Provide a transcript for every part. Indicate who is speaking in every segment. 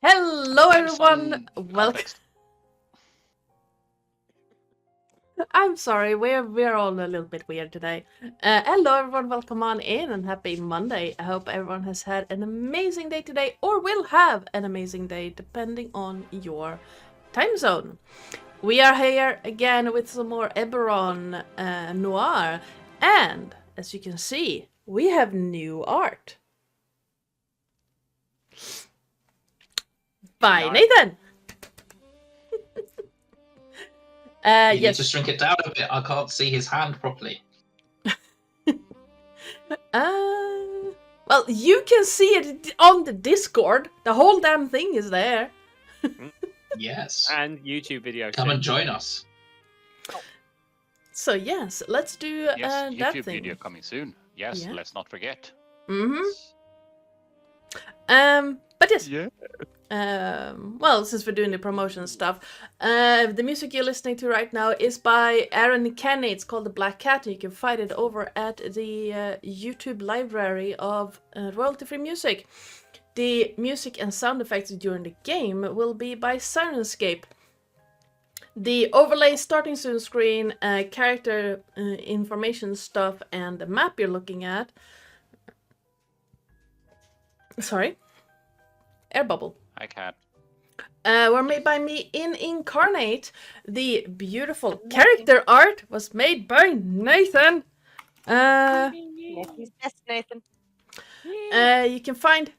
Speaker 1: Hello everyone, welcome. I'm sorry, we're all a little bit weird today. Hello everyone, welcome on in and happy Monday. I hope everyone has had an amazing day today or will have an amazing day depending on your time zone. We are here again with some more Eberron Noir, and as you can see, we have new art. Bye, Nathan!
Speaker 2: You need to shrink it down a bit. I can't see his hand properly.
Speaker 1: Well, you can see it on the Discord. The whole damn thing is there.
Speaker 2: Yes.
Speaker 3: And YouTube videos.
Speaker 2: Come and join us.
Speaker 1: So yes, let's do
Speaker 4: yes,
Speaker 1: that
Speaker 4: YouTube
Speaker 1: thing.
Speaker 4: video coming soon. Yes,
Speaker 1: Yeah.
Speaker 4: let's not forget.
Speaker 1: But yes.
Speaker 4: Yeah.
Speaker 1: Well, since we're doing the promotion stuff, the music you're listening to right now is by Aaron Kenny. It's called The Black Cat. You can find it over at the YouTube library of royalty-free music. The music and sound effects during the game will be by Sirenscape. The overlay, starting soon screen, character information stuff, and the map you're looking at. Sorry. Air bubble.
Speaker 4: I can't.
Speaker 1: Were made by me in Incarnate. The beautiful character art was made by Nathan.
Speaker 5: Yes, Nathan.
Speaker 1: You can find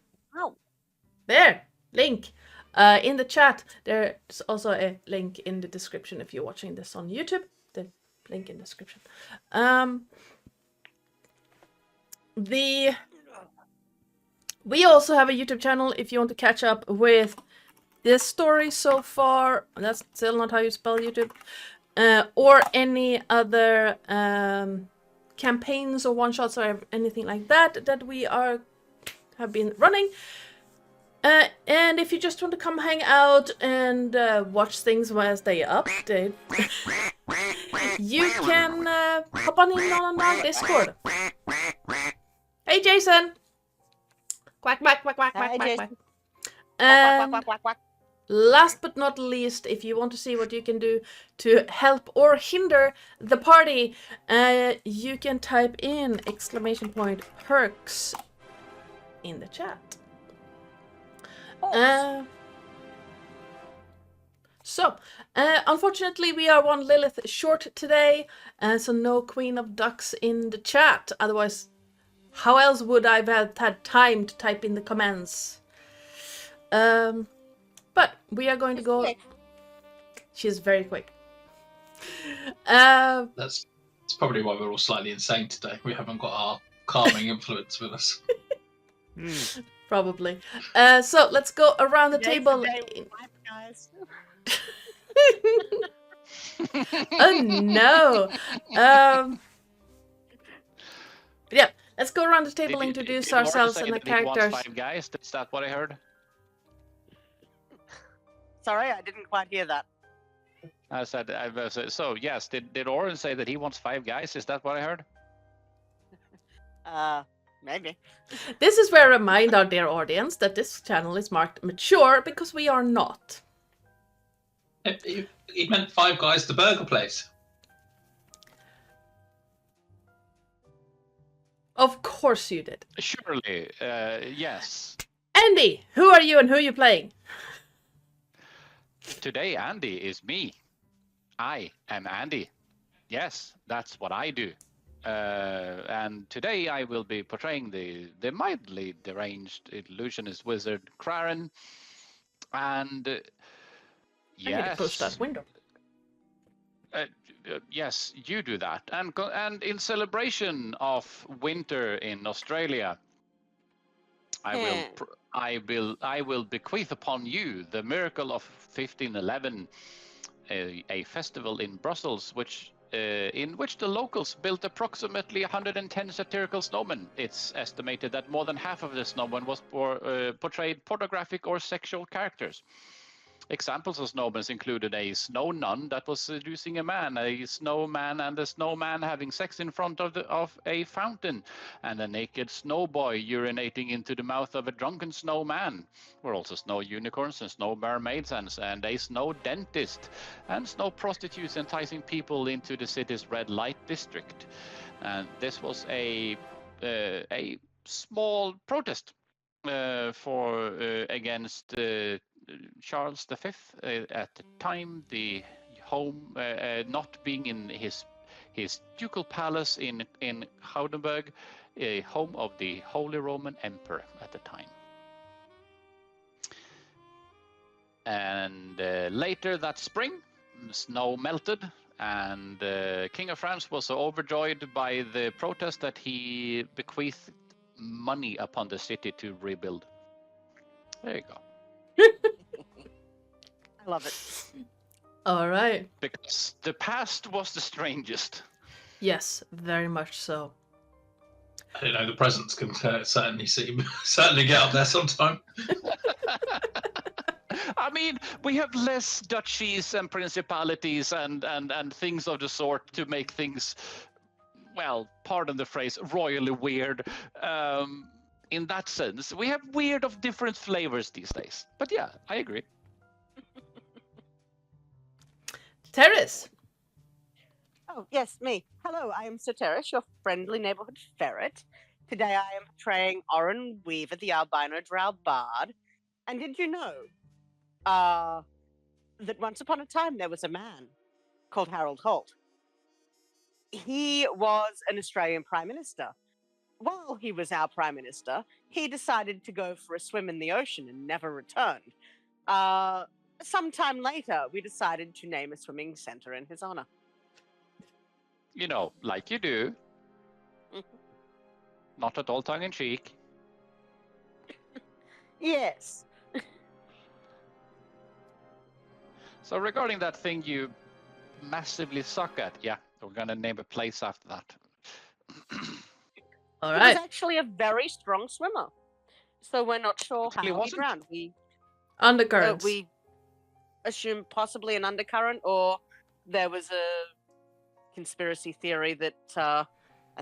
Speaker 1: there link in the chat. There's also a link in the description if you're watching this on YouTube. The link in the description. We also have a YouTube channel if you want to catch up with this story so far. That's still not how you spell YouTube. Or any other campaigns or one-shots or anything like that we have been running. And if you just want to come hang out and watch things as they update, you can hop on in on our Discord. Hey, Jason! Quack, quack, quack, quack, quack, quack, quack.
Speaker 5: Quack, quack, quack.
Speaker 1: Last but not least, if you want to see what you can do to help or hinder the party, you can type in !perks in the chat. Unfortunately, we are one Lillith short today, so no Queen of Ducks in the chat. Otherwise, how else would I have had time to type in the comments? But we are going to go. She's very quick.
Speaker 2: That's probably why we're all slightly insane today. We haven't got our calming influence with us.
Speaker 1: Probably. So let's go around the table.
Speaker 5: Guys.
Speaker 1: Oh no. Yeah. Let's go around the table and introduce ourselves and the characters.
Speaker 4: 5 guys. Is that what I heard?
Speaker 5: Sorry, I didn't quite hear that.
Speaker 4: I said. So yes. Did Oren say that he wants 5 guys? Is that what I heard?
Speaker 5: Maybe.
Speaker 1: This is where I remind our dear audience that this channel is marked mature because we are not.
Speaker 2: He meant 5 guys to burger place.
Speaker 1: Of course you did.
Speaker 4: Surely. Yes.
Speaker 1: Andy, who are you and who are you playing?
Speaker 4: Today, Andy is me. I am Andy. Yes, that's what I do. And today I will be portraying the mildly deranged illusionist wizard Craren. And
Speaker 1: I need to push that window.
Speaker 4: Yes, you do that. And in celebration of winter in Australia, I will bequeath upon you the miracle of 1511, a festival in Brussels, in which the locals built approximately 110 satirical snowmen. It's estimated that more than half of the snowmen was portrayed pornographic or sexual characters. Examples of snowmen included a snow nun that was seducing a man, a snowman and a snowman having sex in front of a fountain, and a naked snowboy urinating into the mouth of a drunken snowman. Were also snow unicorns and snow mermaids and a snow dentist, and snow prostitutes enticing people into the city's red light district. And this was a small protest against Charles V at the time, the home not being in his ducal palace in Houdenberg, a home of the Holy Roman Emperor at the time. And later that spring, snow melted, and King of France was so overjoyed by the protest that he bequeathed money upon the city to rebuild. There you go.
Speaker 5: I love it.
Speaker 1: All right.
Speaker 4: Because the past was the strangest.
Speaker 1: Yes, very much so.
Speaker 2: I don't know. The presents can certainly get up there sometime.
Speaker 4: I mean, we have less duchies and principalities and things of the sort to make things, well, pardon the phrase, royally weird. In that sense, we have weird of different flavors these days. But yeah, I agree.
Speaker 1: Terris.
Speaker 5: Oh, yes, me. Hello, I am Sora Teraza, your friendly neighborhood ferret. Today I am portraying Olarune Weaver, the albino drow bard. And did you know that once upon a time there was a man called Harold Holt? He was an Australian Prime Minister. While he was our Prime Minister, he decided to go for a swim in the ocean and never returned. Sometime later, we decided to name a swimming center in his honor.
Speaker 4: You know, like you do. Not at all tongue-in-cheek.
Speaker 5: Yes.
Speaker 4: So regarding that thing you massively suck at, yeah, we're gonna name a place after that.
Speaker 1: All
Speaker 5: He
Speaker 1: right.
Speaker 5: was actually a very strong swimmer. So we're not sure
Speaker 4: Until he
Speaker 5: how he
Speaker 4: wasn't?
Speaker 5: drowned. We assume possibly an undercurrent, or there was a conspiracy theory that I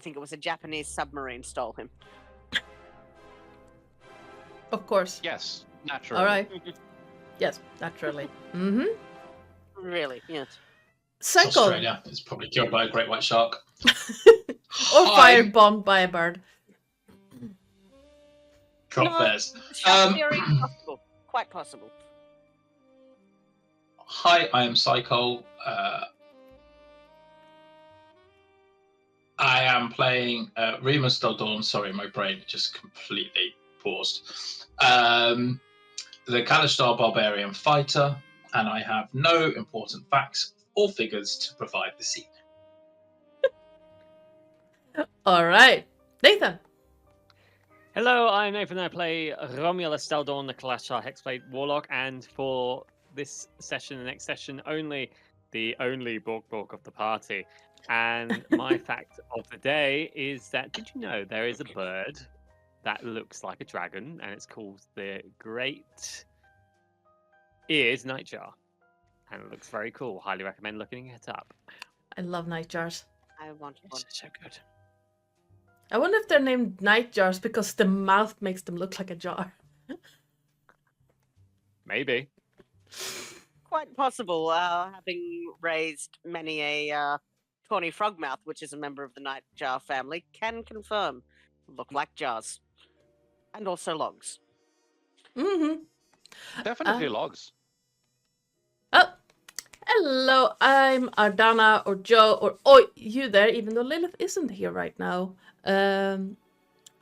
Speaker 5: think it was a Japanese submarine stole him.
Speaker 1: Of course.
Speaker 4: Yes, naturally.
Speaker 1: All right. Yes, naturally. Mm-hmm.
Speaker 5: Really, yes.
Speaker 2: It's
Speaker 1: Psycole.
Speaker 2: Australia. It's probably killed by a great white shark.
Speaker 1: Or
Speaker 2: Hi.
Speaker 1: firebombed by a bird.
Speaker 2: Drop
Speaker 5: No,
Speaker 2: bears.
Speaker 5: Shark theory, possible. Quite possible.
Speaker 2: Hi, I am Psycole. I am playing Remus Del Dawn. Sorry, my brain just completely paused. The Kalishtar Barbarian Fighter, and I have no important facts or figures to provide this evening.
Speaker 1: All right. Nathan.
Speaker 3: Hello, I'm Nathan. I play Romulus Del Dawn, the Kalashtar Hexblade Warlock, and for this session, the next session only, the only Bork of the party. And my fact of the day is that, did you know there is a bird that looks like a dragon, and it's called the Great Eared Nightjar, and it looks very cool. Highly recommend looking it up.
Speaker 1: I love nightjars.
Speaker 5: I want one.
Speaker 3: It's so good.
Speaker 1: I wonder if they're named nightjars because the mouth makes them look like a jar.
Speaker 3: Maybe.
Speaker 5: Quite possible, having raised many a tawny frogmouth, which is a member of the nightjar family, can confirm look like jars. And also logs.
Speaker 1: Mm-hmm.
Speaker 4: Definitely logs.
Speaker 1: Oh, hello. I'm Ardana or Joe or Oi, you there, even though Lillith isn't here right now. I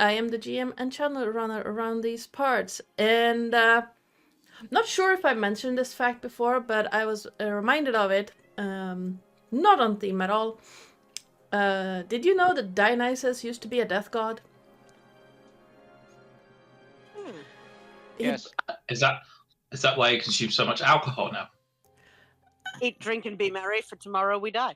Speaker 1: am the GM and channel runner around these parts. And not sure if I mentioned this fact before, but I was reminded of it. Not on theme at all. Did you know that Dionysus used to be a death god?
Speaker 4: Yes.
Speaker 2: Is that why you consume so much alcohol now?
Speaker 5: Eat, drink, and be merry, for tomorrow we die.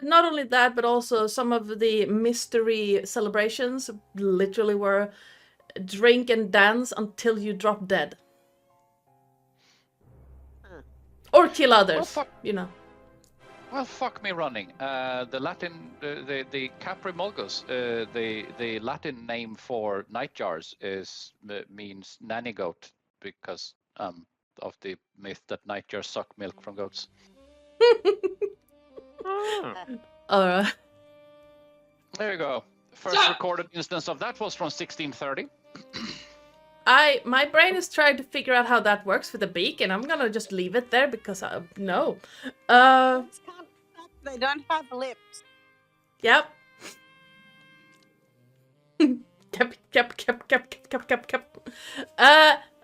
Speaker 1: Not only that, but also some of the mystery celebrations literally were drink and dance until you drop dead. Or kill others,
Speaker 4: Well, fuck.
Speaker 1: you know.
Speaker 4: Well, fuck me running. The Latin, the Caprimulgus, the Latin name for nightjars means nanny goat because of the myth that nightjars suck milk from goats.
Speaker 3: Oh.
Speaker 1: Alright.
Speaker 4: There you go. First recorded instance of that was from 1630.
Speaker 1: My brain is trying to figure out how that works with the beak, and I'm gonna just leave it there because no.
Speaker 5: They don't have lips.
Speaker 1: Yep. Cap.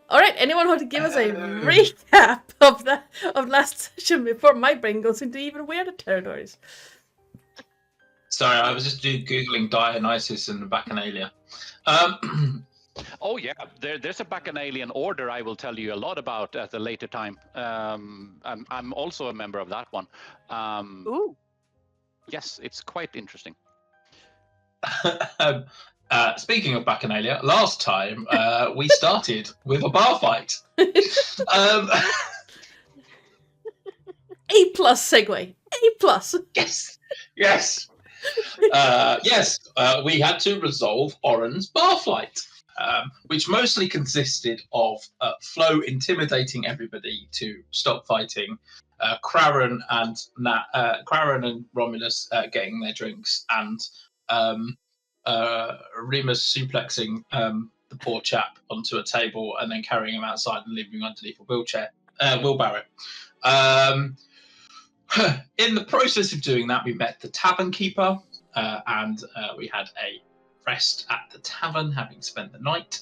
Speaker 1: All right. Anyone want to give us a recap of last session before my brain goes into even weirder territories?
Speaker 2: Sorry, I was just googling Dionysus and the Bacchanalia.
Speaker 4: Oh yeah, there's a Bacchanalian order I will tell you a lot about at a later time. I'm also a member of that one.
Speaker 5: Ooh.
Speaker 4: Yes, it's quite interesting.
Speaker 2: Speaking of Bacchanalia, last time we started with a bar fight.
Speaker 1: A+ segue. A+.
Speaker 2: Yes. We had to resolve Oren's bar fight, which mostly consisted of Flo intimidating everybody to stop fighting, Craren and Romulus getting their drinks, and Remus suplexing the poor chap onto a table and then carrying him outside and leaving him underneath a wheelbarrow. In the process of doing that, we met the tavern keeper, and we had a rest at the tavern, having spent the night.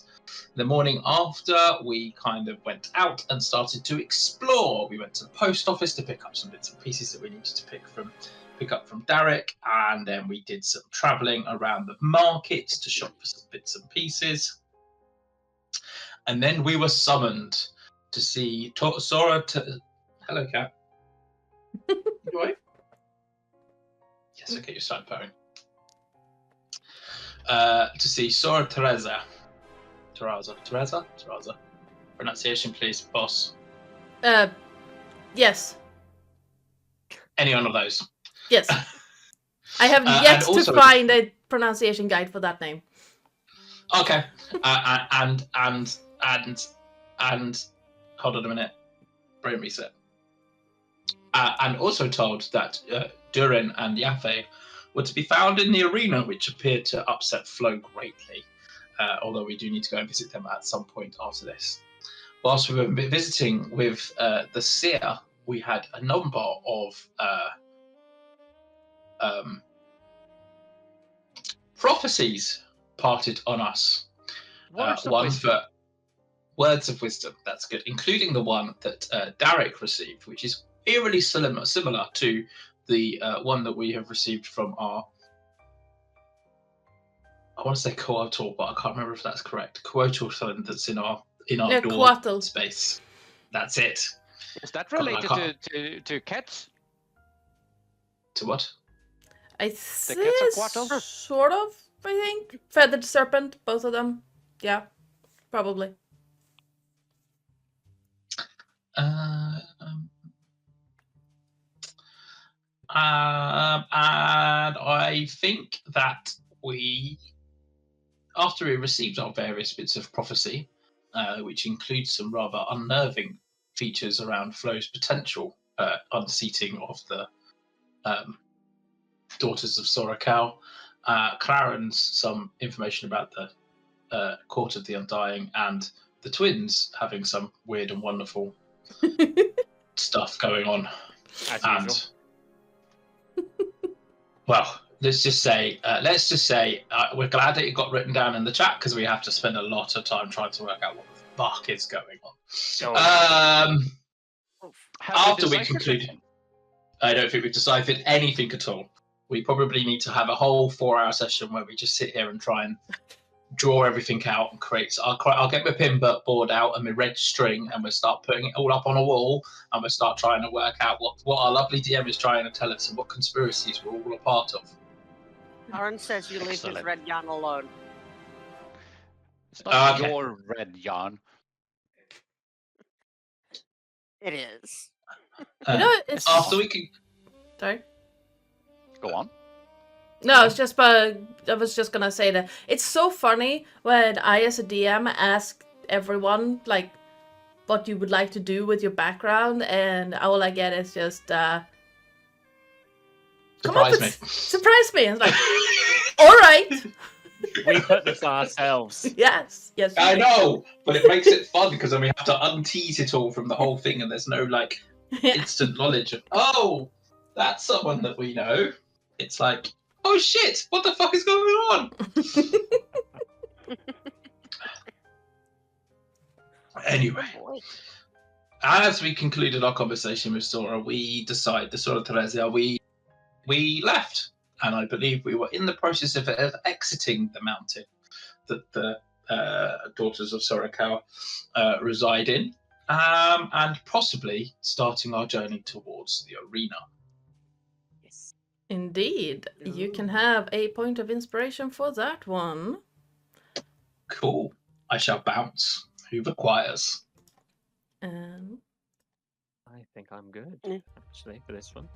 Speaker 2: The morning after, we kind of went out and started to explore. We went to the post office to pick up some bits and pieces that we needed to pick up from Derek, and then we did some travelling around the market to shop for some bits and pieces. And then we were summoned to see Sora. Hello, cat. You all right? Yes, okay, you start purring. To see Sora Teraza. Teraza? Pronunciation, please, boss.
Speaker 1: Yes.
Speaker 2: Any one of those.
Speaker 1: Yes. I have yet to
Speaker 2: also,
Speaker 1: find a pronunciation guide for that name.
Speaker 2: Okay. And hold on a minute. Brain reset. And also told that Durin and Yafeu were to be found in the arena, which appeared to upset Flo greatly. Although we do need to go and visit them at some point after this. Whilst we were visiting with the seer, we had a number of prophecies parted on us. One for words of wisdom, that's good, including the one that Derek received, which is eerily similar to the one that we have received from our, I want to say coatl, but I can't remember if that's correct. Coatl son that's in our door
Speaker 1: coatl
Speaker 2: space. That's it.
Speaker 4: Is that related to cats?
Speaker 2: To what?
Speaker 1: I
Speaker 4: The
Speaker 1: think
Speaker 4: Quetzalcoatl?
Speaker 1: sort of, I think. Feathered serpent, both of them. Yeah, probably.
Speaker 2: And I think that after we received our various bits of prophecy, which includes some rather unnerving features around Flo's potential unseating of the daughters of Sora Cow, Clarence some information about the Court of the Undying, and the twins having some weird and wonderful stuff going on.
Speaker 3: As usual.
Speaker 2: Well, let's just say we're glad that it got written down in the chat because we have to spend a lot of time trying to work out what the fuck is going on. After we conclude, I don't think we've deciphered anything at all. We probably need to have a whole 4-hour session where we just sit here and try and draw everything out and create. I'll get my pin board out and my red string, and we'll start putting it all up on a wall, and we'll start trying to work out what our lovely DM is trying to tell us and what conspiracies we're all a part of.
Speaker 5: Aaron says you leave his red yarn alone.
Speaker 4: It's not your red yarn.
Speaker 5: It is.
Speaker 1: You know, it's
Speaker 2: After we can.
Speaker 1: sorry.
Speaker 4: Go on.
Speaker 1: No, I was just gonna say that it's so funny when I, as a DM, ask everyone like what you would like to do with your background, and all I get is just
Speaker 2: Surprise me.
Speaker 1: surprise me. It's like, all right,
Speaker 3: We put this on ourselves.
Speaker 1: yes.
Speaker 2: I know, but it makes it fun because then we have to untease it all from the whole thing, and there's no like instant knowledge of, oh, that's someone that we know. It's like, oh shit, what the fuck is going on? Anyway, as we concluded our conversation with Sora, we decided, the Sora Teraza, we left. And I believe we were in the process of exiting the mountain that the daughters of Sorakawa reside in, and possibly starting our journey towards the arena.
Speaker 3: Yes.
Speaker 1: Indeed, you can have a point of inspiration for that one.
Speaker 2: Cool. I shall bounce. Who requires?
Speaker 3: I think I'm good, actually, for this one.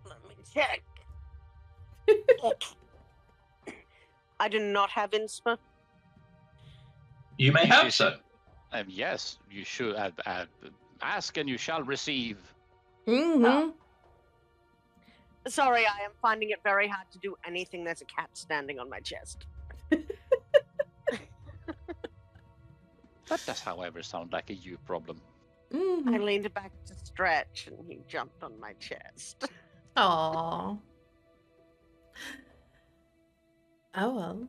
Speaker 5: Let me check. I do not have inspo.
Speaker 2: You may have so.
Speaker 4: Yes, you should ask and you shall receive.
Speaker 1: Mm-hmm.
Speaker 5: Sorry, I am finding it very hard to do anything. There's a cat standing on my chest.
Speaker 4: That does, however, sound like a you problem.
Speaker 1: Mm-hmm.
Speaker 5: I leaned back to stretch, and he jumped on my chest.
Speaker 1: Aww. Oh well.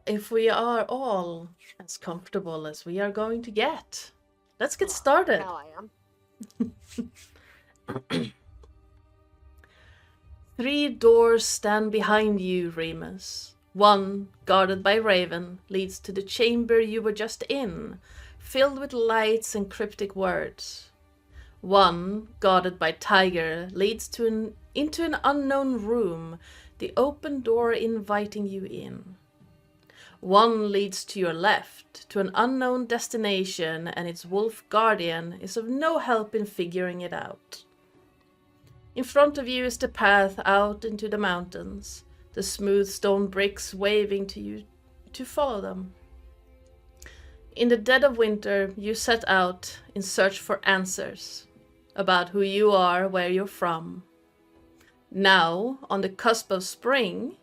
Speaker 1: If we are all as comfortable as we are going to get, let's get started.
Speaker 5: Now I am.
Speaker 1: 3 doors stand behind you, Remus. One, guarded by Raven, leads to the chamber you were just in, filled with lights and cryptic words. One, guarded by Tiger, leads into an unknown room, the open door inviting you in. One leads to your left, to an unknown destination, and its wolf guardian is of no help in figuring it out. In front of you is the path out into the mountains, the smooth stone bricks waving to you to follow them. In the dead of winter, you set out in search for answers about who you are, where you're from. Now, on the cusp of spring,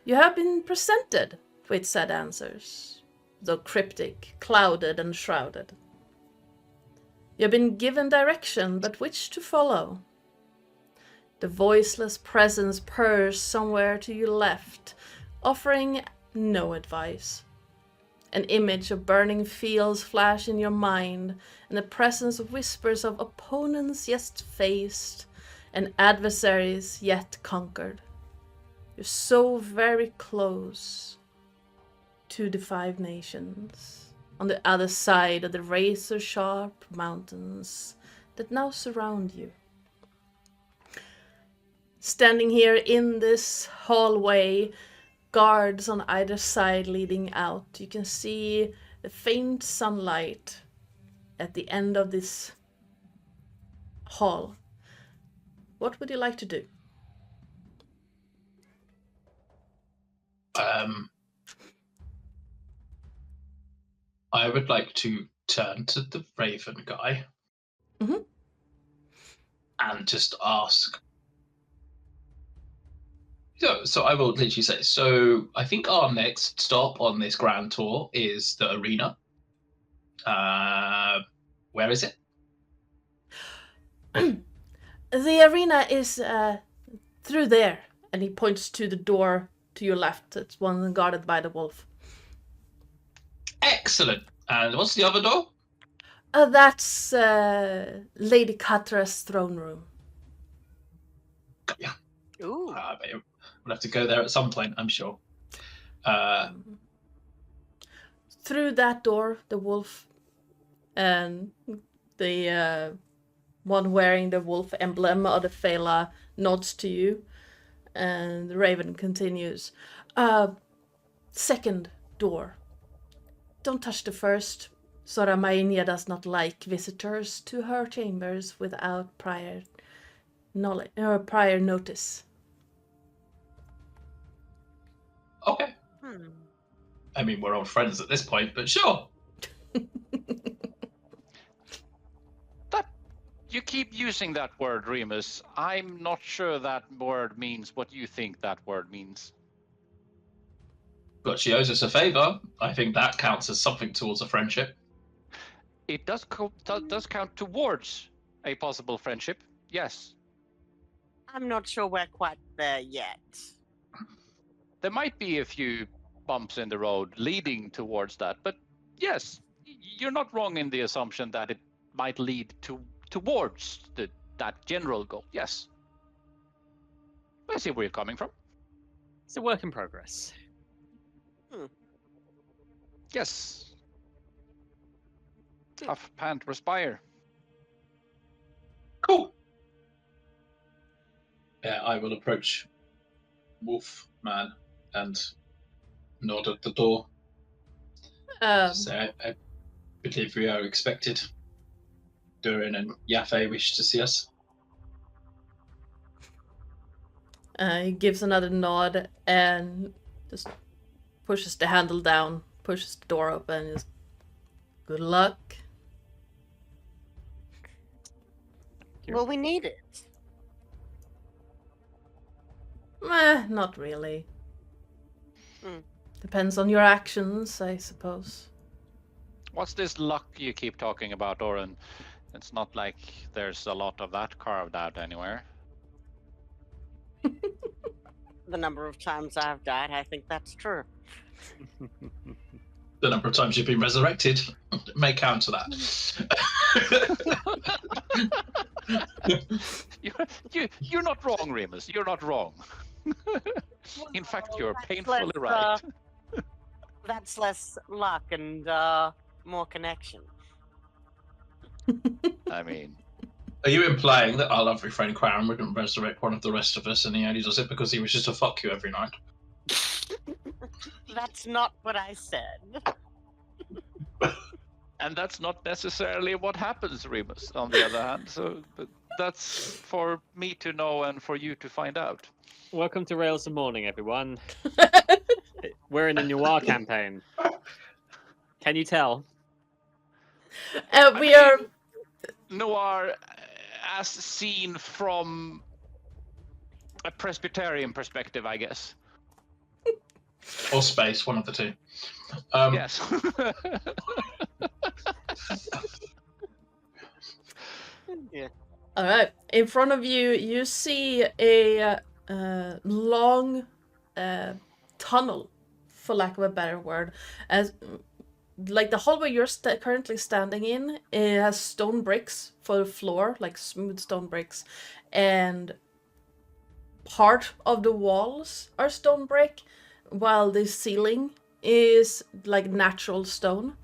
Speaker 1: you have been presented with said answers, though cryptic, clouded, and shrouded. You have been given direction, but which to follow? The voiceless presence purrs somewhere to your left, offering no advice. An image of burning fields flash in your mind, and the presence whispers of opponents yet faced, and adversaries yet conquered. You're so very close to the 5 nations, on the other side of the razor-sharp mountains that now surround you. Standing here in this hallway, guards on either side leading out, you can see the faint sunlight at the end of this hall. What would you like to do?
Speaker 2: I would like to turn to the Raven guy and just ask. So I will literally say, so I think our next stop on this grand tour is the arena. Where is it?
Speaker 1: The arena is through there, and he points to the door to your left. It's one guarded by the wolf.
Speaker 2: Excellent. And what's the other door?
Speaker 1: That's Lady Katra's throne room.
Speaker 2: Yeah.
Speaker 5: Ooh.
Speaker 2: We'll have to go there at some point, I'm sure.
Speaker 1: Through that door, the wolf and the one wearing the wolf emblem of the Fela nods to you, and the Raven continues. Second door. Don't touch the first. Sora Mainia does not like visitors to her chambers without prior knowledge or prior notice.
Speaker 2: Okay.
Speaker 5: Hmm.
Speaker 2: I mean, we're old friends at this point, but sure.
Speaker 4: You keep using that word, Remus. I'm not sure that word means what you think that word means.
Speaker 2: But she owes us a favor. I think that counts as something towards a friendship.
Speaker 4: It does count towards a possible friendship. Yes.
Speaker 5: I'm not sure we're quite there yet.
Speaker 4: There might be a few bumps in the road leading towards that, but yes, you're not wrong in the assumption that it might lead towards that general goal. Yes. I see where you're coming from.
Speaker 3: It's a work in progress.
Speaker 4: Yes. Tough pant respire.
Speaker 2: Cool. Yeah, I will approach Wolfman and nod at the door. Say, I believe we are expected. Durin and Yafei wish to see us.
Speaker 1: He gives another nod and just pushes the handle down, pushes the door open, and just, good luck.
Speaker 5: Well, we need it.
Speaker 1: Not really.
Speaker 5: Hmm.
Speaker 1: Depends on your actions, I suppose.
Speaker 4: What's this luck you keep talking about, Oren? It's not like there's a lot of that carved out anywhere.
Speaker 5: The number of times I've died, I think that's true.
Speaker 2: The number of times you've been resurrected may count to that.
Speaker 4: You're not wrong, Remus. You're not wrong. In fact, you're
Speaker 5: That's
Speaker 4: painfully
Speaker 5: less,
Speaker 4: right.
Speaker 5: That's less luck and more connection.
Speaker 4: I mean,
Speaker 2: Are you implying that our lovely friend Quarren wouldn't resurrect one of the rest of us and he only does it because he wishes to fuck you every night?
Speaker 5: That's not what I said.
Speaker 4: and that's not necessarily what happens, Remus, on the other hand. So but that's for me to know and for you to find out.
Speaker 3: Welcome to Rails and Mourning, everyone. We're in a noir campaign. Can you tell?
Speaker 1: We are.
Speaker 4: Noir, as seen from a Presbyterian perspective, I guess.
Speaker 2: Or space, one of the two.
Speaker 4: Yes.
Speaker 5: Yeah.
Speaker 1: All right. In front of you, you see a long tunnel, for lack of a better word, as like the hallway you're currently standing in. It has stone bricks for the floor, like smooth stone bricks, and part of the walls are stone brick, while the ceiling is like natural stone.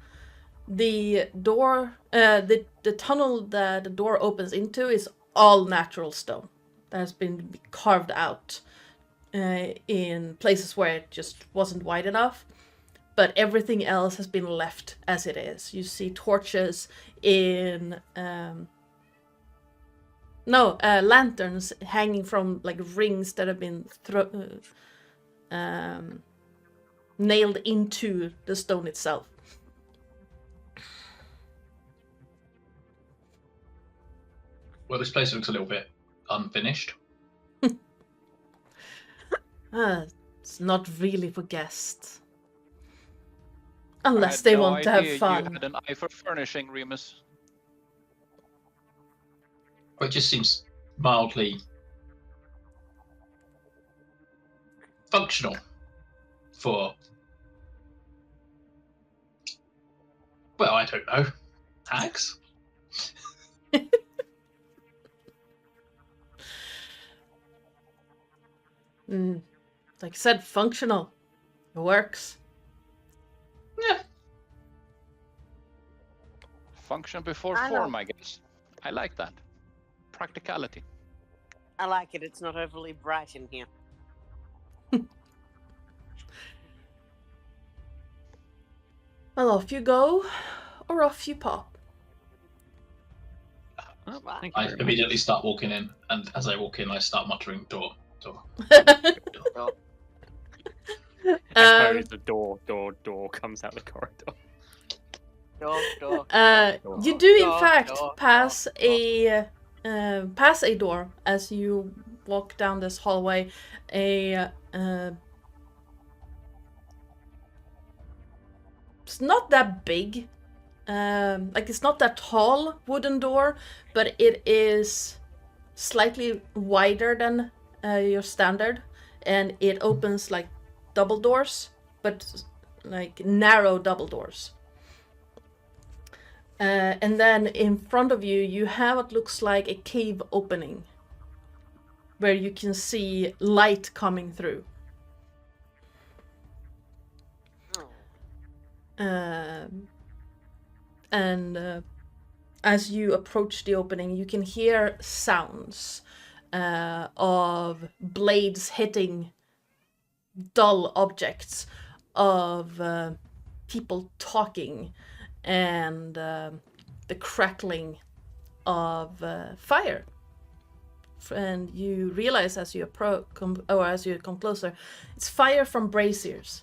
Speaker 1: The door, the tunnel that the door opens into is all natural stone that has been carved out in places where it just wasn't wide enough. But everything else has been left as it is. You see torches in lanterns hanging from like rings that have been nailed into the stone itself.
Speaker 2: Well, this place looks a little bit unfinished.
Speaker 1: It's not really for guests.
Speaker 4: I
Speaker 1: Unless
Speaker 4: had
Speaker 1: they
Speaker 4: no
Speaker 1: want to have
Speaker 4: idea
Speaker 1: fun.
Speaker 4: You had an eye for furnishing, Remus.
Speaker 2: It just seems mildly functional for, well, I don't know, hags?
Speaker 1: Like I said, functional. It works.
Speaker 2: Yeah.
Speaker 4: Function before
Speaker 5: I know.
Speaker 4: form, I guess. I like that. Practicality.
Speaker 5: I like it. It's not overly bright in here.
Speaker 1: Well, off you go. or off you pop.
Speaker 3: Oh,
Speaker 5: Wow.
Speaker 3: thank you
Speaker 2: I
Speaker 3: very much.
Speaker 2: immediately start walking in, and as I walk in, I start muttering, door, door.
Speaker 5: Door.
Speaker 3: I suppose the door comes out the corridor.
Speaker 5: Door.
Speaker 1: You do in
Speaker 5: door,
Speaker 1: fact
Speaker 5: door,
Speaker 1: pass
Speaker 5: door.
Speaker 1: a door as you walk down this hallway. It's not that big, like it's not that tall wooden door, but it is slightly wider than your standard, and it opens like double doors, but like narrow double doors. And then in front of you, you have what looks like a cave opening, where you can see light coming through. And as you approach the opening, you can hear sounds of blades hitting dull objects, of people talking, and the crackling of fire. And you realize as you as you come closer, it's fire from braziers.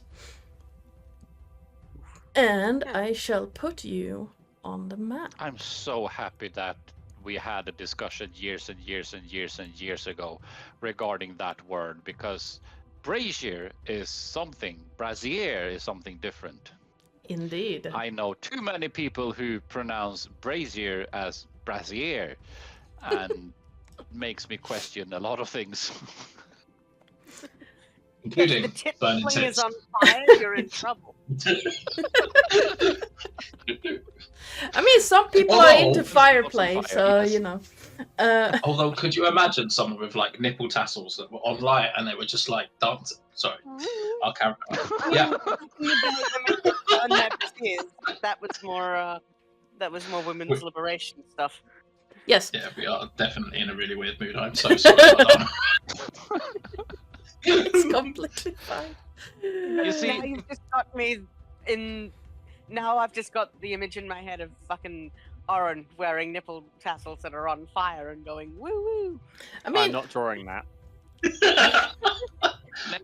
Speaker 1: And I shall put you on the map.
Speaker 4: I'm so happy that we had a discussion years and years and years and years ago regarding that word, because brazier is something, brazier is something different.
Speaker 1: Indeed.
Speaker 4: I know too many people who pronounce brazier as brazier, and makes me question a lot of things.
Speaker 2: Including
Speaker 5: If the tit
Speaker 2: burning
Speaker 5: fling is
Speaker 2: tits.
Speaker 5: on fire, you're in trouble.
Speaker 1: I mean, some people
Speaker 2: Oh,
Speaker 1: are into
Speaker 2: it's
Speaker 1: fireplay,
Speaker 4: not fire,
Speaker 1: so
Speaker 4: yes.
Speaker 1: you know.
Speaker 2: Although, could you imagine someone with like nipple tassels that were on light and they were just like dancing? Sorry, I'll carry on. Yeah.
Speaker 5: That was more. That was more women's liberation stuff.
Speaker 1: Yes.
Speaker 2: Yeah, we are definitely in a really weird mood. I'm so sorry about that.
Speaker 1: It's completely fine.
Speaker 4: You see-
Speaker 5: Now you've just got me in. Now I've just got the image in my head of fucking Oren wearing nipple tassels that are on fire and going woo woo.
Speaker 1: I mean,
Speaker 3: I'm not drawing that.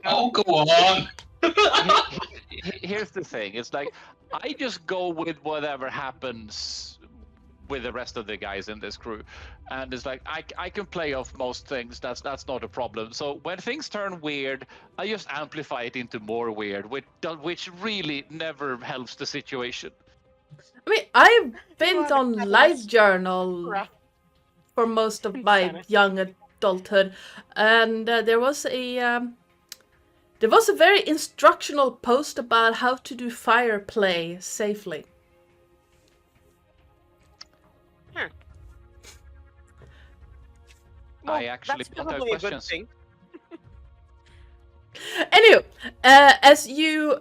Speaker 2: Oh, go on.
Speaker 4: Here's the thing, it's like I just go with whatever happens with the rest of the guys in this crew, and it's like I can play off most things. That's not a problem. So when things turn weird, I just amplify it into more weird, which really never helps the situation.
Speaker 1: I mean, I've been
Speaker 5: Well,
Speaker 1: on
Speaker 5: that
Speaker 1: Live
Speaker 5: was
Speaker 1: Journal
Speaker 5: rough.
Speaker 1: for most of my
Speaker 5: Insanity.
Speaker 1: young adulthood, and there was a very instructional post about how to do fire play safely.
Speaker 5: Well,
Speaker 4: I actually
Speaker 5: that's
Speaker 4: don't have
Speaker 5: probably a good
Speaker 4: questions.
Speaker 5: thing.
Speaker 1: Anyway, as you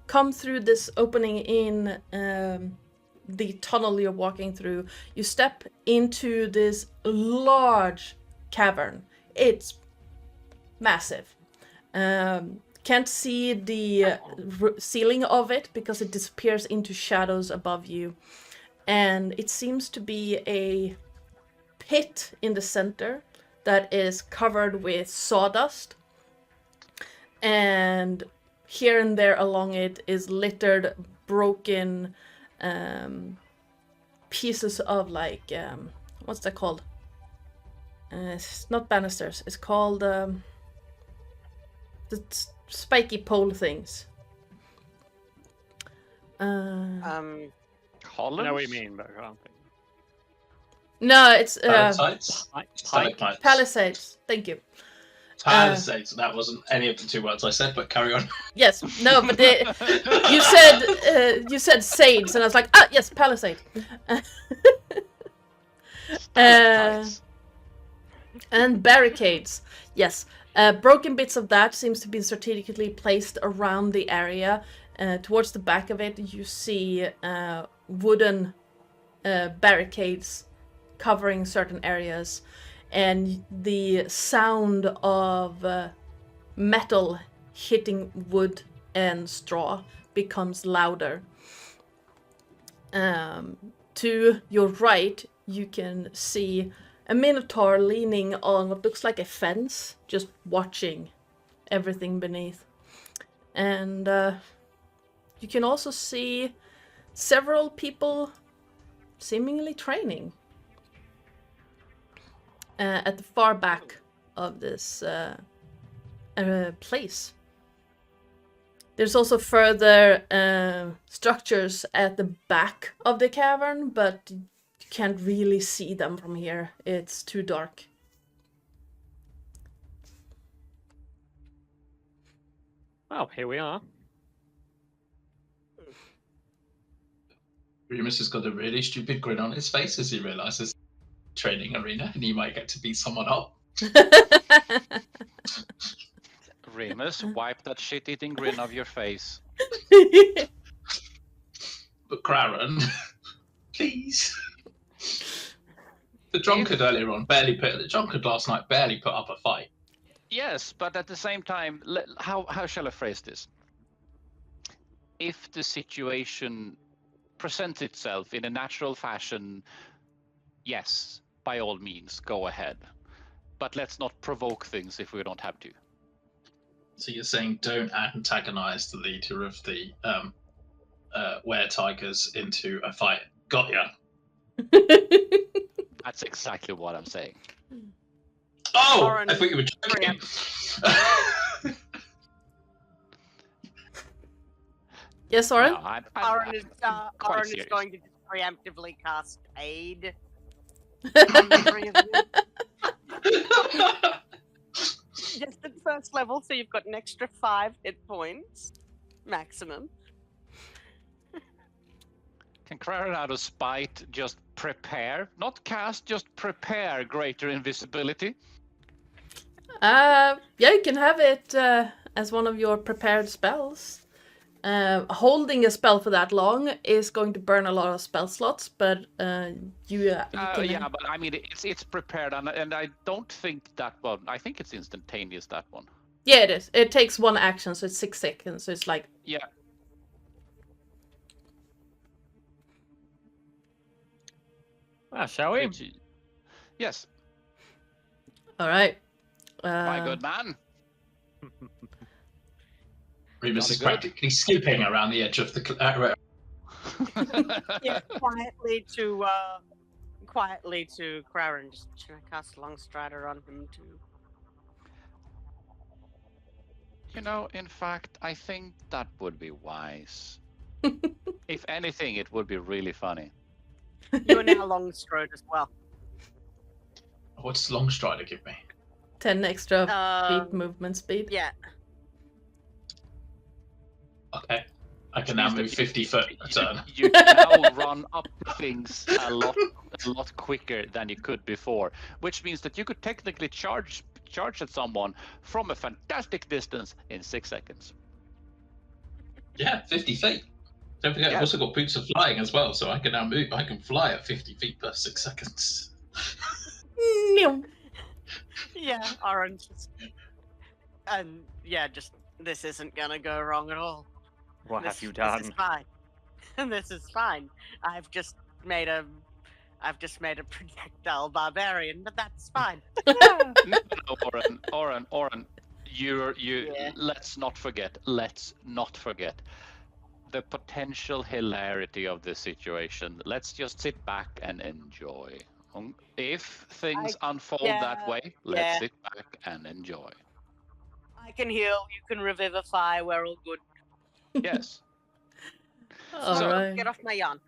Speaker 1: come through this opening in the tunnel you're walking through, you step into this large cavern. It's massive. Can't see the ceiling of it because it disappears into shadows above you. And it seems to be a pit in the center that is covered with sawdust. And here and there along it is littered broken pieces of like what's that called? It's not banisters. It's called the spiky pole things.
Speaker 4: Columns?
Speaker 3: I know what you mean, but I can't think.
Speaker 1: No, it's
Speaker 2: Palisades?
Speaker 3: Pike?
Speaker 2: Stalagmites.
Speaker 1: palisades. Thank you.
Speaker 2: Palisades. That wasn't any of the two words I said, but carry on.
Speaker 1: Yes, no, but you said sades, and I was like, yes, palisade.
Speaker 4: Nice.
Speaker 1: And barricades, yes. Broken bits of that seems to be strategically placed around the area. Towards the back of it, you see wooden barricades covering certain areas, and the sound of metal hitting wood and straw becomes louder. To your right, you can see a minotaur leaning on what looks like a fence, just watching everything beneath. And you can also see several people seemingly training at the far back of this place. There's also further structures at the back of the cavern, but you can't really see them from here. It's too dark.
Speaker 3: Well, here we are.
Speaker 2: Remus has got a really stupid grin on his face as he realizes training arena and he might get to beat someone up.
Speaker 4: Remus, wipe that shit-eating grin off your face.
Speaker 2: But Craren, please. The drunkard earlier on the drunkard last night barely put up a fight.
Speaker 4: Yes, but at the same time, how shall I phrase this? If the situation presents itself in a natural fashion, yes, by all means, go ahead. But let's not provoke things if we don't have to.
Speaker 2: So you're saying don't antagonize the leader of the were-tigers into a fight. Got ya.
Speaker 4: That's exactly what I'm saying.
Speaker 2: Oh!
Speaker 5: Oren,
Speaker 2: I thought you were joking.
Speaker 1: Yes, Oren?
Speaker 4: No,
Speaker 5: Oren is
Speaker 4: quite
Speaker 5: Oren is
Speaker 4: serious.
Speaker 5: going to preemptively cast aid on the three of you. Just at first level, so you've got an extra 5 hit points maximum.
Speaker 4: Can Craren out of spite just prepare? Not cast, just prepare greater invisibility?
Speaker 1: Yeah, you can have it as one of your prepared spells. Holding a spell for that long is going to burn a lot of spell slots, but you can...
Speaker 4: Yeah, but I mean, it's prepared, and I don't think that one. I think it's instantaneous, that one.
Speaker 1: Yeah, it is. It takes 1 action, so it's 6 seconds. So it's like...
Speaker 4: Yeah.
Speaker 3: Well, shall we?
Speaker 4: Yes,
Speaker 1: All right.
Speaker 4: my good man.
Speaker 2: Remus is
Speaker 4: Jolly good.
Speaker 2: practically skipping around the edge of the...
Speaker 5: Yeah, quietly to Craren. Just should I cast Long Strider on him too?
Speaker 4: You know, in fact, I think that would be wise. If anything, it would be really funny.
Speaker 5: You are now Long Strode as well.
Speaker 2: What's Long Strider give me?
Speaker 1: 10 extra feet movement speed.
Speaker 5: Yeah.
Speaker 2: Okay. I can now move 50 foot a turn.
Speaker 4: You now run up things a lot quicker than you could before, which means that you could technically charge at someone from a fantastic distance in 6 seconds.
Speaker 2: Yeah, 50 feet. Don't forget,
Speaker 4: Yeah.
Speaker 2: I've also got boots of flying as well, so I can now move. I can fly at 50 feet per 6 seconds.
Speaker 5: Yeah, Orange. And yeah, just this isn't gonna go wrong at all.
Speaker 3: What
Speaker 5: This-
Speaker 3: have you
Speaker 5: This is
Speaker 3: done?
Speaker 5: fine. This is fine. I've just made a projectile barbarian, but that's fine.
Speaker 4: No, Oren, you.
Speaker 5: Yeah.
Speaker 4: Let's not forget the potential hilarity of this situation. Let's just sit back and enjoy. If things unfold that
Speaker 5: yeah,
Speaker 4: way, let's
Speaker 5: yeah.
Speaker 4: sit back and enjoy.
Speaker 5: I can heal. You can revivify. We're all good.
Speaker 4: Yes.
Speaker 1: All
Speaker 5: So,
Speaker 1: right.
Speaker 5: Get off my yawn.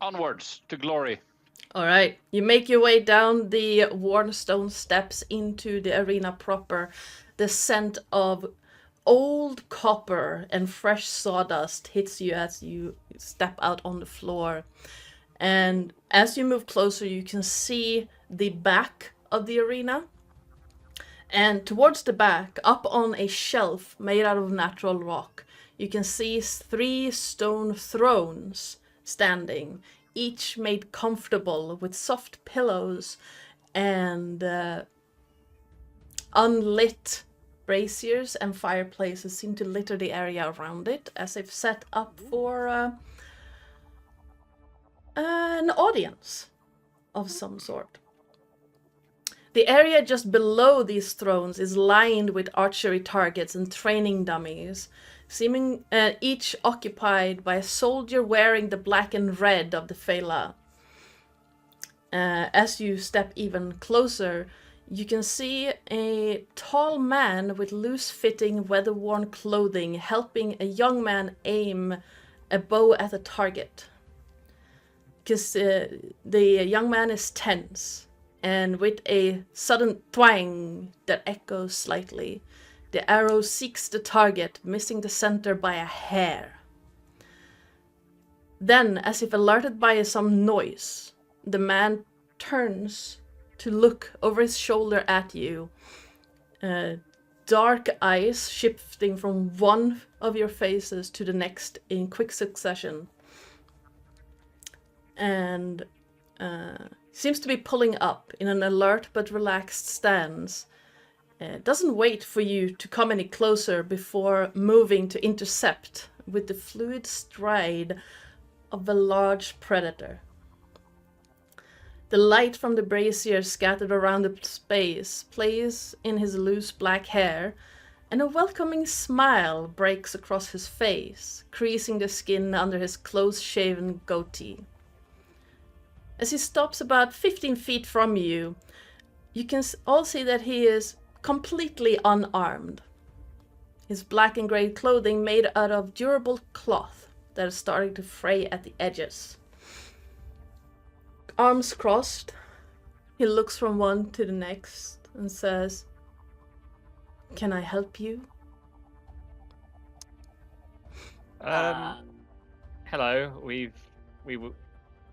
Speaker 4: Onwards to glory.
Speaker 1: All right. You make your way down the worn stone steps into the arena proper. The scent of old copper and fresh sawdust hits you as you step out on the floor. And as you move closer, you can see the back of the arena. And towards the back, up on a shelf made out of natural rock, you can see 3 stone thrones standing, each made comfortable with soft pillows and unlit braziers and fireplaces seem to litter the area around it as if set up for an audience of some sort. The area just below these thrones is lined with archery targets and training dummies, seeming each occupied by a soldier wearing the black and red of the Fela. As you step even closer, you can see a tall man with loose-fitting, weather-worn clothing helping a young man aim a bow at a target. Because the young man is tense, and with a sudden twang that echoes slightly, the arrow seeks the target, missing the center by a hair. Then, as if alerted by some noise, the man turns to look over his shoulder at you. Dark eyes shifting from one of your faces to the next in quick succession. And seems to be pulling up in an alert but relaxed stance. Doesn't wait for you to come any closer before moving to intercept with the fluid stride of a large predator. The light from the brazier scattered around the space plays in his loose black hair, and a welcoming smile breaks across his face, creasing the skin under his close-shaven goatee. As he stops about 15 feet from you, you can all see that he is completely unarmed. His black and grey clothing made out of durable cloth that is starting to fray at the edges. Arms crossed, he looks from one to the next and says, "Can I help you?"
Speaker 3: Hello.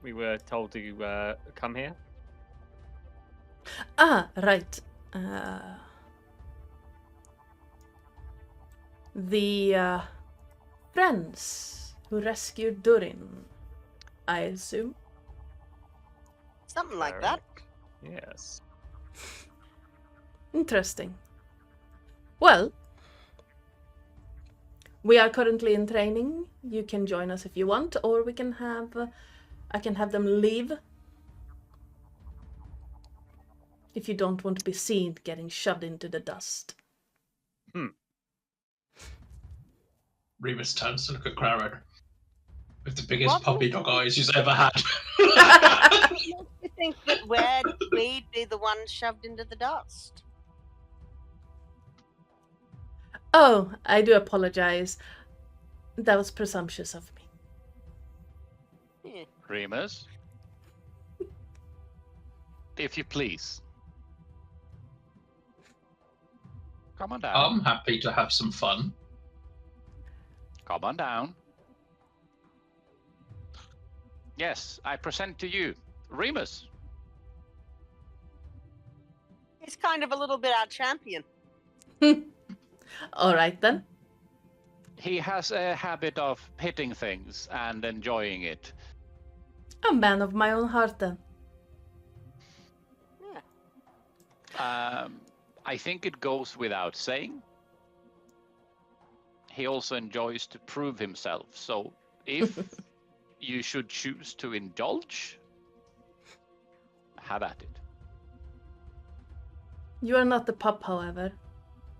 Speaker 3: We were told to come here.
Speaker 1: Ah, right. The friends who rescued Durin, I assume.
Speaker 5: Something like that.
Speaker 3: Yes.
Speaker 1: Interesting. Well, we are currently in training. You can join us if you want, or we can have... I can have them leave. If you don't want to be seen getting shoved into the dust.
Speaker 2: Remus turns to look at Crowd with the biggest
Speaker 5: What?
Speaker 2: puppy dog eyes he's ever had.
Speaker 5: What makes you think that we'd be the ones shoved into the dust?
Speaker 1: Oh, I do apologize. That was presumptuous of me.
Speaker 5: Yeah.
Speaker 4: Remus, if you please. Come on down.
Speaker 2: I'm happy to have some fun.
Speaker 4: Come on down. Yes, I present to you, Remus.
Speaker 5: He's kind of a little bit our champion.
Speaker 1: All right then.
Speaker 4: He has a habit of hitting things and enjoying it.
Speaker 1: A man of my own heart then.
Speaker 5: Yeah.
Speaker 4: I think it goes without saying. He also enjoys to prove himself. So if you should choose to indulge, have at it.
Speaker 1: You are not the pup, however.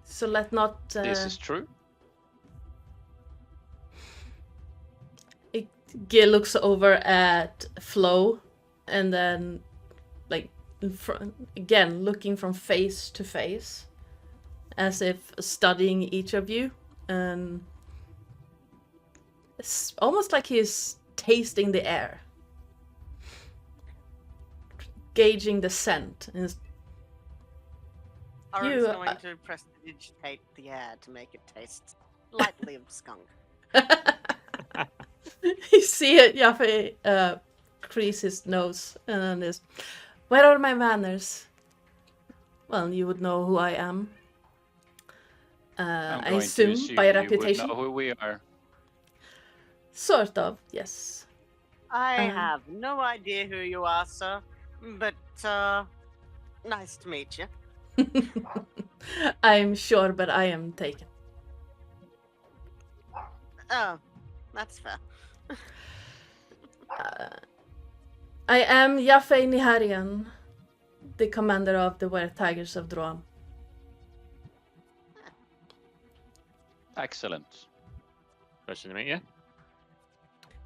Speaker 1: So let not...
Speaker 4: This is true.
Speaker 1: Gil looks over at Flo and then, like, in front, again, looking from face to face, as if studying each of you, and it's almost like he's tasting the air, gauging the scent. And
Speaker 5: Oren's
Speaker 1: You,
Speaker 5: going to prestidigitate the air to make it taste slightly of skunk.
Speaker 1: you see it, Yafeu crease his nose, and then is, "Where are my manners?" Well, you would know who I am.
Speaker 4: I'm
Speaker 1: I
Speaker 4: going to
Speaker 1: assume by
Speaker 4: you
Speaker 1: reputation.
Speaker 4: would know who we are.
Speaker 1: Sort of, yes.
Speaker 5: I have no idea who you are, sir, but nice to meet you.
Speaker 1: I'm sure, but I am taken.
Speaker 5: Oh, that's fair.
Speaker 1: I am Yafeu Niharian, the commander of the Tigers of Droam.
Speaker 4: Excellent.
Speaker 3: Pleasure to meet you.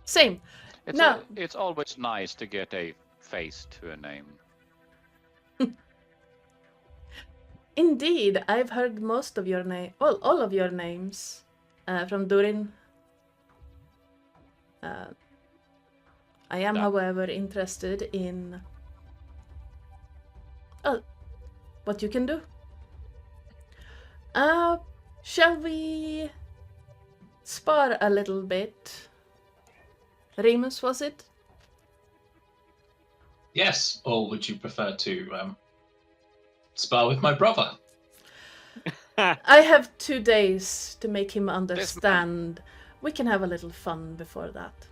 Speaker 1: Same. No.
Speaker 4: It's always nice to get a face to a name.
Speaker 1: Indeed, I've heard most of your name. Well, all of your names from Durin. I am, however, interested in what you can do. Shall we spar a little bit? Remus, was it?
Speaker 2: Yes, or would you prefer to spar with my brother?
Speaker 1: I have 2 days to make him understand. We can have a little fun before that.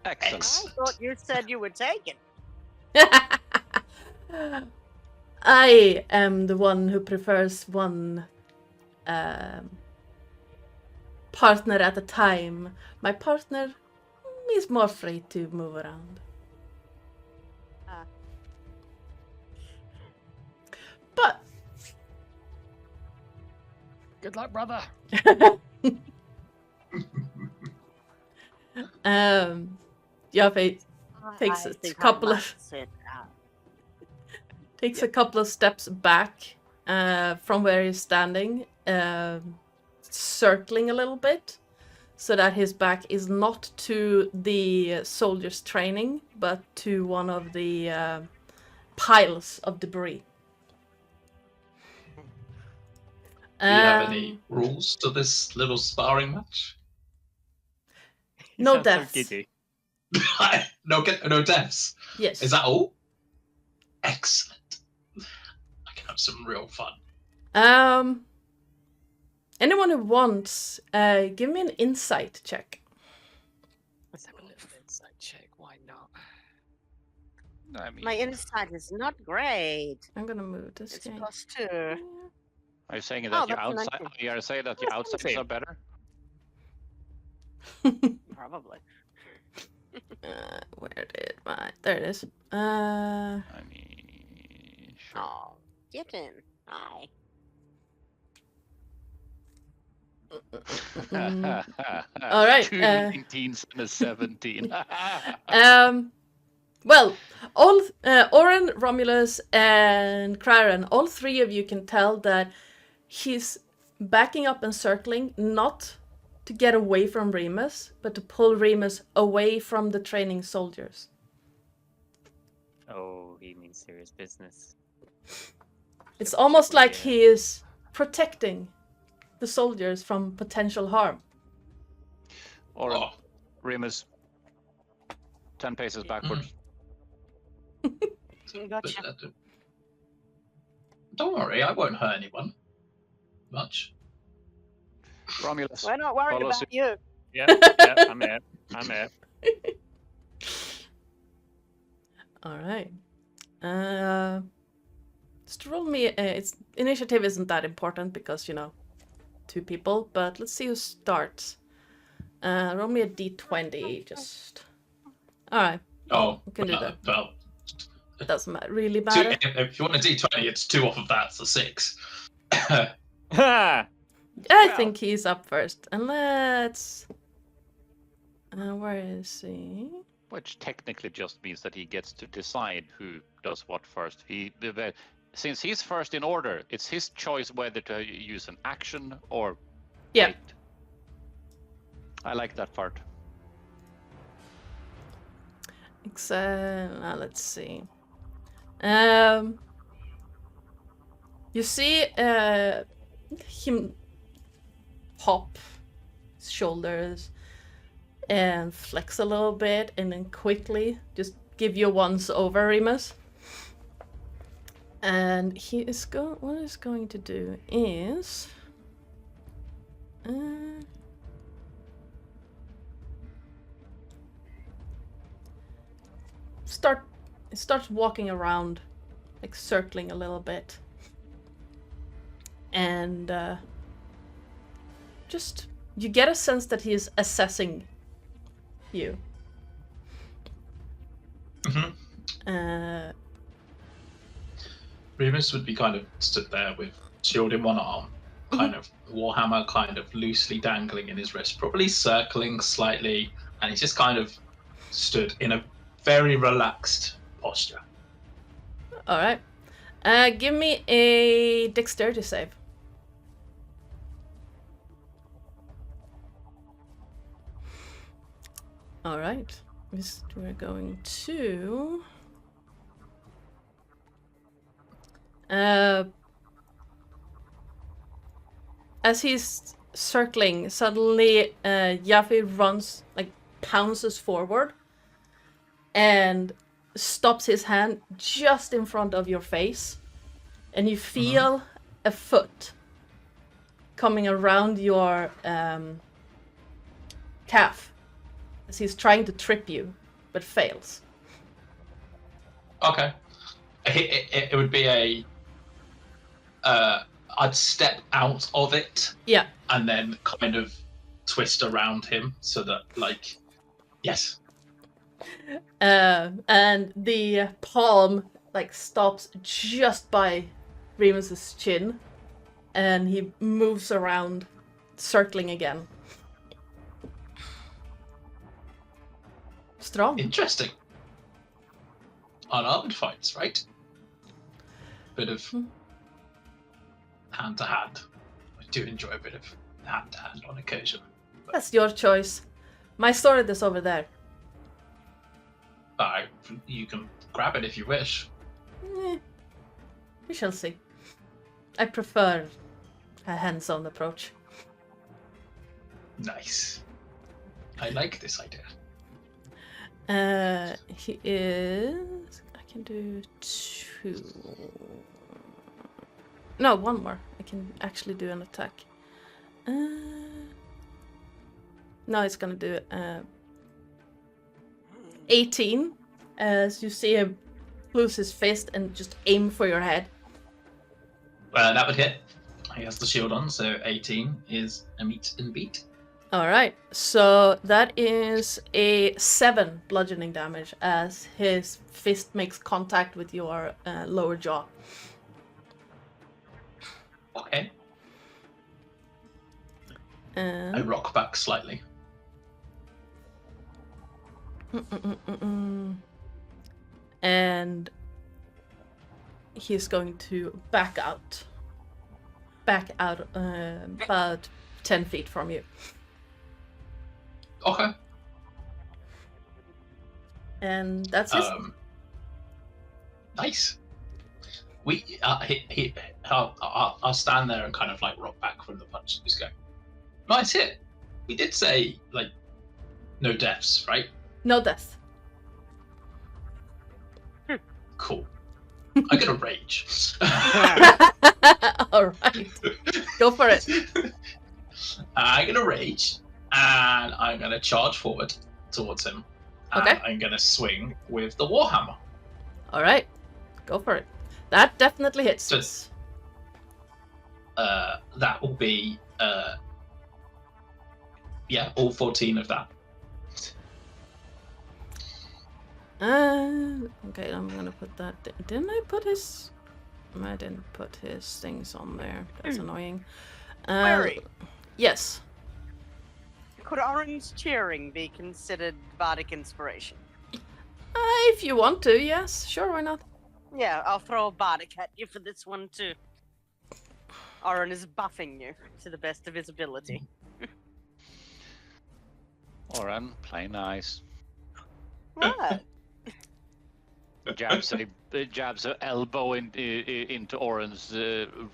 Speaker 4: Excellent.
Speaker 5: I thought you said you were taken.
Speaker 1: I am the one who prefers one partner at a time. My partner is more free to move around. But
Speaker 3: Good luck, brother.
Speaker 1: Yafei takes
Speaker 5: I
Speaker 1: a
Speaker 5: think I
Speaker 1: couple
Speaker 5: might
Speaker 1: of
Speaker 5: sit down.
Speaker 1: takes a couple of steps back from where he's standing, circling a little bit, so that his back is not to the soldiers' training, but to one of the piles of debris.
Speaker 2: Do you have any rules to this little sparring match?
Speaker 3: You
Speaker 1: No
Speaker 3: sound so
Speaker 1: deaths.
Speaker 3: giddy.
Speaker 2: No deaths.
Speaker 1: Yes.
Speaker 2: Is that all? Excellent. I can have some real fun.
Speaker 1: Anyone who wants, give me an insight check.
Speaker 3: Let's have a little insight check. Why not?
Speaker 4: I mean,
Speaker 5: My insight is not great.
Speaker 1: I'm gonna move this
Speaker 5: It's
Speaker 1: guy.
Speaker 5: +2.
Speaker 4: are you saying
Speaker 5: Oh,
Speaker 4: that your
Speaker 5: that's an
Speaker 4: outside?
Speaker 5: idea.
Speaker 4: You are saying that your
Speaker 5: That's
Speaker 4: outsiders
Speaker 3: interesting.
Speaker 4: are better?
Speaker 5: Probably.
Speaker 1: Where did my... There it is.
Speaker 4: I mean, sure.
Speaker 5: Oh, get in. Hi.
Speaker 1: All right,
Speaker 4: 2 19s and a 17.
Speaker 1: Well, all Oren, Romulus, and Craren, all 3 of you can tell that he's backing up and circling, not to get away from Remus, but to pull Remus away from the training soldiers.
Speaker 3: Oh, he means serious business.
Speaker 1: It's almost like he is protecting the soldiers from potential harm.
Speaker 4: Or
Speaker 2: Oh,
Speaker 4: Remus, 10 paces backwards.
Speaker 5: Gotcha.
Speaker 2: don't worry, I won't hurt anyone. Much.
Speaker 4: Romulus,
Speaker 5: We're not worried
Speaker 4: follow
Speaker 5: about
Speaker 4: suit.
Speaker 5: you.
Speaker 3: Yeah, yeah, I'm here. I'm here.
Speaker 1: All right. Just roll me. It's initiative isn't that important because 2 people. But let's see who starts. Roll me a d20. Just. All right.
Speaker 2: Oh,
Speaker 1: we can do that.
Speaker 2: Well,
Speaker 1: It doesn't really
Speaker 2: 2,
Speaker 1: matter.
Speaker 2: if you want a d20, it's 2 off of that, so 6.
Speaker 3: Ha!
Speaker 1: I
Speaker 3: Well.
Speaker 1: think he's up first. And let's. Where is he?
Speaker 4: Which technically just means that he gets to decide who does what first. Since he's first in order, it's his choice whether to use an action or
Speaker 1: Yeah.
Speaker 4: wait. I like that part.
Speaker 1: Let's see. You see him hop his shoulders and flex a little bit, and then quickly just give you a once over, Remus. And he is what he's going to do is starts walking around, like circling a little bit, and just you get a sense that he is assessing you.
Speaker 2: Mm-hmm. Remus would be kind of stood there with shield in one arm, kind of warhammer kind of loosely dangling in his wrist, probably circling slightly, and he's just kind of stood in a very relaxed posture.
Speaker 1: All right. Give me a dexterity save. All right. We're going to... as he's circling, suddenly Yafeu runs, like pounces forward and stops his hand just in front of your face. And you feel a foot coming around your calf as he's trying to trip you, but fails.
Speaker 2: Okay. It would be a... I'd step out of it.
Speaker 1: Yeah.
Speaker 2: And then kind of twist around him so that, like, yes.
Speaker 1: And the palm, like, stops just by Remus's chin. And he moves around, circling again. Strong.
Speaker 2: Interesting. Unarmed fights, right? Bit of hand-to-hand. I do enjoy a bit of hand-to-hand on occasion.
Speaker 1: That's your choice. My sword is over there.
Speaker 2: You can grab it if you wish.
Speaker 1: We shall see. I prefer a hands-on approach.
Speaker 2: Nice. I like this idea.
Speaker 1: He is... I can do 2... No, 1 more. I can actually do an attack. No, it's gonna do 18. As you see him lose his fist and just aim for your head.
Speaker 2: That would hit. He has the shield on, so 18 is a meet and beat.
Speaker 1: Alright, so that is a 7 bludgeoning damage as his fist makes contact with your lower jaw.
Speaker 2: Okay. I rock back slightly.
Speaker 1: And he's going to back out. About 10 feet from you.
Speaker 2: Okay.
Speaker 1: And that's it.
Speaker 2: Nice. I'll stand there and kind of like rock back from the punch. Just go. Nice hit. We did say like no deaths, right?
Speaker 1: No death.
Speaker 2: Cool. I'm gonna rage.
Speaker 1: Alright. Go for it.
Speaker 2: I'm gonna rage and I'm gonna charge forward towards him. And
Speaker 1: Okay.
Speaker 2: I'm gonna swing with the warhammer.
Speaker 1: Alright. Go for it. That definitely hits.
Speaker 2: So, that will be all 14 of that.
Speaker 1: Okay, I'm gonna put that. Didn't I put his? I didn't put his things on there. That's annoying.
Speaker 5: Query.
Speaker 1: Yes.
Speaker 5: Could orange cheering be considered bardic inspiration?
Speaker 1: If you want to, yes. Sure, why not?
Speaker 5: Yeah, I'll throw a bardic at you for this one too. Oren is buffing you to the best of his ability.
Speaker 4: Oren, play nice.
Speaker 5: What?
Speaker 4: Jabs an elbow into Oren's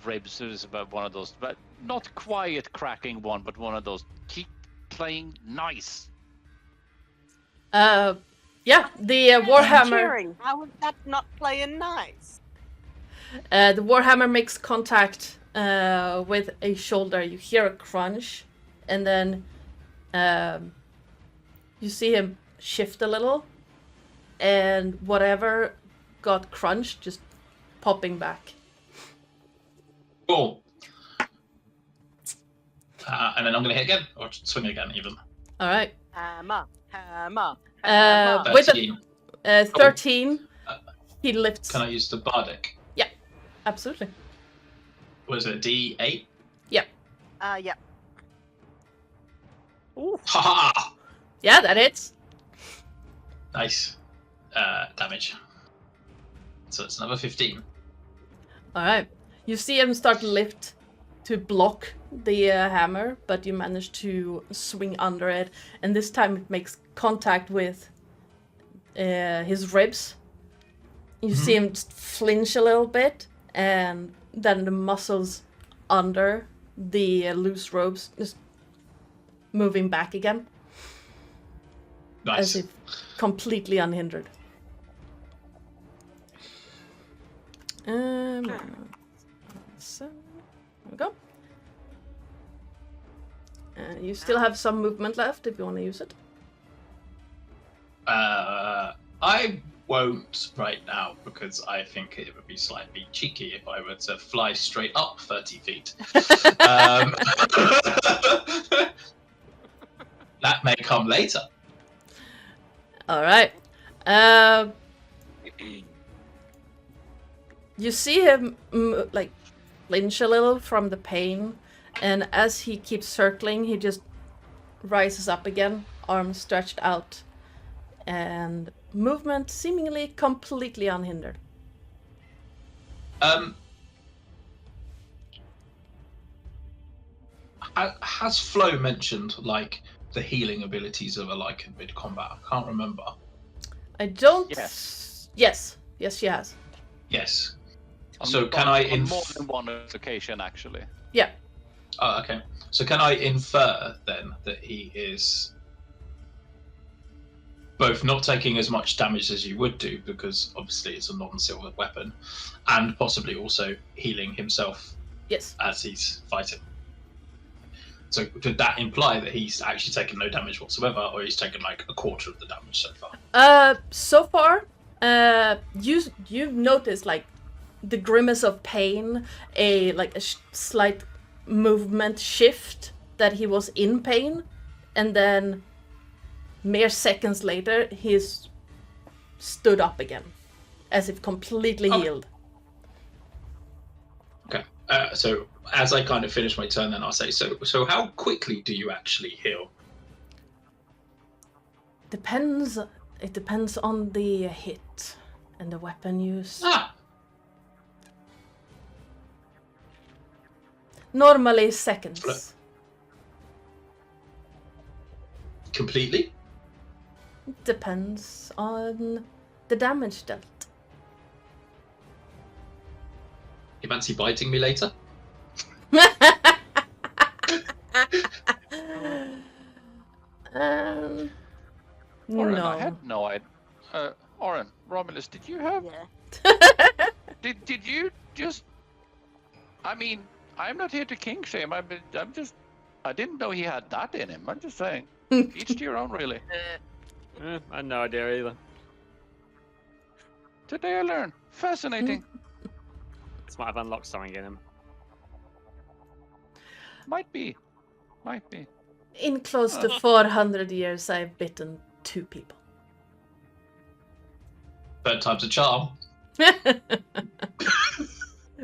Speaker 4: ribs. It was about one of those, but not quiet cracking one, but one of those. Keep playing nice.
Speaker 1: Yeah, the warhammer.
Speaker 5: Cheering. How is that not playing nice?
Speaker 1: The warhammer makes contact with a shoulder. You hear a crunch, and then you see him shift a little, and whatever got crunched just popping back.
Speaker 2: Cool. And then I'm going to hit again, or swing again even.
Speaker 1: All right.
Speaker 5: Hammer.
Speaker 1: With
Speaker 2: 13.
Speaker 1: 13. He lifts.
Speaker 2: Can I use the bardic?
Speaker 1: Absolutely.
Speaker 2: Was it D8?
Speaker 5: Yeah.
Speaker 2: Ha!
Speaker 1: Yeah, that hits.
Speaker 2: Nice. Damage. So it's another 15.
Speaker 1: All right. You see him start to lift to block the hammer, but you manage to swing under it, and this time it makes contact with his ribs. You see him just flinch a little bit, and then the muscles under the loose ropes just moving back again.
Speaker 2: Nice.
Speaker 1: As if completely unhindered. So, there we go. You still have some movement left if you want to use it.
Speaker 2: I won't right now because I think it would be slightly cheeky if I were to fly straight up 30 feet. That may come later.
Speaker 1: All right. You see him like flinch a little from the pain, and as he keeps circling, he just rises up again, arms stretched out, and movement seemingly completely unhindered.
Speaker 2: Has Flo mentioned like the healing abilities of a Lycan mid combat? I can't remember.
Speaker 1: I don't.
Speaker 4: Yes.
Speaker 1: Yes, she has.
Speaker 2: Yes. So can I
Speaker 4: on more than one occasion, actually?
Speaker 1: Yeah.
Speaker 2: Oh, okay. So can I infer then that he is both not taking as much damage as you would do, because obviously it's a non-silver weapon, and possibly also healing himself
Speaker 1: Yes.
Speaker 2: as he's fighting? So did that imply that he's actually taken no damage whatsoever, or he's taken like a quarter of the damage so far?
Speaker 1: So far, you've noticed like the grimace of pain, a slight movement shift that he was in pain, and then mere seconds later he's stood up again, as if completely healed.
Speaker 2: Okay. So as I kind of finish my turn, then I'll say, so how quickly do you actually heal?
Speaker 1: Depends. It depends on the hit and the weapon use. Normally seconds.
Speaker 2: Completely?
Speaker 1: Depends on the damage dealt.
Speaker 2: You fancy biting me later?
Speaker 4: Oren,
Speaker 1: No.
Speaker 4: I had no idea. Oren, Romulus, did you have?
Speaker 5: Yeah.
Speaker 4: Did you just? I mean, I'm not here to king shame. I'm just. I didn't know he had that in him. I'm just saying. Each to your own, really.
Speaker 3: I had no idea either.
Speaker 4: Today I learned. Fascinating.
Speaker 3: This might have unlocked something in him.
Speaker 4: Might be. Might be.
Speaker 1: In close to 400 years, I've bitten 2 people.
Speaker 2: Third time's a charm.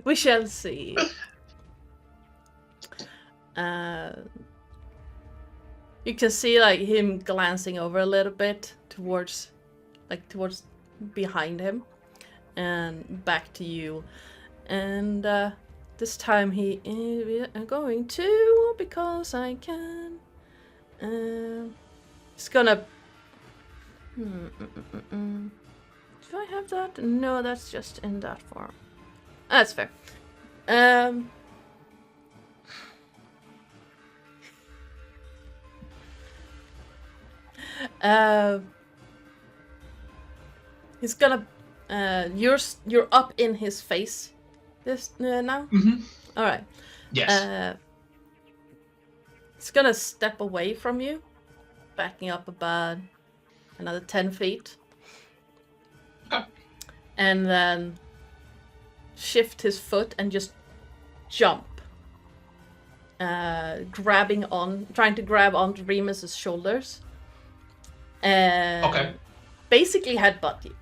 Speaker 1: We shall see. You can see like him glancing over a little bit towards behind him and back to you, and this time he is going to, because I can. He's gonna. Do I have that? No, that's just in that form. That's fair. He's gonna. You're up in his face. This now.
Speaker 2: Mm-hmm.
Speaker 1: All right.
Speaker 2: Yes.
Speaker 1: He's gonna step away from you, backing up about another 10 feet.
Speaker 2: Okay.
Speaker 1: And then shift his foot and just jump. Trying to grab onto Remus's shoulders. And
Speaker 2: Okay.
Speaker 1: basically headbutt you.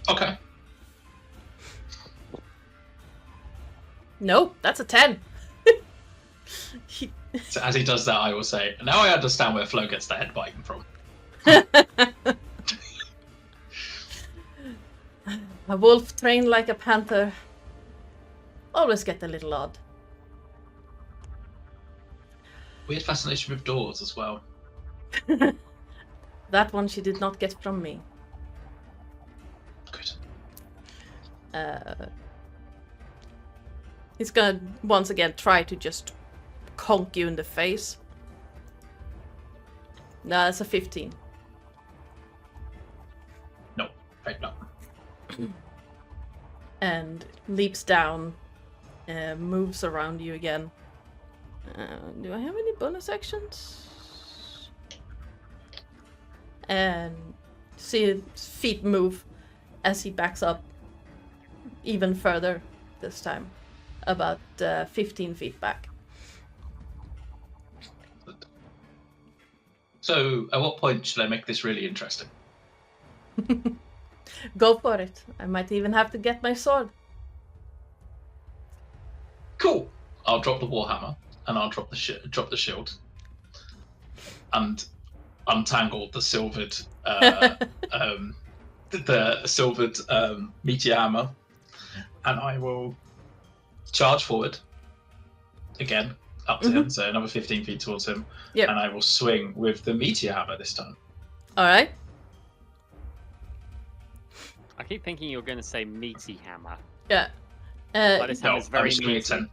Speaker 2: Okay.
Speaker 1: No, that's a 10.
Speaker 2: So as he does that, I will say, now I understand where Flo gets the headbutting from.
Speaker 1: A wolf trained like a panther. Always get a little odd.
Speaker 2: Weird fascination with doors as well.
Speaker 1: That one she did not get from me.
Speaker 2: Good.
Speaker 1: He's gonna once again try to just conk you in the face. No, that's a 15.
Speaker 2: No, right, no.
Speaker 1: And leaps down, moves around you again. Do I have any bonus actions? And see his feet move as he backs up even further this time. About 15 feet back.
Speaker 2: So, at what point should I make this really interesting?
Speaker 1: Go for it. I might even have to get my sword.
Speaker 2: Cool. I'll drop the warhammer and I'll drop the shield and untangle the silvered meteor hammer, and I will charge forward again up to him, so another 15 feet towards him.
Speaker 1: Yep.
Speaker 2: And I will swing with the meteor hammer this time.
Speaker 1: All right.
Speaker 3: I keep thinking you're going to say meaty hammer.
Speaker 1: Yeah.
Speaker 3: But this
Speaker 2: No,
Speaker 3: hammer's very
Speaker 2: I'm assuming a
Speaker 3: meaty.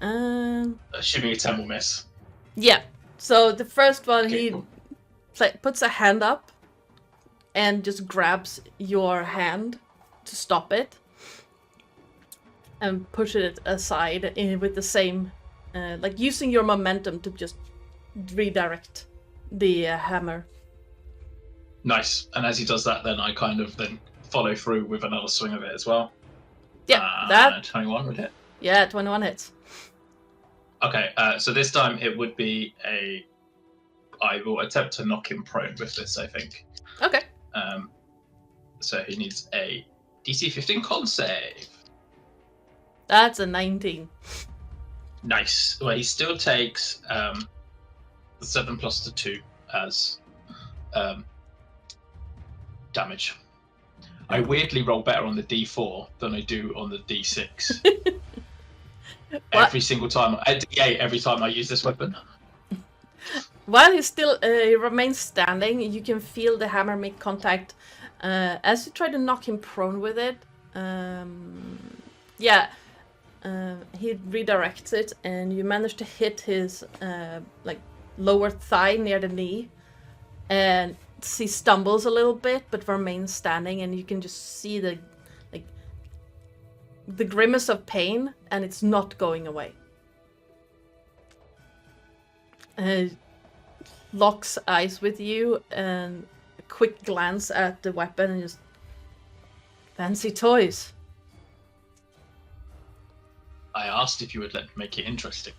Speaker 2: 10. Assuming a 10 will miss.
Speaker 1: Yeah. So the first one,
Speaker 2: Okay,
Speaker 1: he
Speaker 2: cool.
Speaker 1: puts a hand up and just grabs your hand to stop it and pushes it aside with the same, like using your momentum to just redirect the hammer.
Speaker 2: Nice. And as he does that, then I kind of then follow through with another swing of it as well.
Speaker 1: Yeah, that.
Speaker 2: 21 would hit.
Speaker 1: Yeah, 21 hits.
Speaker 2: Okay, so this time it would be I will attempt to knock him prone with this, I think.
Speaker 1: Okay.
Speaker 2: So he needs a DC 15 con save.
Speaker 1: That's a 19.
Speaker 2: Nice. Well, he still takes 7 plus the 2 as damage. I weirdly roll better on the D4 than I do on the D6. Every single time, a D8 every time I use this weapon.
Speaker 1: While he remains standing, you can feel the hammer make contact as you try to knock him prone with it. He redirects it, and you manage to hit his lower thigh near the knee, and he stumbles a little bit, but remains standing, and you can just see the grimace of pain, and it's not going away. Locks eyes with you, and a quick glance at the weapon, and just fancy toys.
Speaker 2: I asked if you would let me make it interesting.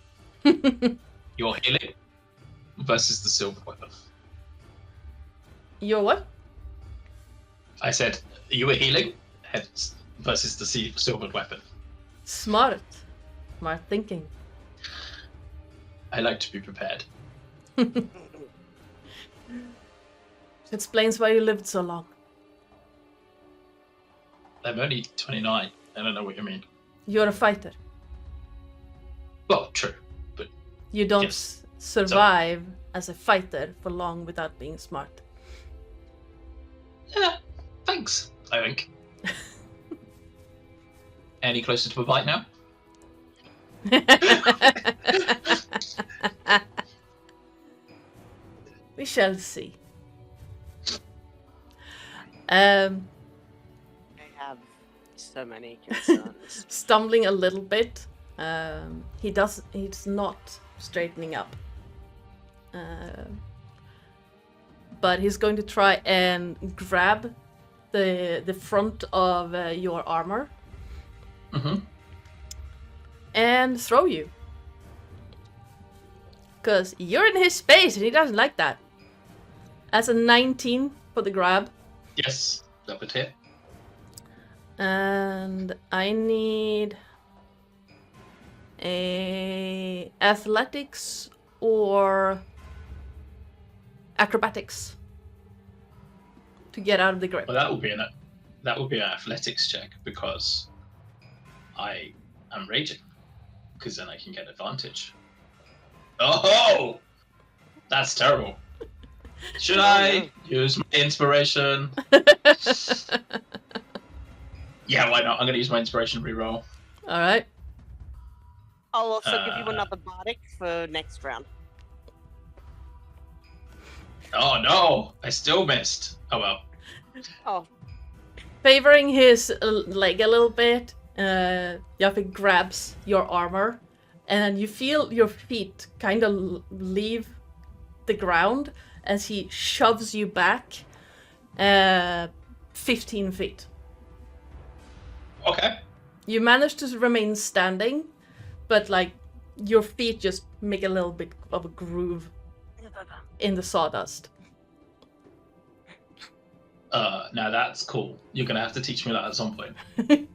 Speaker 2: Your healing versus the silver weapon.
Speaker 1: Your what?
Speaker 2: I said you were healing heads versus the silvered weapon.
Speaker 1: Smart thinking.
Speaker 2: I like to be prepared.
Speaker 1: Explains why you lived so long.
Speaker 2: I'm only 29. I don't know what you mean.
Speaker 1: You're a fighter.
Speaker 2: Well, true, but
Speaker 1: You don't
Speaker 2: Yes.
Speaker 1: survive as a fighter for long without being smart.
Speaker 2: yeah, thanks, I think. Any closer to a bite now?
Speaker 1: We shall see.
Speaker 5: I have so many concerns.
Speaker 1: Stumbling a little bit. He's not straightening up. But he's going to try and grab the front of your armor
Speaker 2: Mm-hmm.
Speaker 1: and throw you. Because you're in his space and he doesn't like that. As a 19 for the grab.
Speaker 2: Yes, that would hit.
Speaker 1: And I need a athletics or acrobatics to get out of the grip.
Speaker 2: Well, that would be an athletics check because I am raging. Because then I can get advantage. Oh, that's terrible. Should I use my inspiration? Yeah, why not? I'm going to use my inspiration reroll.
Speaker 1: All right.
Speaker 5: I'll also give you another bardic for next round.
Speaker 2: Oh no, I still missed. Oh well.
Speaker 5: Oh,
Speaker 1: Favoring his leg a little bit, Yafeu grabs your armor, and you feel your feet kind of leave the ground as he shoves you back 15 feet.
Speaker 2: Okay.
Speaker 1: You manage to remain standing, but like your feet just make a little bit of a groove in the sawdust.
Speaker 2: Now that's cool. You're going to have to teach me that at some point.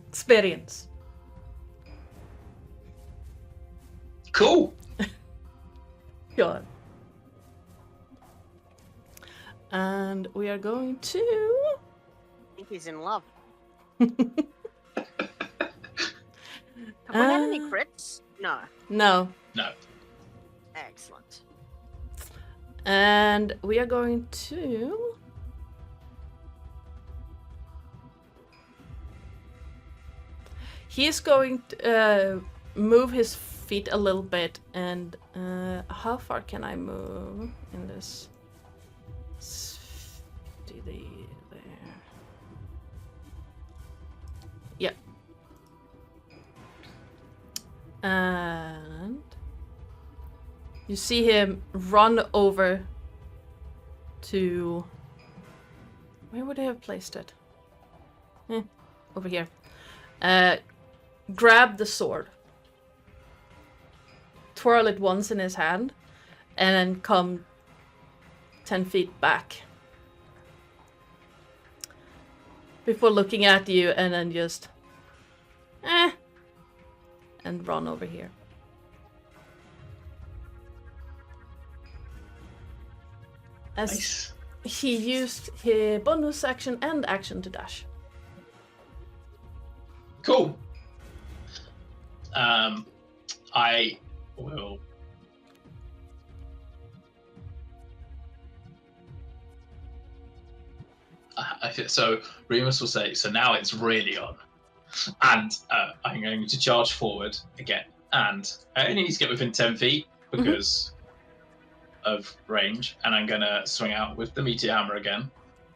Speaker 1: Experience.
Speaker 2: Cool.
Speaker 1: Sure. And we are going to...
Speaker 5: I think he's in love. Have we had any crits? No.
Speaker 1: No.
Speaker 2: No.
Speaker 5: Excellent.
Speaker 1: And we are going to... He's going to move his feet a little bit, and how far can I move in this? 50 there. Yep. And you see him run over to... Where would I have placed it? Over here. Grab the sword. Twirl it once in his hand. And then come 10 feet back. Before looking at you and then just... and run over here. As
Speaker 2: Nice.
Speaker 1: he used his bonus action and action to dash.
Speaker 2: Cool. I will. So Remus will say, so now it's really on. And I'm going to charge forward again. And I only need to get within 10 feet because of range. And I'm going to swing out with the meteor hammer again.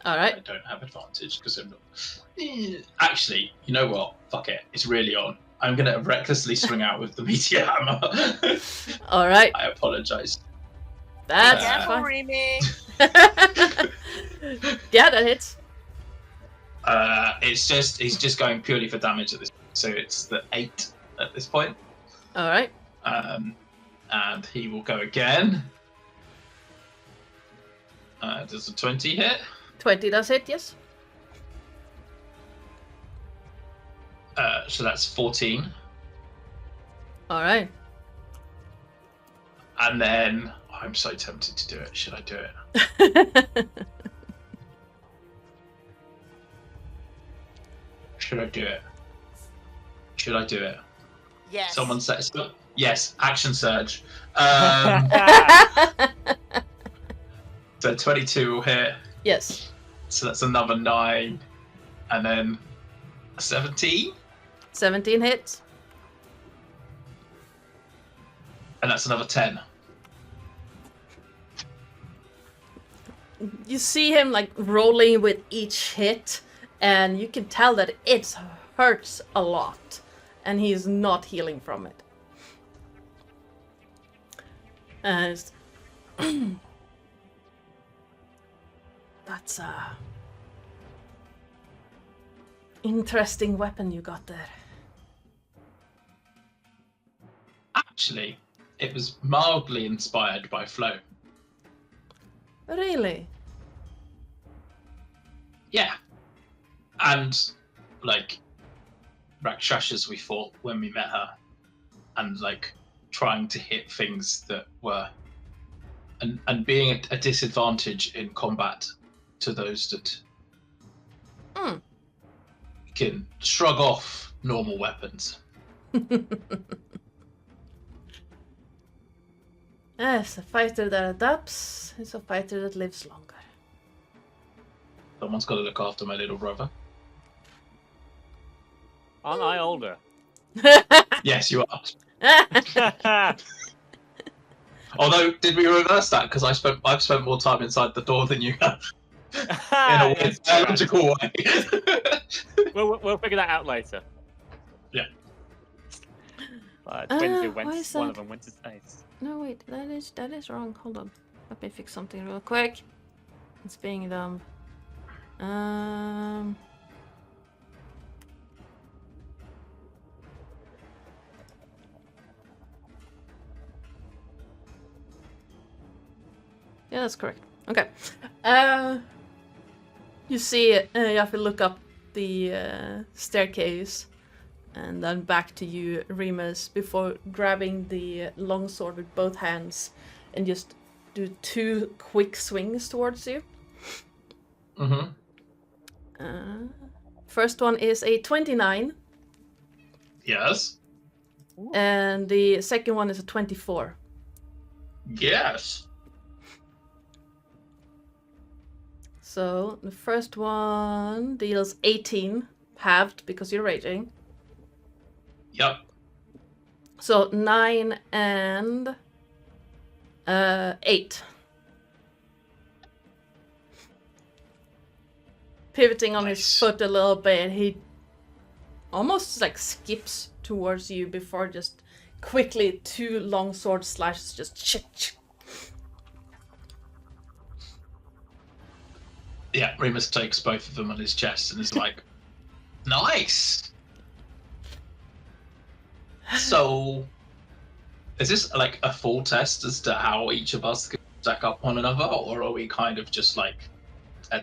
Speaker 1: All
Speaker 2: I
Speaker 1: right.
Speaker 2: don't have advantage because I'm not. Actually, you know what? Fuck it. It's really on. I'm going to recklessly swing out with the meteor hammer.
Speaker 1: All right.
Speaker 2: I apologize.
Speaker 1: That's
Speaker 5: Careful,
Speaker 1: fine.
Speaker 5: Remy.
Speaker 1: Yeah, that hits.
Speaker 2: He's just going purely for damage at this point. So it's the 8 at this point.
Speaker 1: All right.
Speaker 2: And he will go again. Does a 20 hit?
Speaker 1: 20 does hit, yes.
Speaker 2: So that's 14.
Speaker 1: All right.
Speaker 2: And then I'm so tempted to do it. Should I do it? Should I do it? Should I do it?
Speaker 5: Yes.
Speaker 2: Someone says, yes, action surge. So 22 will hit.
Speaker 1: Yes.
Speaker 2: So that's another 9. And then 17.
Speaker 1: 17 hits.
Speaker 2: And that's another 10.
Speaker 1: You see him like rolling with each hit, and you can tell that it hurts a lot, and he's not healing from it. As that's a interesting weapon you got there.
Speaker 2: Actually, it was mildly inspired by Flow.
Speaker 1: Really?
Speaker 2: Yeah. And, like, Rakshasas we fought when we met her. And, like, trying to hit things that were... And being a disadvantage in combat to those that can shrug off normal weapons.
Speaker 1: Yes, a fighter that adapts is a fighter that lives longer.
Speaker 2: Someone's got to look after my little brother.
Speaker 3: Aren't I older?
Speaker 2: Yes, you are. Although, did we reverse that? Because I've spent more time inside the door than you have. In a
Speaker 3: Yes,
Speaker 2: biological way.
Speaker 3: we'll figure that out later.
Speaker 2: Yeah.
Speaker 3: Twins who
Speaker 1: why
Speaker 3: went.
Speaker 1: is
Speaker 3: One
Speaker 1: that?
Speaker 3: of them went to space.
Speaker 1: No, wait, that is wrong. Hold on. Let me fix something real quick. It's being dumb. Yeah, that's correct. Okay. You see, you have to look up the staircase, and then back to you, Remus, before grabbing the longsword with both hands, and just do 2 quick swings towards you.
Speaker 2: Mm-hmm.
Speaker 1: First one is a 29,
Speaker 2: Yes.
Speaker 1: and the second one is a 24.
Speaker 2: Yes.
Speaker 1: So the first one deals 18, halved because you're raging.
Speaker 2: Yep.
Speaker 1: So 9 and 8. Pivoting on his
Speaker 2: Nice.
Speaker 1: foot a little bit, he almost like skips towards you before just quickly 2 long sword slashes just
Speaker 2: Yeah, Remus takes both of them on his chest and is like, nice! So, is this like a full test as to how each of us can stack up one another, or are we kind of just like,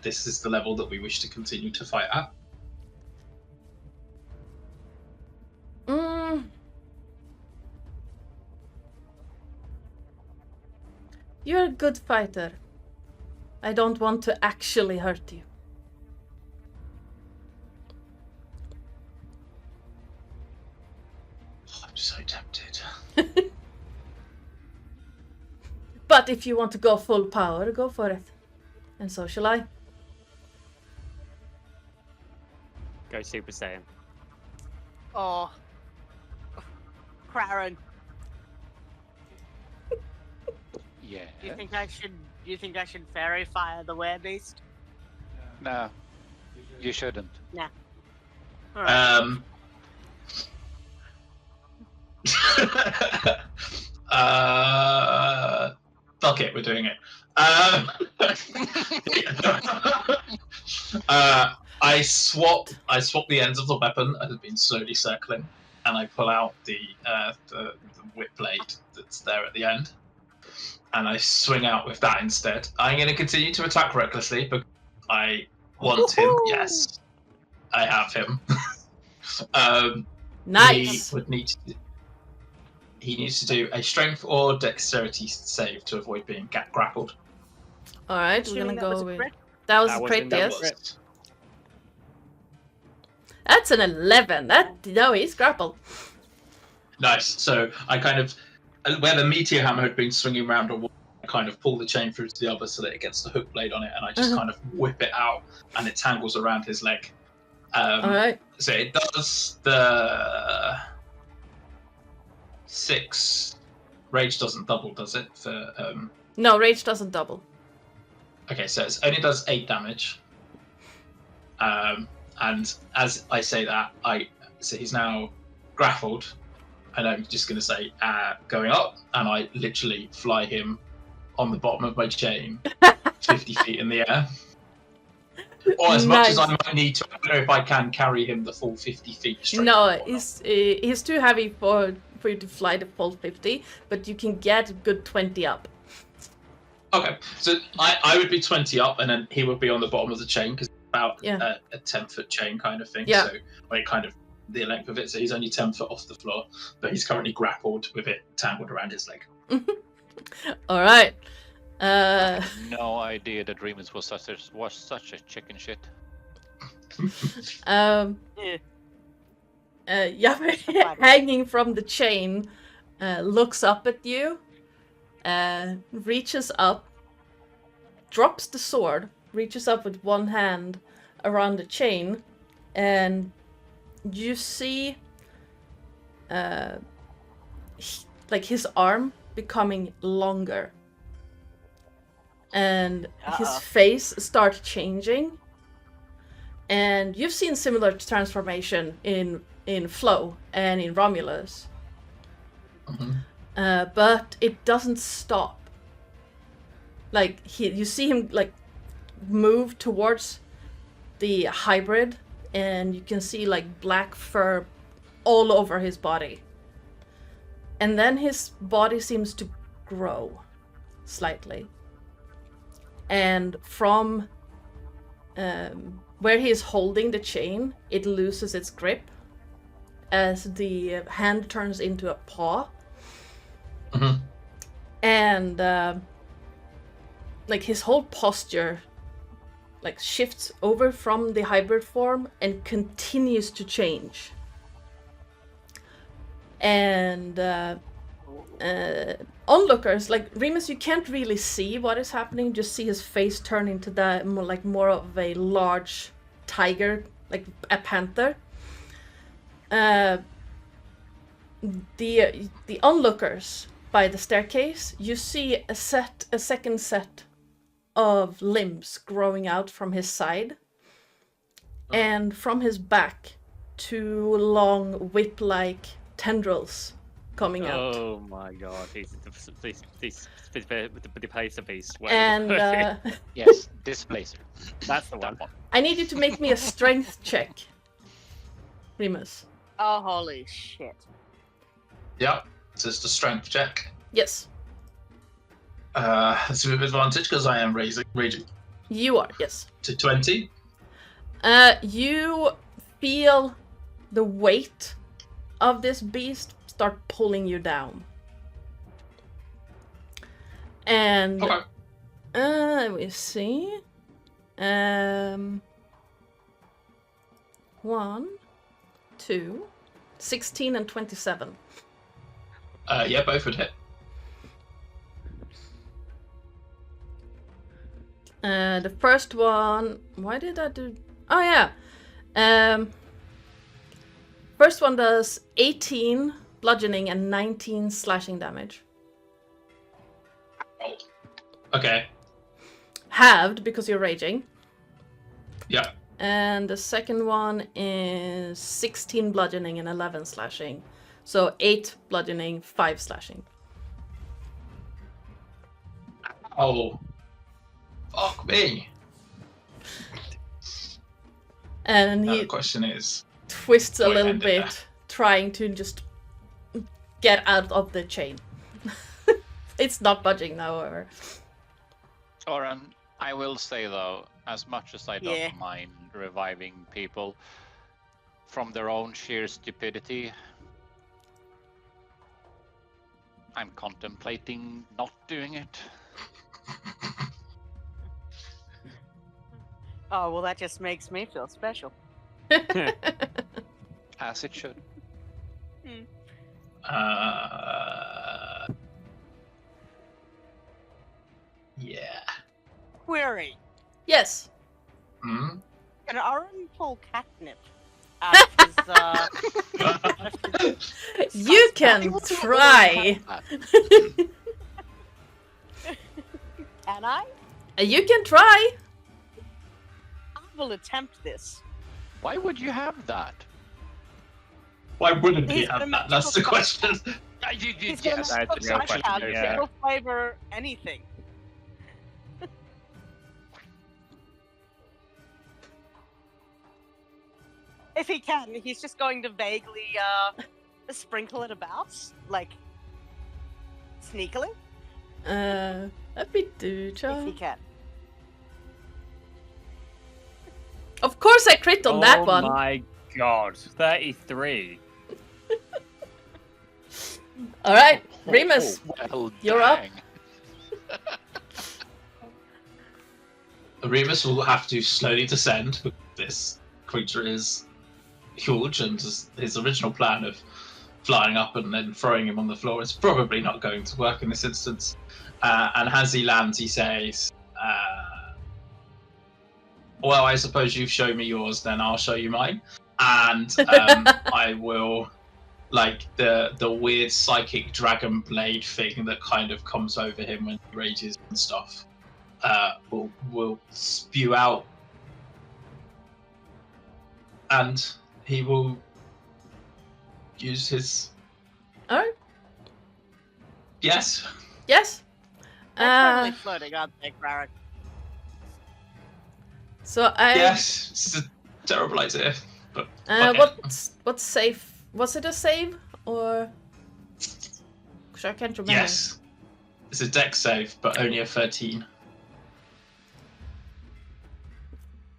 Speaker 2: this is the level that we wish to continue to fight at?
Speaker 1: You're a good fighter. I don't want to actually hurt you.
Speaker 2: I'm so tempted.
Speaker 1: But if you want to go full power, go for it. And so shall I.
Speaker 3: Go Super Saiyan.
Speaker 5: Oh. Craren,
Speaker 4: Yeah.
Speaker 5: do you think I should fairy fire the werebeast?
Speaker 4: No, you shouldn't.
Speaker 5: Alright.
Speaker 2: Fuck it, we're doing it. I swap the ends of the weapon that had been slowly circling, and I pull out the whip blade that's there at the end, and I swing out with that instead. I'm going to continue to attack recklessly because I want him. Yes, I have him.
Speaker 1: Nice.
Speaker 2: He needs to do a strength or dexterity save to avoid being grappled.
Speaker 1: All right, we're
Speaker 5: Assuming
Speaker 1: gonna
Speaker 5: that was
Speaker 1: go
Speaker 5: a
Speaker 1: with
Speaker 5: crit?
Speaker 1: that was
Speaker 3: That
Speaker 1: a
Speaker 3: was
Speaker 1: crit,
Speaker 3: in
Speaker 1: yes.
Speaker 3: crit.
Speaker 1: That's an 11. No, he's grappled.
Speaker 2: Nice. So I kind of, where the meteor hammer had been swinging around a wall, I kind of pull the chain through to the other so that it gets the hook blade on it, and I just kind of whip it out, and it tangles around his leg.
Speaker 1: All right.
Speaker 2: So it does the 6. Rage doesn't double, does it? For
Speaker 1: No, rage doesn't double.
Speaker 2: okay, so it only does 8 damage. And as I say that, so he's now grappled, and I'm just going to say going up, and I literally fly him on the bottom of my chain 50 feet in the air. Or as much as I might need to. I don't know if I can carry him the full 50 feet straight.
Speaker 1: No, he's too heavy for you to fly the full 50, but you can get a good 20 up.
Speaker 2: Okay, so I would be 20 up, and then he would be on the bottom of the chain because about
Speaker 1: Yeah.
Speaker 2: a 10-foot chain kind of thing.
Speaker 1: Yeah.
Speaker 2: So like kind of the length of it. So he's only 10 foot off the floor, but he's currently grappled with it tangled around his leg.
Speaker 1: All right.
Speaker 4: No idea that Remus was such a chicken shit.
Speaker 1: Yeah. Hanging from the chain, looks up at you, reaches up, drops the sword, reaches up with one hand around the chain, and you see like his arm becoming longer. And his face starts changing. And you've seen similar transformation in Flo and in Romulus. But it doesn't stop. Like you see him like move towards the hybrid, and you can see like black fur all over his body. And then his body seems to grow slightly. And from where he is holding the chain, it loses its grip as the hand turns into a paw. And like his whole posture like shifts over from the hybrid form and continues to change. And onlookers, like Remus, you can't really see what is happening, just see his face turn into that more of a large tiger, like a panther. The onlookers by the staircase, you see a second set of limbs growing out from his side, and from his back, 2 long whip-like tendrils coming out.
Speaker 3: Oh my god, these the pacer beast.
Speaker 1: And
Speaker 4: Yes, displacer.
Speaker 3: That's the one.
Speaker 1: I need you to make me a strength check, Remus.
Speaker 5: Oh, holy shit.
Speaker 2: Yep. So it's the strength check.
Speaker 1: Yes,
Speaker 2: It's with advantage because I am raging
Speaker 1: you are. Yes.
Speaker 2: to 20.
Speaker 1: You feel the weight of this beast start pulling you down. And
Speaker 2: Okay.
Speaker 1: let me see. 1, 2, 16 and 27.
Speaker 2: Yeah, both would hit.
Speaker 1: The first one, why did I do? Oh yeah. First one does 18 bludgeoning and 19 slashing damage.
Speaker 2: Oh. Okay.
Speaker 1: Halved because you're raging.
Speaker 2: Yeah.
Speaker 1: And the second one is 16 bludgeoning and 11 slashing. So 8 bludgeoning, 5 slashing.
Speaker 2: Oh. Fuck me.
Speaker 1: And
Speaker 2: Now
Speaker 1: he
Speaker 2: the question is,
Speaker 1: twists a
Speaker 2: do I
Speaker 1: little
Speaker 2: end it
Speaker 1: bit,
Speaker 2: there?
Speaker 1: trying to just get out of the chain. It's not budging now, however.
Speaker 4: Oren, I will say though, as much as I don't
Speaker 5: Yeah.
Speaker 4: mind reviving people from their own sheer stupidity, I'm contemplating not doing it.
Speaker 5: Oh, well, that just makes me feel special.
Speaker 4: As it should.
Speaker 2: Yeah.
Speaker 5: Query.
Speaker 1: Yes.
Speaker 2: Hmm?
Speaker 5: Can Aaron pull catnip out of his,
Speaker 1: You can try.
Speaker 5: Can I?
Speaker 1: You can try.
Speaker 5: I will attempt this.
Speaker 4: Why would you have that?
Speaker 2: Why wouldn't he
Speaker 5: He's
Speaker 2: have
Speaker 5: gonna
Speaker 2: that?
Speaker 5: make
Speaker 2: That's the
Speaker 5: people
Speaker 2: question.
Speaker 5: He's
Speaker 4: Yes.
Speaker 5: gonna
Speaker 3: That's a real
Speaker 5: make
Speaker 3: question, yeah.
Speaker 5: it'll flavor anything. If he can, he's just going to vaguely sprinkle it about, like sneakily,
Speaker 1: Let me do,
Speaker 5: if he
Speaker 1: John.
Speaker 5: can.
Speaker 1: Of course I crit on that one.
Speaker 3: Oh my god, 33.
Speaker 1: All right, Remus,
Speaker 4: Well,
Speaker 1: you're up.
Speaker 4: dang.
Speaker 2: Remus will have to slowly descend because this creature is huge, and his original plan of flying up and then throwing him on the floor is probably not going to work in this instance. And as he lands, he says, well, I suppose you show me yours, then I'll show you mine. And I will, like, the weird psychic dragon blade thing that kind of comes over him when he rages and stuff, will spew out. And he will use his...
Speaker 1: All right.
Speaker 2: Yes.
Speaker 1: Yes.
Speaker 5: They're totally floating, aren't they, Garrett?
Speaker 1: So I.
Speaker 2: Yes. This is a terrible idea. But okay.
Speaker 1: What's safe? Was it a save or? Because I can't remember.
Speaker 2: Yes. It's a dex save, but only a 13.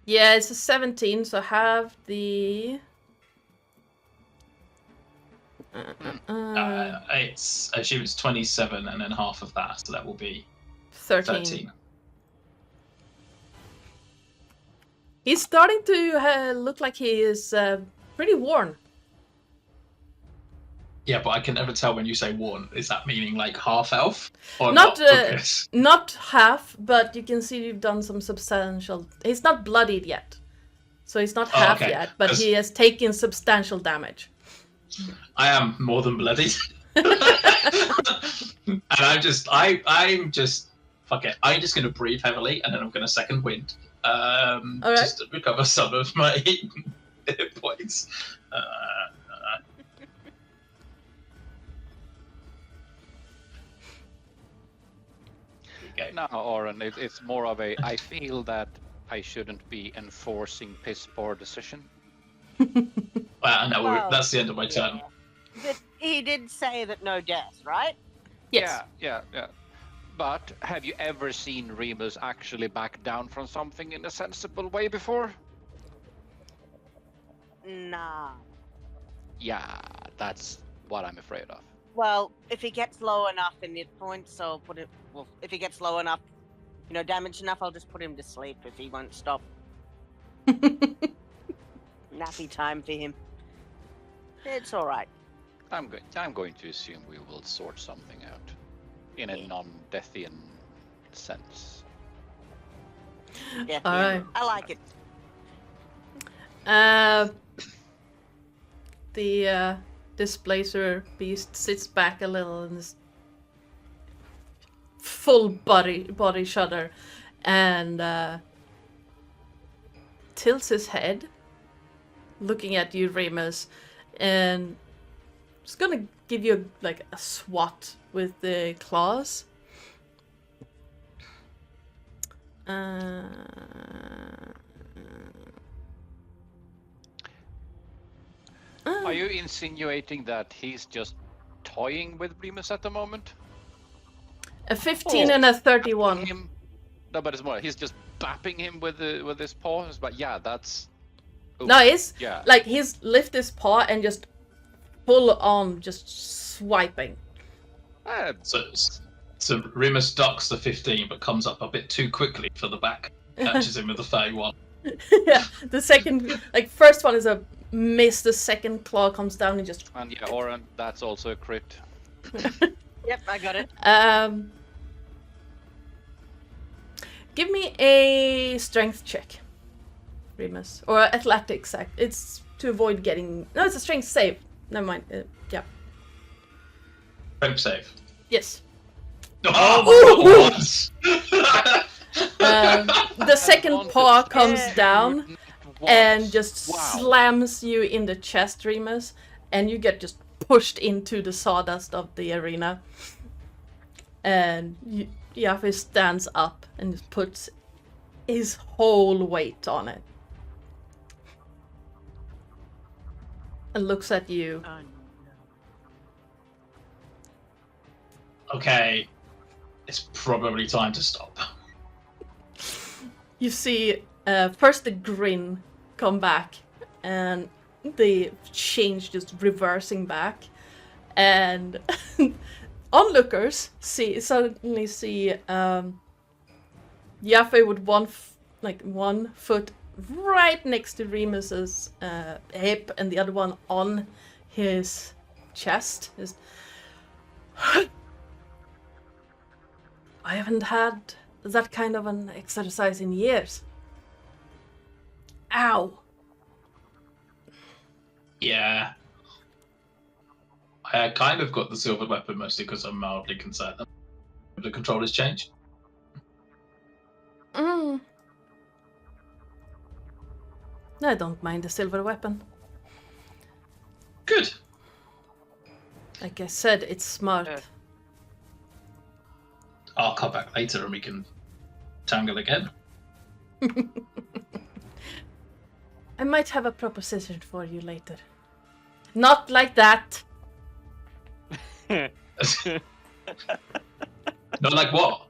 Speaker 1: Yeah, it's a 17. So have the.
Speaker 2: I assume it's 27 and then half of that, so that will be
Speaker 1: 13. He's starting to look like he is pretty worn.
Speaker 2: Yeah, but I can never tell when you say worn. Is that meaning like half elf? Or
Speaker 1: Not
Speaker 2: because...
Speaker 1: not half, but you can see you've done some substantial. He's not bloodied yet, so he's not half
Speaker 2: okay.
Speaker 1: yet, but he has taken substantial damage.
Speaker 2: I am more than bloodied. And I'm just fuck it. I'm just gonna breathe heavily and then I'm gonna second wind.
Speaker 1: right.
Speaker 2: Just to recover some of my hit points. Okay.
Speaker 4: No, Oren, it's more of a, I feel that I shouldn't be enforcing piss poor decision.
Speaker 2: Well, no,
Speaker 5: Well,
Speaker 2: that's the end of my turn.
Speaker 5: Yeah. But he did say that no death, right?
Speaker 1: Yes.
Speaker 4: Yeah. But have you ever seen Remus actually back down from something in a sensible way before?
Speaker 5: Nah.
Speaker 4: Yeah, that's what I'm afraid of.
Speaker 5: Well, if he gets low enough in hit points, I'll put it. Well, if he gets low enough, damage enough, I'll just put him to sleep if he won't stop. Nappy time for him. It's all right.
Speaker 4: I'm going to assume we will sort something out in a non-Deathian sense.
Speaker 5: Yeah,
Speaker 1: All right.
Speaker 5: I like it.
Speaker 1: The displacer beast sits back a little in this full body shudder and tilts his head, looking at you, Remus, and just gonna give you like a swat with the claws.
Speaker 4: Are you insinuating that he's just toying with Remus at the moment?
Speaker 1: A 15 and a 31.
Speaker 4: No, but it's more. He's just bapping him with his paws. But yeah, that's. Oof.
Speaker 1: No, it's
Speaker 4: Yeah.
Speaker 1: like he's lift his paw and just full on just swiping.
Speaker 2: So Remus ducks the 15, but comes up a bit too quickly for the back. Catches him with the 31.
Speaker 1: Yeah, the second, first one is a miss. The second claw comes down and just.
Speaker 4: And yeah, Oren, that's also a crit.
Speaker 5: Yep, I got it.
Speaker 1: Give me a strength check, Remus, or athletics. It's to avoid getting. No, it's a strength save. Never mind. Yeah.
Speaker 2: Strength save.
Speaker 1: Yes.
Speaker 2: Oh,
Speaker 1: The second paw comes down and just slams you in the chest, Remus, and you get just pushed into the sawdust of the arena. And Yafeu stands up and just puts his whole weight on it. And looks at you.
Speaker 2: Okay, it's probably time to stop.
Speaker 1: You see first the grin come back, and the change just reversing back, and onlookers suddenly see Yafeu with one foot right next to Remus's hip, and the other one on his chest. I haven't had that kind of an exercise in years. Ow!
Speaker 2: Yeah. I kind of got the silver weapon mostly because I'm mildly concerned that the controllers changed.
Speaker 1: I don't mind the silver weapon.
Speaker 2: Good.
Speaker 1: Like I said, it's smart.
Speaker 2: I'll come back later and we can tangle again.
Speaker 1: I might have a proposition for you later. Not like that.
Speaker 2: Not like what?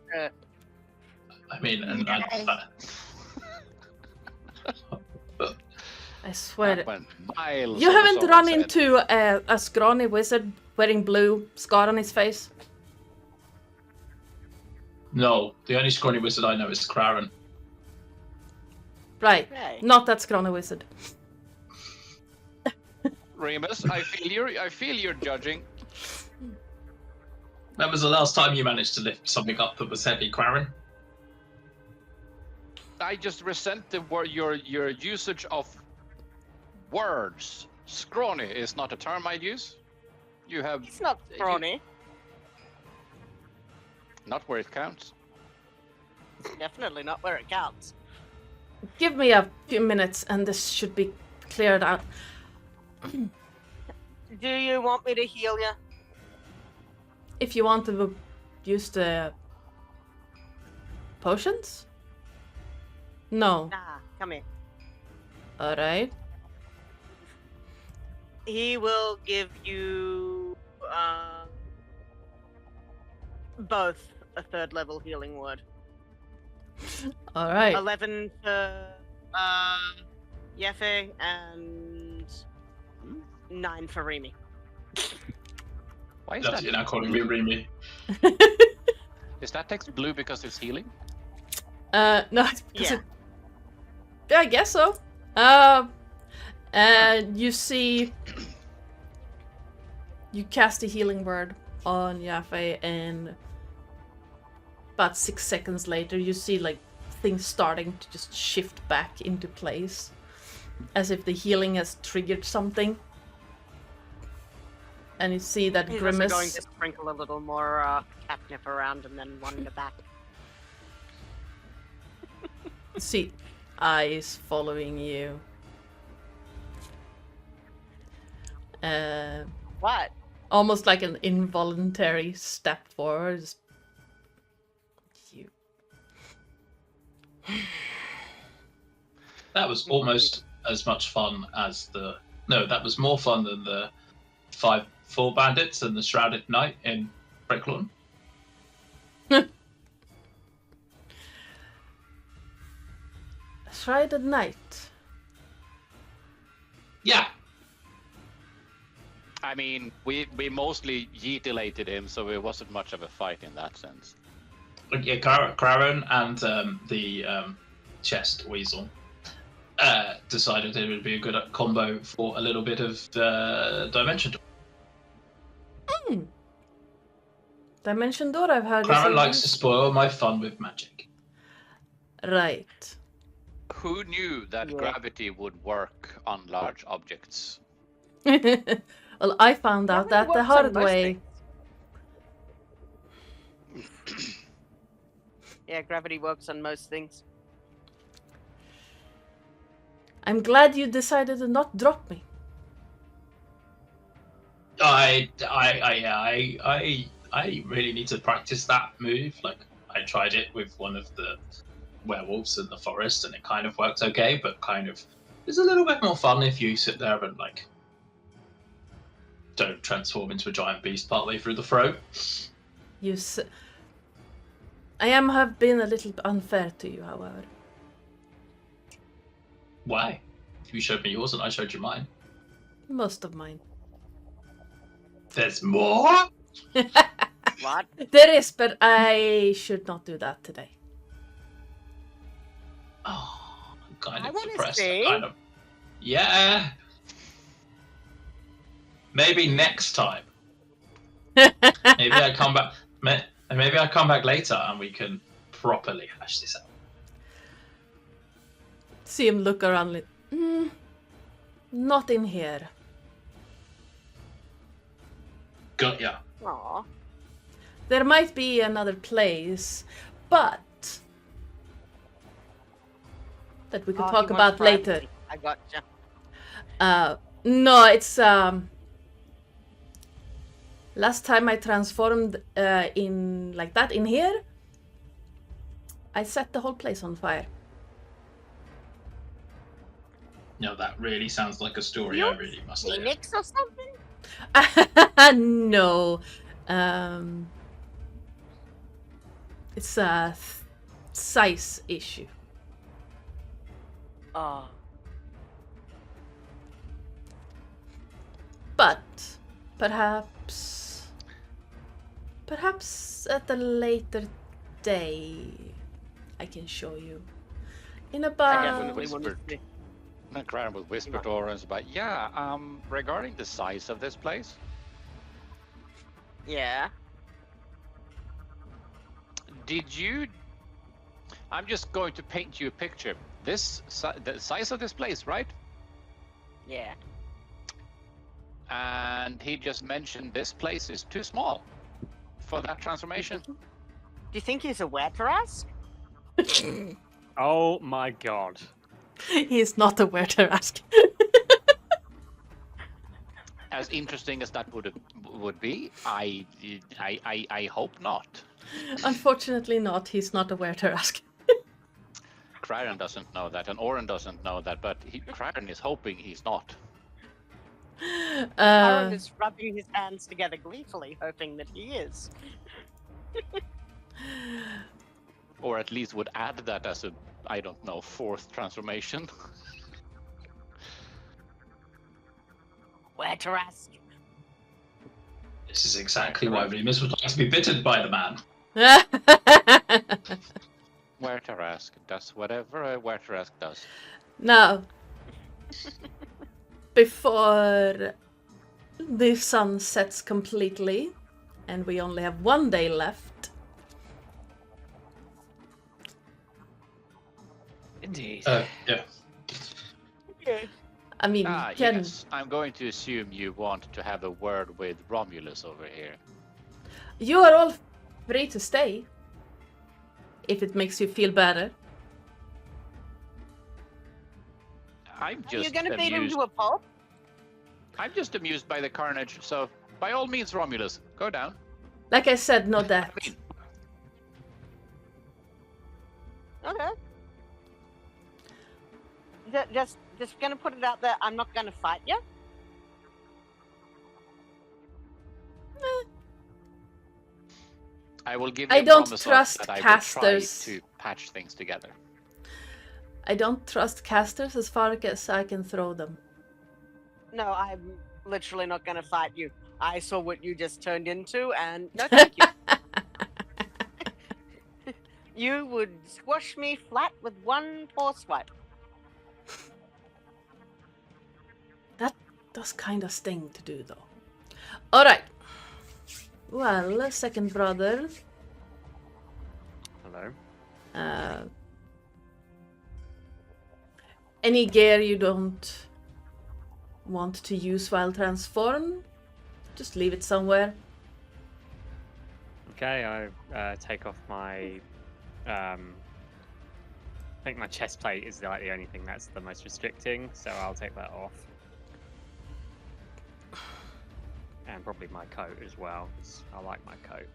Speaker 2: I mean, and
Speaker 1: I swear.
Speaker 4: That went miles
Speaker 1: You
Speaker 4: over
Speaker 1: haven't run
Speaker 4: someone's head.
Speaker 1: into a scrawny wizard wearing blue, scar on his face?
Speaker 2: no, the only scrawny wizard I know is Craren.
Speaker 1: Right.
Speaker 5: Hey.
Speaker 1: Not that scrawny wizard.
Speaker 4: Remus, I feel you're judging.
Speaker 2: When was the last time you managed to lift something up that was heavy, Craren?
Speaker 4: I just resent your usage of words. Scrawny is not a term I'd use. You have
Speaker 5: It's not scrawny.
Speaker 4: not where it counts.
Speaker 5: Definitely not where it counts.
Speaker 1: Give me a few minutes and this should be cleared out.
Speaker 5: Do you want me to heal you?
Speaker 1: If you want to use the potions? No.
Speaker 5: Nah, come here.
Speaker 1: Alright.
Speaker 5: He will give you both a third level healing word.
Speaker 1: Alright.
Speaker 5: 11 for Yafeu and 9 for Remy.
Speaker 4: Why is
Speaker 2: That's
Speaker 4: that?
Speaker 2: you're now calling me Remy.
Speaker 4: Is that text blue because it's healing?
Speaker 1: No, it's because
Speaker 5: Yeah.
Speaker 1: Yeah, I guess so. And you see... You cast a healing word on Yafeu, and about 6 seconds later you see like things starting to just shift back into place. As if the healing has triggered something. And you see that
Speaker 5: He's
Speaker 1: Grimace...
Speaker 5: also going to sprinkle a little more catnip around and then wander back.
Speaker 1: See eyes following you.
Speaker 5: What?
Speaker 1: Almost like an involuntary step forward. Just... You.
Speaker 2: That was almost as much fun as the... No, that was more fun than the 5 full bandits and the Shrouded Knight in Bricklawn.
Speaker 1: Shrouded Knight.
Speaker 2: Yeah.
Speaker 4: I mean, we mostly yeetilated him, so it wasn't much of a fight in that sense.
Speaker 2: Yeah, Craren and the chest weasel decided it would be a good combo for a little bit of Dimension Door.
Speaker 1: Dimension Door, I've heard.
Speaker 2: Craren likes to spoil my fun with magic.
Speaker 1: Right.
Speaker 4: Who knew that
Speaker 5: Yeah.
Speaker 4: gravity would work on large objects?
Speaker 1: Well, I found out
Speaker 5: Gravity
Speaker 1: that the
Speaker 5: works on
Speaker 1: hard
Speaker 5: most
Speaker 1: way.
Speaker 5: things. Yeah, gravity works on most things.
Speaker 1: I'm glad you decided to not drop me.
Speaker 2: I really need to practice that move. Like, I tried it with one of the werewolves in the forest, and it kind of worked okay, but kind of it's a little bit more fun if you sit there and like don't transform into a giant beast partway through the throat.
Speaker 1: I have been a little unfair to you, however.
Speaker 2: Why? You showed me yours and I showed you mine.
Speaker 1: Most of mine.
Speaker 2: There's more?
Speaker 5: What?
Speaker 1: There is, but I should not do that today.
Speaker 2: Oh, I'm kind
Speaker 5: I
Speaker 2: of
Speaker 5: wanna
Speaker 2: depressed.
Speaker 5: see.
Speaker 2: Yeah. Maybe next time. Maybe I come back. Maybe I come back later and we can properly hash this out.
Speaker 1: See him look around like, not in here.
Speaker 2: Got ya.
Speaker 5: Aw.
Speaker 1: There might be another place, but that we could
Speaker 5: Oh,
Speaker 1: talk
Speaker 5: he
Speaker 1: about
Speaker 5: wants
Speaker 1: later.
Speaker 5: privacy. I gotcha.
Speaker 1: No, it's last time I transformed in like that in here, I set the whole place on fire.
Speaker 2: No, that really sounds like a story I really must hear.
Speaker 5: Phoenix or something?
Speaker 1: No, it's a size issue.
Speaker 5: Oh.
Speaker 1: But perhaps at a later day I can show you. In
Speaker 5: I
Speaker 1: about
Speaker 5: definitely want to
Speaker 4: whispered.
Speaker 5: see.
Speaker 4: And Crown will whisper to Orange about, regarding the size of this place,
Speaker 5: Yeah.
Speaker 4: I'm just going to paint you a picture. The size of this place, right?
Speaker 5: Yeah.
Speaker 4: And he just mentioned this place is too small for that transformation.
Speaker 5: Do you think he's aware to ask?
Speaker 3: Oh my god.
Speaker 1: he's not aware to ask.
Speaker 4: As interesting as that would be, I hope not.
Speaker 1: Unfortunately not, he's not aware to ask.
Speaker 4: Craren doesn't know that, and Oren doesn't know that, but Craren is hoping he's not.
Speaker 5: Aaron is rubbing his hands together gleefully, hoping that he is.
Speaker 4: Or at least would add that as a, I don't know, fourth transformation.
Speaker 5: Where to ask?
Speaker 2: This is exactly why Remus would like to be bitten by the man.
Speaker 4: Where to ask does whatever a where to ask does.
Speaker 1: Now, before the sun sets completely, and we only have one day left,
Speaker 3: Indeed.
Speaker 2: Yeah.
Speaker 5: Okay.
Speaker 1: I mean, can
Speaker 4: Yes, I'm going to assume you want to have a word with Romulus over here.
Speaker 1: you are all free to stay if it makes you feel better.
Speaker 4: I'm
Speaker 5: Are
Speaker 4: just
Speaker 5: you gonna beat him
Speaker 4: amused.
Speaker 5: to a pulp?
Speaker 4: I'm just amused by the carnage, so by all means, Romulus, go down.
Speaker 1: Like I said, no death.
Speaker 4: I mean,
Speaker 5: Okay. Just gonna put it out there. I'm not gonna fight you.
Speaker 4: I will give you
Speaker 1: I
Speaker 4: a
Speaker 1: don't
Speaker 4: promise of
Speaker 1: trust
Speaker 4: that I
Speaker 1: casters.
Speaker 4: will try to patch things together.
Speaker 1: I don't trust casters as far as I can throw them.
Speaker 5: No, I'm literally not gonna fight you. I saw what you just turned into, and no, thank you. You would squash me flat with one poor swipe.
Speaker 1: That does kind of sting to do, though. Alright. Well, second brother.
Speaker 3: Hello.
Speaker 1: Any gear you don't want to use while transformed, just leave it somewhere.
Speaker 3: Okay, I take off my. I think my chest plate is like the only thing that's the most restricting, so I'll take that off. And probably my coat as well, 'cause I like my coat.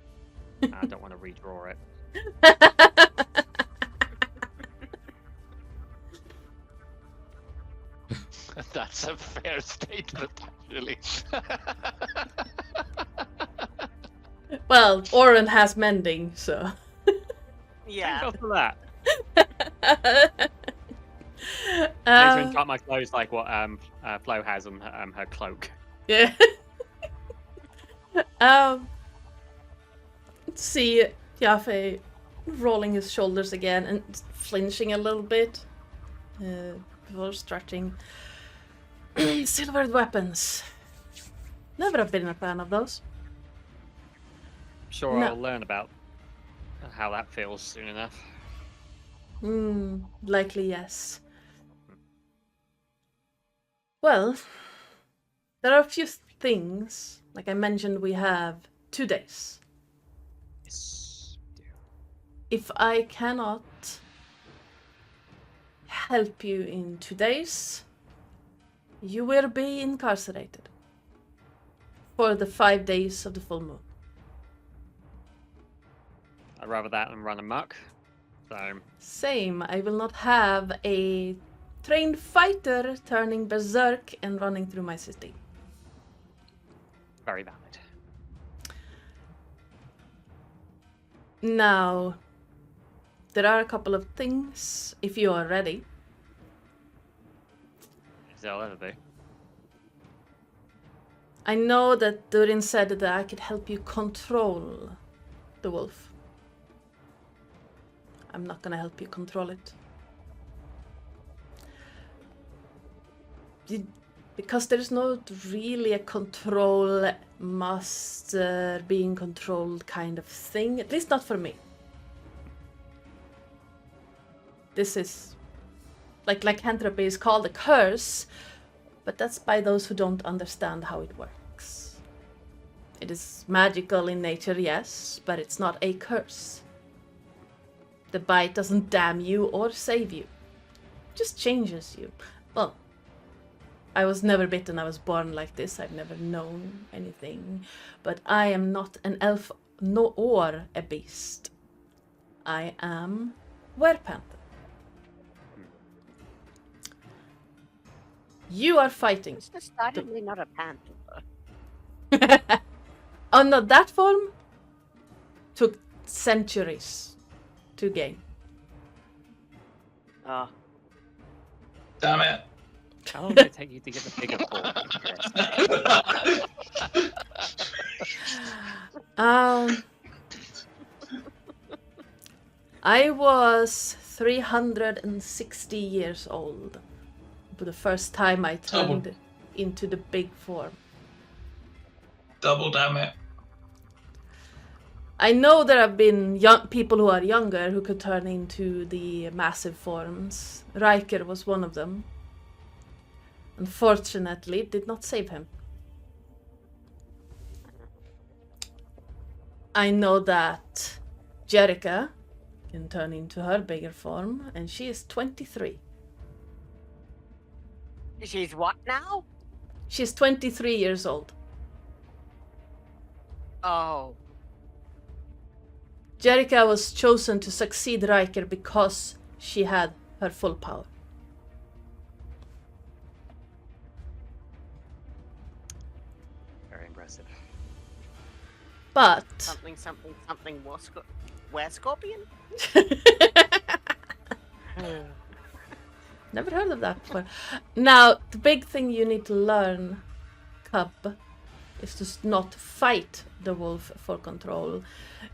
Speaker 3: And I don't want to redraw it.
Speaker 4: That's a fair statement, actually.
Speaker 1: Well, Oren has mending, so.
Speaker 5: Yeah.
Speaker 3: Thank God for that. I need to untuck my clothes like what Flo has on her cloak.
Speaker 1: Yeah. See Yafeu rolling his shoulders again and flinching a little bit before stretching. Silvered weapons. Never have been a fan of those.
Speaker 3: Sure,
Speaker 1: No.
Speaker 3: I'll learn about how that feels soon enough.
Speaker 1: Likely yes. Well, there are a few things. Like I mentioned, we have 2 days.
Speaker 3: Yes.
Speaker 1: If I cannot help you in 2 days, you will be incarcerated for the 5 days of the full moon.
Speaker 3: I'd rather that than run amok. So,
Speaker 1: Same. I will not have a trained fighter turning berserk and running through my city.
Speaker 3: very valid.
Speaker 1: Now, there are a couple of things, if you are ready.
Speaker 3: As I'll ever be.
Speaker 1: I know that Durin said that I could help you control the wolf. I'm not gonna help you control it. Because there's not really a control master being controlled kind of thing, at least not for me. This is like lycanthropy is called a curse, but that's by those who don't understand how it works. It is magical in nature, yes, but it's not a curse. The bite doesn't damn you or save you. It just changes you. Well, I was never bitten, I was born like this, I've never known anything. But I am not an elf or a beast. I am werepanther. You are fighting.
Speaker 5: It's decidedly not a panther.
Speaker 1: Oh no, that form took centuries to gain.
Speaker 5: Oh.
Speaker 2: Damn it.
Speaker 3: How long did it take you to get the bigger form?
Speaker 1: I was 360 years old for the first time I turned into the big form.
Speaker 2: Double damn it.
Speaker 1: I know there have been young people who are younger who could turn into the massive forms. Riker was one of them. Unfortunately, it did not save him. I know that Jerica can turn into her bigger form, and she is 23.
Speaker 5: She's what now?
Speaker 1: She's 23 years old.
Speaker 5: Oh.
Speaker 1: Jerica was chosen to succeed Riker because she had her full power.
Speaker 3: Very impressive.
Speaker 1: But
Speaker 5: Something, where scorpion?
Speaker 1: never heard of that before. Now, the big thing you need to learn, Cub, is to not fight the wolf for control.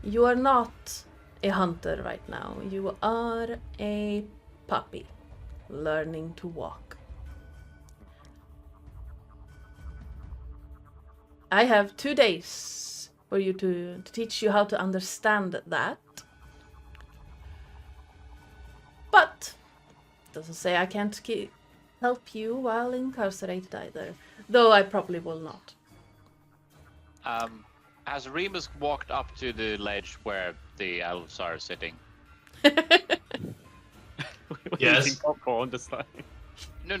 Speaker 1: You are not a hunter right now. You are a puppy learning to walk. I have 2 days for you to teach you how to understand that. But doesn't say I can't help you while incarcerated either, though I probably will not.
Speaker 4: Has Remus walked up to the ledge where the elves are sitting?
Speaker 2: Yes.
Speaker 3: Eating popcorn, just like...
Speaker 4: No.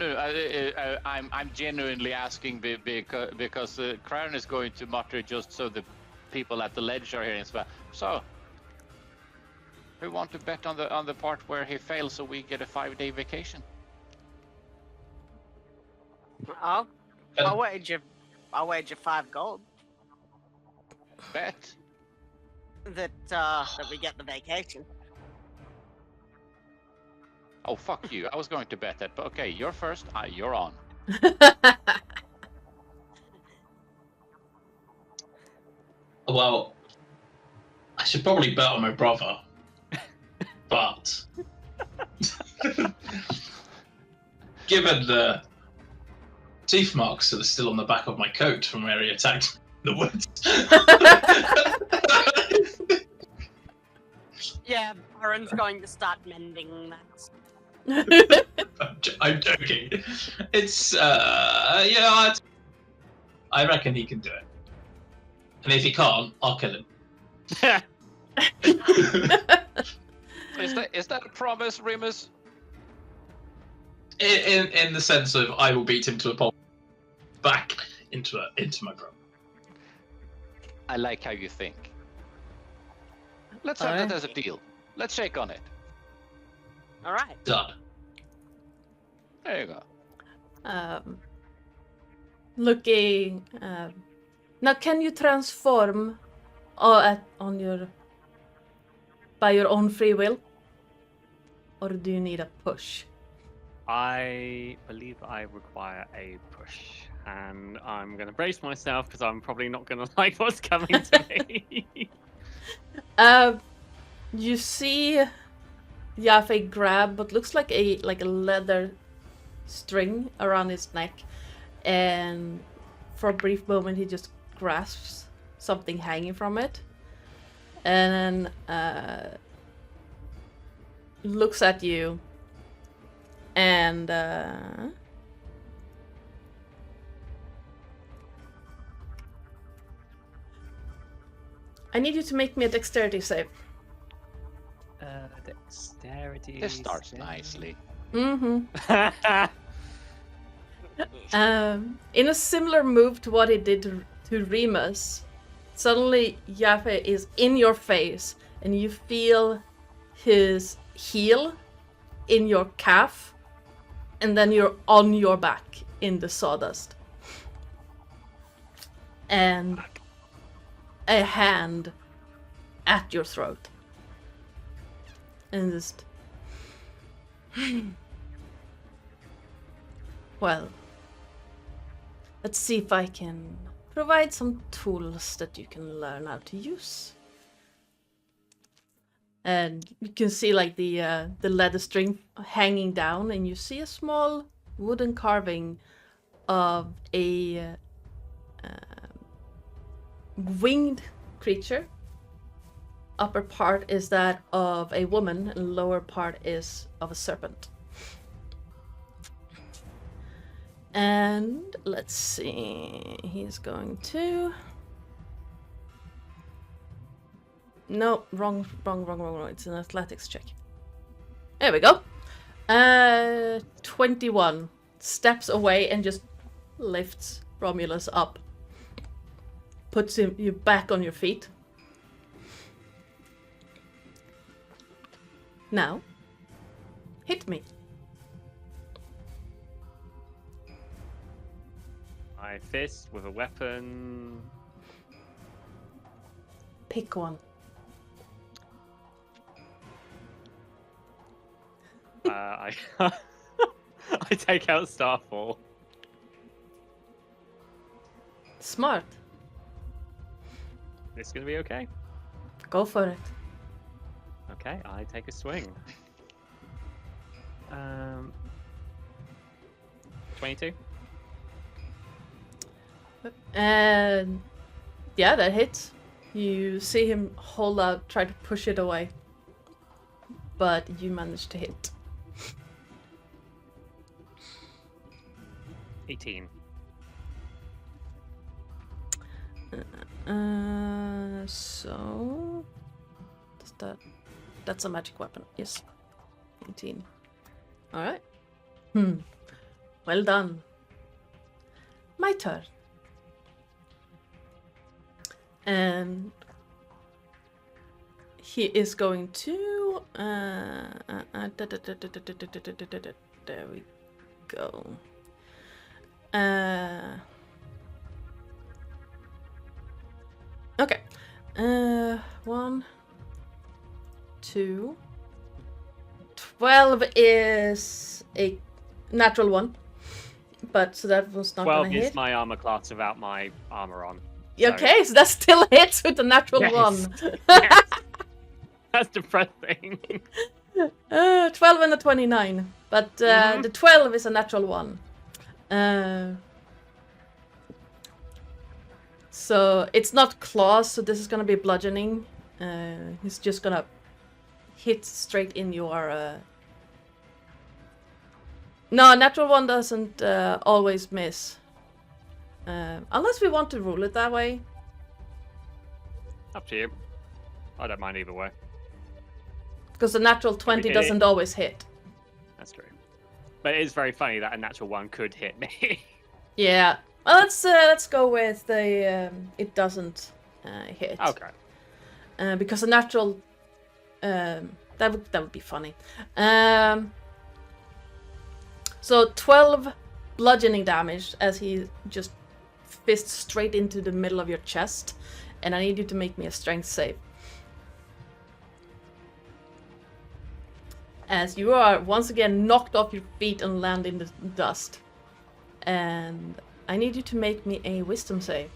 Speaker 4: I'm genuinely asking because Crown is going to mutter just so the people at the ledge are hearing. So, we want to bet on the part where he fails, so we get a 5-day vacation.
Speaker 5: Oh. I'll wager 5 gold
Speaker 4: Bet.
Speaker 5: that we get the vacation.
Speaker 4: Oh, fuck you. I was going to bet that, but okay, you're first. You're on.
Speaker 2: Well, I should probably bet on my brother, but given the teeth marks that are still on the back of my coat from where he attacked the woods.
Speaker 5: Yeah, Baron's going to start mending that.
Speaker 2: I'm joking. It's I reckon he can do it. And if he can't, I'll kill him.
Speaker 4: Is that a promise, Remus?
Speaker 2: In the sense of I will beat him to a pulp back into my brother.
Speaker 4: I like how you think. Let's have that as a deal. Let's shake on it.
Speaker 5: All right.
Speaker 2: Done.
Speaker 4: There you go.
Speaker 1: Looking. Now, can you transform by your own free will, or do you need a push?
Speaker 3: I believe I require a push, and I'm going to brace myself because I'm probably not going to like what's coming to me.
Speaker 1: You see Yafeu grab what looks like a leather string around his neck, and for a brief moment he just grasps something hanging from it, and then looks at you, and I need you to make me a dexterity save.
Speaker 3: Dexterity.
Speaker 4: This starts nicely.
Speaker 1: In a similar move to what he did to Remus, suddenly Yafeu is in your face, and you feel his heel in your calf, and then you're on your back in the sawdust. And a hand at your throat. And just... Well, let's see if I can provide some tools that you can learn how to use. And you can see like the leather string hanging down, and you see a small wooden carving of a winged creature. Upper part is that of a woman, and lower part is of a serpent. And let's see, he's going to... No, wrong. It's an athletics check. There we go. 21. Steps away and just lifts Romulus up. Puts you back on your feet. Now, hit me.
Speaker 3: My fist with a weapon.
Speaker 1: Pick one.
Speaker 3: I take out Starfall.
Speaker 1: Smart.
Speaker 3: This gonna be okay?
Speaker 1: Go for it.
Speaker 3: Okay, I take a swing. 22.
Speaker 1: And yeah, that hits. You see him hold out, try to push it away, but you manage to hit.
Speaker 3: 18.
Speaker 1: So that's a magic weapon. Yes. 18. All right. Well done. My turn. And he is going to there we go. Okay. 1, 2, 12 is a natural one. But so that was not
Speaker 3: 12
Speaker 1: gonna
Speaker 3: is
Speaker 1: hit.
Speaker 3: my armor class without my armor on.
Speaker 1: Okay, so that still hits with the natural
Speaker 3: Yes.
Speaker 1: one.
Speaker 3: Yes. That's depressing.
Speaker 1: 12 and a 29. But the 12 is a natural one. So it's not claws, so this is gonna be bludgeoning. He's just gonna hit straight in your... No, natural one doesn't always miss. Unless we want to rule it that way.
Speaker 3: Up to you. I don't mind either way.
Speaker 1: Because the natural 20 doesn't always hit.
Speaker 3: That's true. But it is very funny that a natural one could hit me.
Speaker 1: Yeah. Well, let's go with the it doesn't hit.
Speaker 3: Okay.
Speaker 1: Because a natural that would be funny. So 12 bludgeoning damage as he just fists straight into the middle of your chest, and I need you to make me a strength save. As you are once again knocked off your feet and land in the dust. And I need you to make me a wisdom save.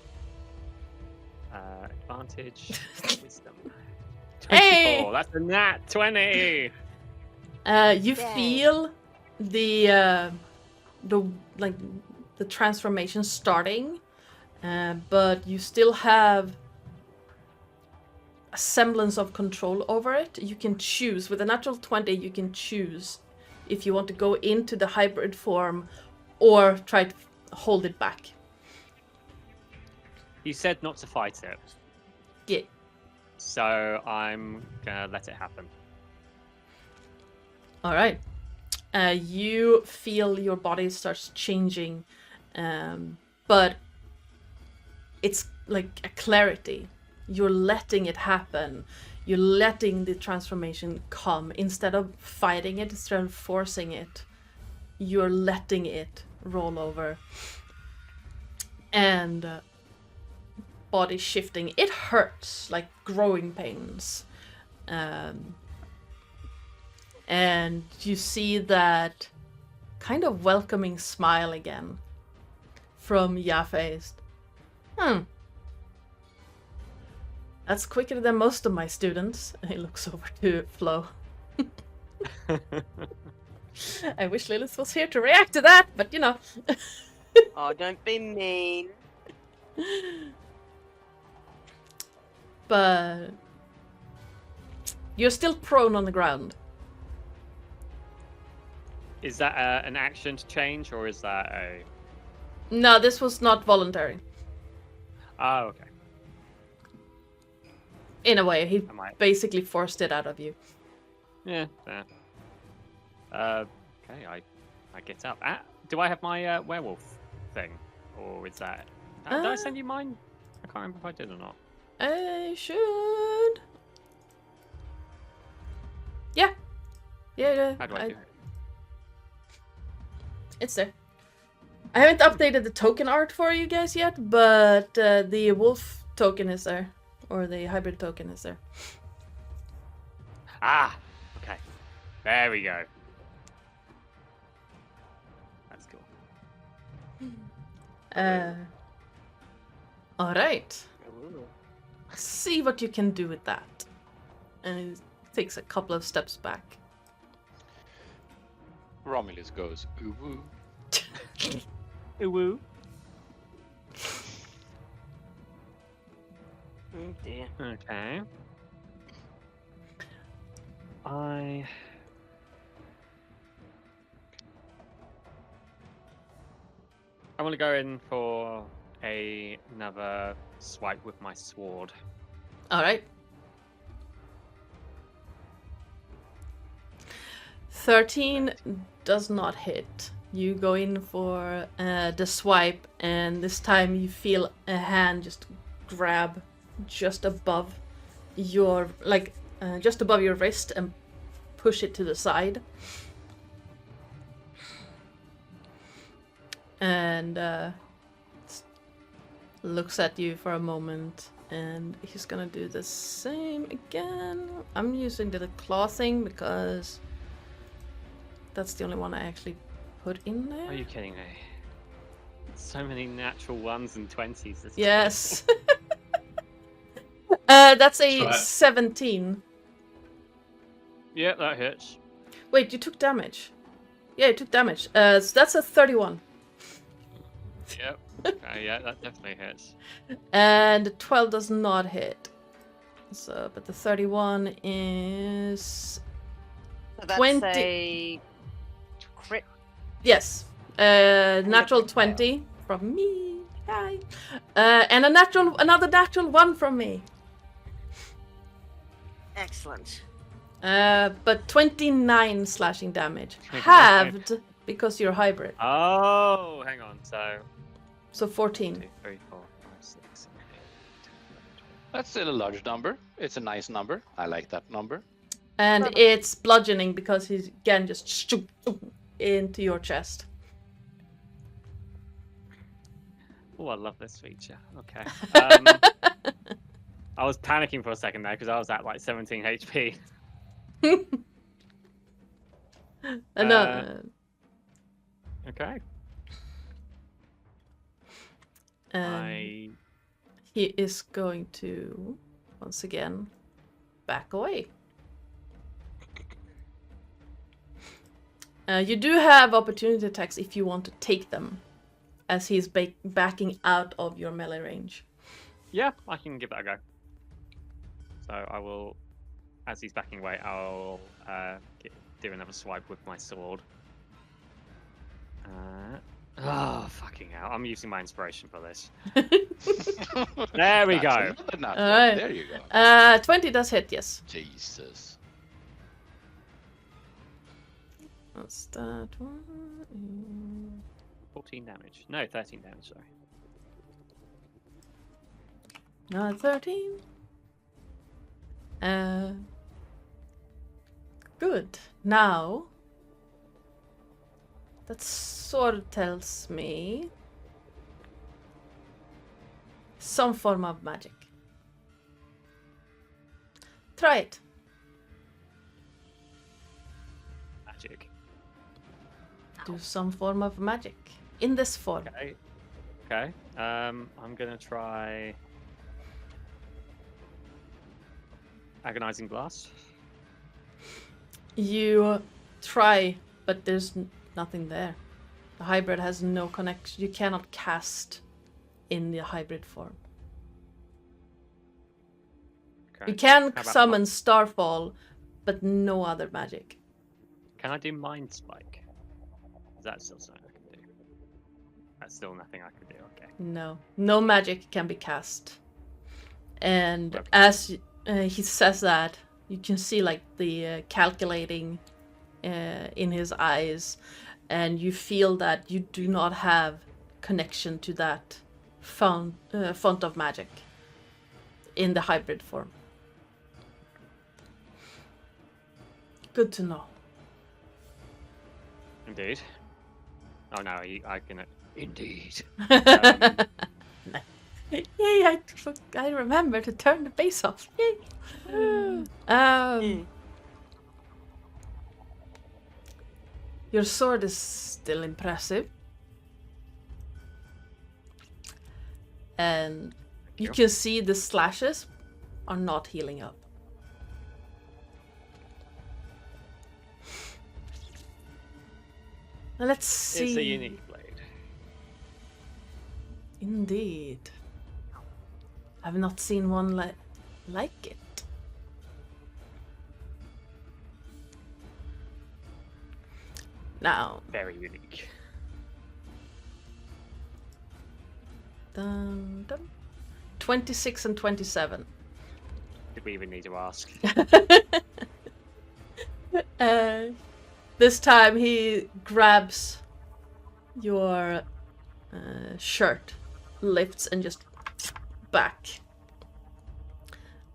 Speaker 3: Advantage. Wisdom. 24.
Speaker 1: Hey!
Speaker 3: That's a nat 20.
Speaker 1: You feel the transformation starting, but you still have a semblance of control over it. You can choose with a natural 20. You can choose if you want to go into the hybrid form or try to hold it back.
Speaker 3: You said not to fight it.
Speaker 1: Yeah.
Speaker 3: So I'm gonna let it happen.
Speaker 1: All right. You feel your body starts changing, but it's like a clarity. You're letting it happen. You're letting the transformation come. Instead of fighting it, instead of forcing it, you're letting it roll over. And body shifting. It hurts, like growing pains. And you see that kind of welcoming smile again from Yafeu. That's quicker than most of my students. He looks over to Flo. I wish Lillith was here to react to that, but you know.
Speaker 5: Oh, don't be mean.
Speaker 1: But you're still prone on the ground.
Speaker 3: Is that an action to change, or is that a...
Speaker 1: No, this was not voluntary.
Speaker 3: Oh, okay.
Speaker 1: In a way, he
Speaker 3: I might...
Speaker 1: basically forced it out of you.
Speaker 3: Yeah, fair. Okay, I get up. Do I have my werewolf thing? Or is that... did I send you mine? I can't remember if I did or not.
Speaker 1: I should... Yeah. Yeah.
Speaker 3: How do I do it?
Speaker 1: It's there. I haven't updated the token art for you guys yet, but the wolf token is there. Or the hybrid token is there.
Speaker 3: Ah! Okay. There we go. That's cool.
Speaker 1: Alright. See what you can do with that. And he takes a couple of steps back.
Speaker 4: Romulus goes, ooh woo.
Speaker 3: Ooh woo.
Speaker 5: Oh dear.
Speaker 3: Okay. I'm gonna go in for another swipe with my sword.
Speaker 1: Alright. 13 does not hit. You go in for the swipe, and this time you feel a hand just grab just above your, just above your wrist and push it to the side. And looks at you for a moment, and he's gonna do the same again. I'm using the claw thing because That's the only one I actually put in there.
Speaker 3: Are you kidding me? So many natural 1s and 20s. This
Speaker 1: Yes. That's a
Speaker 2: Try it.
Speaker 1: 17.
Speaker 3: Yeah, that hits.
Speaker 1: Wait, you took damage. Yeah, you took damage. So that's a 31.
Speaker 3: Yep. Yeah, that definitely hits.
Speaker 1: And the 12 does not hit. So, but the 31 is...
Speaker 5: So that's
Speaker 1: 20.
Speaker 5: a crit.
Speaker 1: Yes. Natural 20 from me. Hi. And another natural 1 from me.
Speaker 5: Excellent.
Speaker 1: But 29 slashing damage. Halved because you're hybrid.
Speaker 3: Oh, hang on. So
Speaker 1: 14.
Speaker 3: 2, 3, 4, 5, 6, 7, 8, 9, 10, 11, 12.
Speaker 4: That's still a large number. It's a nice number. I like that number.
Speaker 1: And
Speaker 5: Perfect.
Speaker 1: it's bludgeoning because he's again just into your chest.
Speaker 3: Oh, I love this feature. Okay. I was panicking for a second there because I was at like 17 HP.
Speaker 1: No.
Speaker 3: Okay.
Speaker 1: He is going to once again back away. You do have opportunity attacks if you want to take them, as he's backing out of your melee range.
Speaker 3: Yeah, I can give that a go. So I will, as he's backing away, I'll do another swipe with my sword. Fucking hell. I'm using my inspiration for this. There we go.
Speaker 4: That's another nat one.
Speaker 1: Alright.
Speaker 4: There you go.
Speaker 1: 20 does hit, yes.
Speaker 4: Jesus.
Speaker 1: What's that one?
Speaker 3: 14 damage. No, 13 damage, sorry.
Speaker 1: 13. Good. Now, that sort of tells me some form of magic. Try it.
Speaker 3: Magic.
Speaker 1: Do some form of magic in this form.
Speaker 3: Okay. Okay. I'm gonna try Agonizing Blast.
Speaker 1: You try, but there's nothing there. The hybrid has no connection. You cannot cast in the hybrid form.
Speaker 3: Okay.
Speaker 1: You can
Speaker 3: How about
Speaker 1: summon Starfall, but no other magic.
Speaker 3: Can I do Mind Spike? Is that still something I can do? That's still nothing I can do. Okay.
Speaker 1: No magic can be cast. And
Speaker 3: Okay.
Speaker 1: as he says that, you can see like the calculating in his eyes, and you feel that you do not have connection to that font of magic in the hybrid form. Good to know.
Speaker 3: Indeed. Oh no, I can. Indeed.
Speaker 1: Yay! I remember to turn the bass off. Yay! Your sword is still impressive, and you
Speaker 3: you.
Speaker 1: can see the slashes are not healing up. Now let's see.
Speaker 3: It's a unique blade.
Speaker 1: Indeed. I've not seen one like it. Now,
Speaker 3: Very unique.
Speaker 1: dun, dun. 26 and 27.
Speaker 3: Did we even need to ask?
Speaker 1: This time he grabs your shirt, lifts, and just back.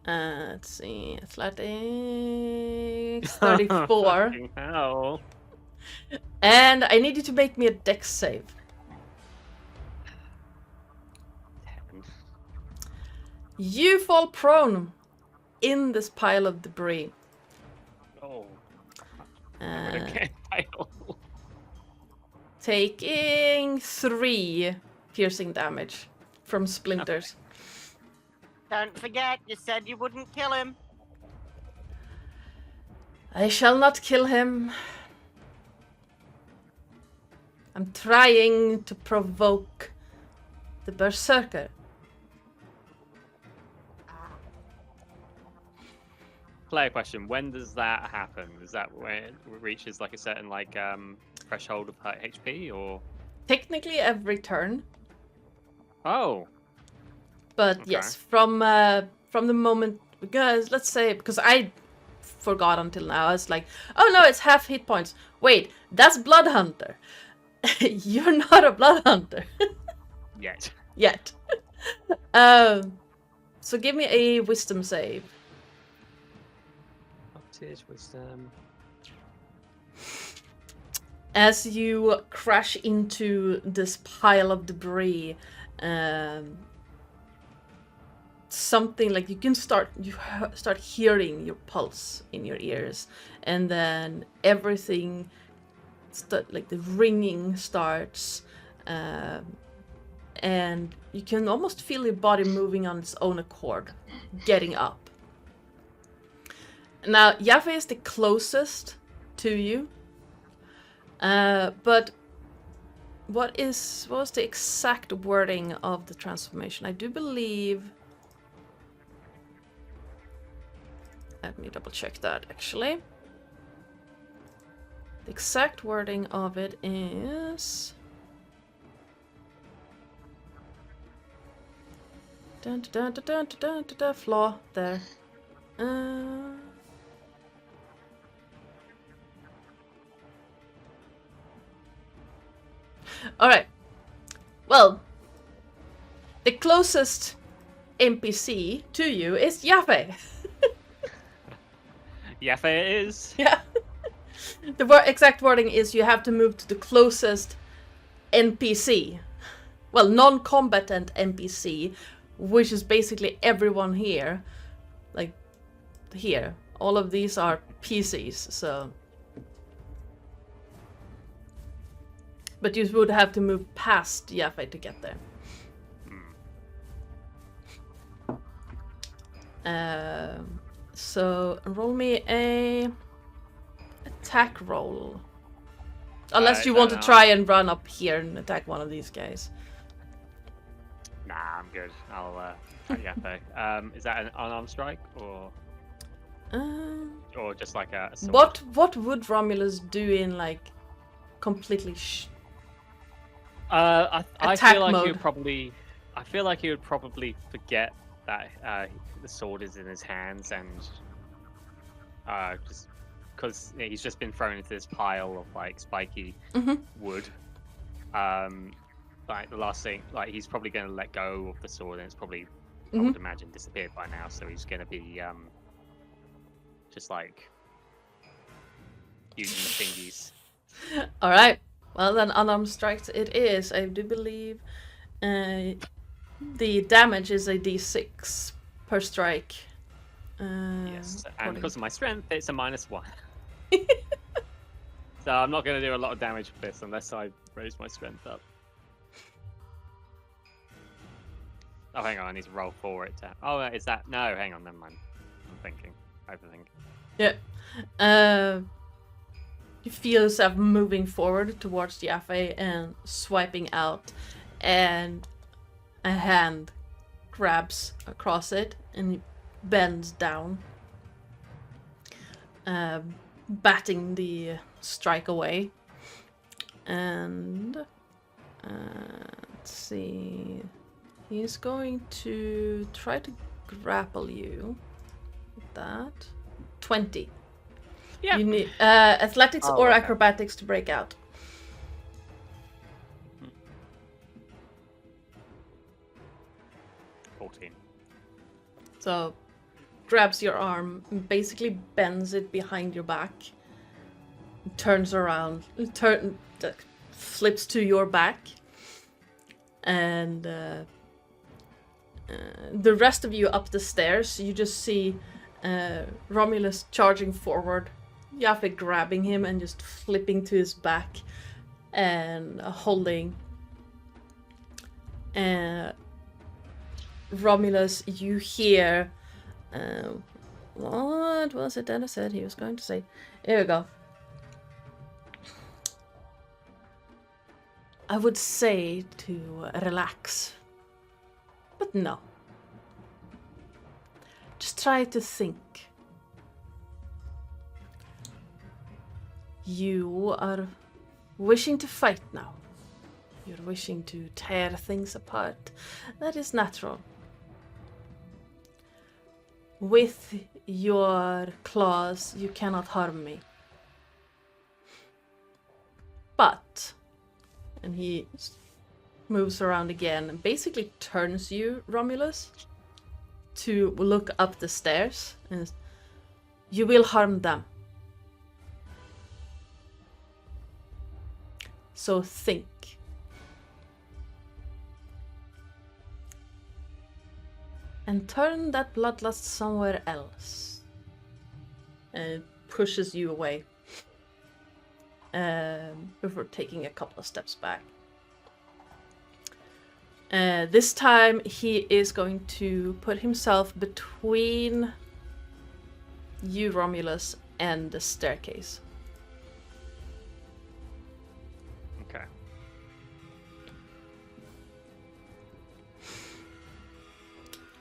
Speaker 1: Let's see, athletics 34.
Speaker 3: Fucking hell.
Speaker 1: And I need you to make me a dex save.
Speaker 3: 10.
Speaker 1: You fall prone in this pile of debris.
Speaker 3: Oh.
Speaker 1: Uh,
Speaker 3: Okay. pile.
Speaker 1: Taking 3 piercing damage from splinters.
Speaker 5: Don't forget, you said you wouldn't kill him.
Speaker 1: I shall not kill him. I'm trying to provoke the berserker.
Speaker 3: Player question: when does that happen? Is that when it reaches like a certain threshold of HP, or?
Speaker 1: Technically every turn,
Speaker 3: Oh,
Speaker 1: but
Speaker 3: Okay.
Speaker 1: yes, from the moment, because I forgot until now. I was like, oh no, it's half hit points. Wait, that's Blood Hunter. You're not a Blood Hunter
Speaker 3: yet.
Speaker 1: yet. So give me a Wisdom save.
Speaker 3: Optish wisdom.
Speaker 1: As you crash into this pile of debris, something like you start hearing your pulse in your ears, and then everything, like the ringing starts, and you can almost feel your body moving on its own accord, getting up. Now, Yafeu is the closest to you. But what was the exact wording of the transformation? I do believe. Let me double check that actually. The exact wording of it is. Dun dun dun dun dun dun dun, dun, flaw there. Alright. Well, the closest NPC to you is Yafeu.
Speaker 3: Yafeu it is.
Speaker 1: Yeah. The exact wording is you have to move to the closest NPC. Well, non-combatant NPC, which is basically everyone here. Like, here. All of these are PCs, so... But you would have to move past Yafeu to get there. So roll me a attack roll. Unless you want to try and run up here and attack one of these guys.
Speaker 3: Nah, I'm good. I'll attack Yafeu. Is that an unarmed strike or just like a sword?
Speaker 1: What would Romulus do in like completely
Speaker 3: I
Speaker 1: attack
Speaker 3: feel like
Speaker 1: mode?
Speaker 3: I feel like he would probably forget that the sword is in his hands, and just because he's just been thrown into this pile of like spiky wood. Like the last thing, like he's probably going to let go of the sword, and it's probably I would imagine disappeared by now. So he's going to be just like using the thingies.
Speaker 1: All right. Well, then unarmed strikes it is. I do believe the damage is a d6 per strike.
Speaker 3: Yes, and because of my strength, it's a -1. So I'm not going to do a lot of damage with this unless I raise my strength up. Oh, hang on, I need to roll for it. Oh, is that... No, hang on, never mind. I'm overthinking.
Speaker 1: Yeah. You feel yourself moving forward towards the Yafeu and swiping out, and a hand grabs across it and bends down, batting the strike away. And let's see, he's going to try to grapple you with that. 20.
Speaker 3: Yeah.
Speaker 1: You need athletics or
Speaker 3: okay.
Speaker 1: acrobatics to break out.
Speaker 3: Hmm. 14.
Speaker 1: So, grabs your arm, and basically bends it behind your back, turns around, flips to your back, and the rest of you up the stairs. You just see Romulus charging forward, Yafeu grabbing him and just flipping to his back and holding. Romulus, you hear. What was it that I said he was going to say? Here we go. I would say to relax, but no. Just try to think. You are wishing to fight now. You're wishing to tear things apart. That is natural. With your claws, you cannot harm me. But, and he moves around again and basically turns you, Romulus, to look up the stairs, and you will harm them. So think. And turn that bloodlust somewhere else. And it pushes you away. Before taking a couple of steps back. This time he is going to put himself between you, Romulus, and the staircase.
Speaker 3: Okay.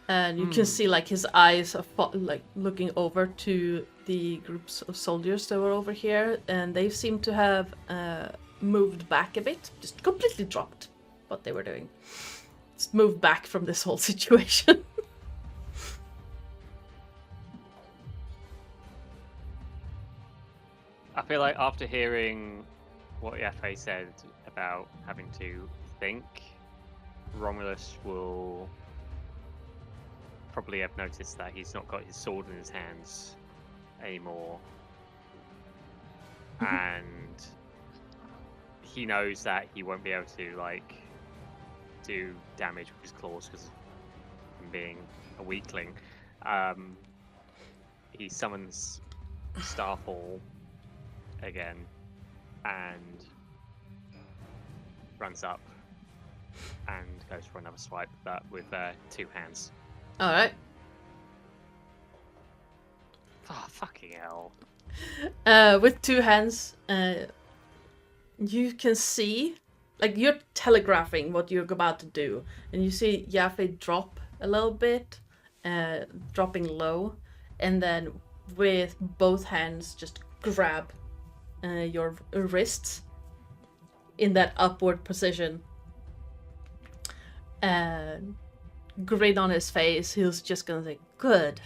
Speaker 1: And you can see like his eyes are like looking over to the groups of soldiers that were over here, and they seem to have moved back a bit, just completely dropped what they were doing. Just moved back from this whole situation.
Speaker 3: I feel like after hearing what Yafeu said about having to think, Romulus will probably have noticed that he's not got his sword in his hands anymore. And he knows that he won't be able to, like, do damage with his claws because of him being a weakling. He summons Starfall again and runs up and goes for another swipe, but with 2 hands.
Speaker 1: Alright.
Speaker 3: Oh, fucking hell.
Speaker 1: With 2 hands, you can see, like, you're telegraphing what you're about to do, and you see Yafeu drop a little bit, dropping low, and then with both hands just grab your wrists in that upward position. And grin on his face, he's just gonna say, "Good.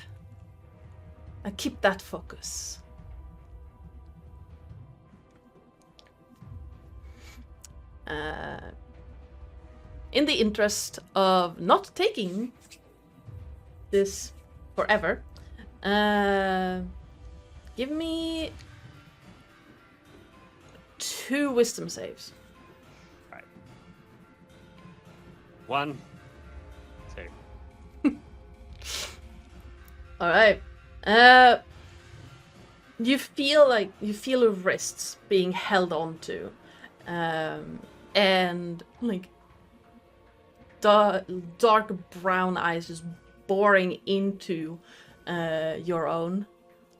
Speaker 1: Now keep that focus." In the interest of not taking this forever, give me 2 wisdom saves.
Speaker 3: Right. 1, 2.
Speaker 1: All right. You feel your wrists being held onto, and like dark brown eyes just boring into your own,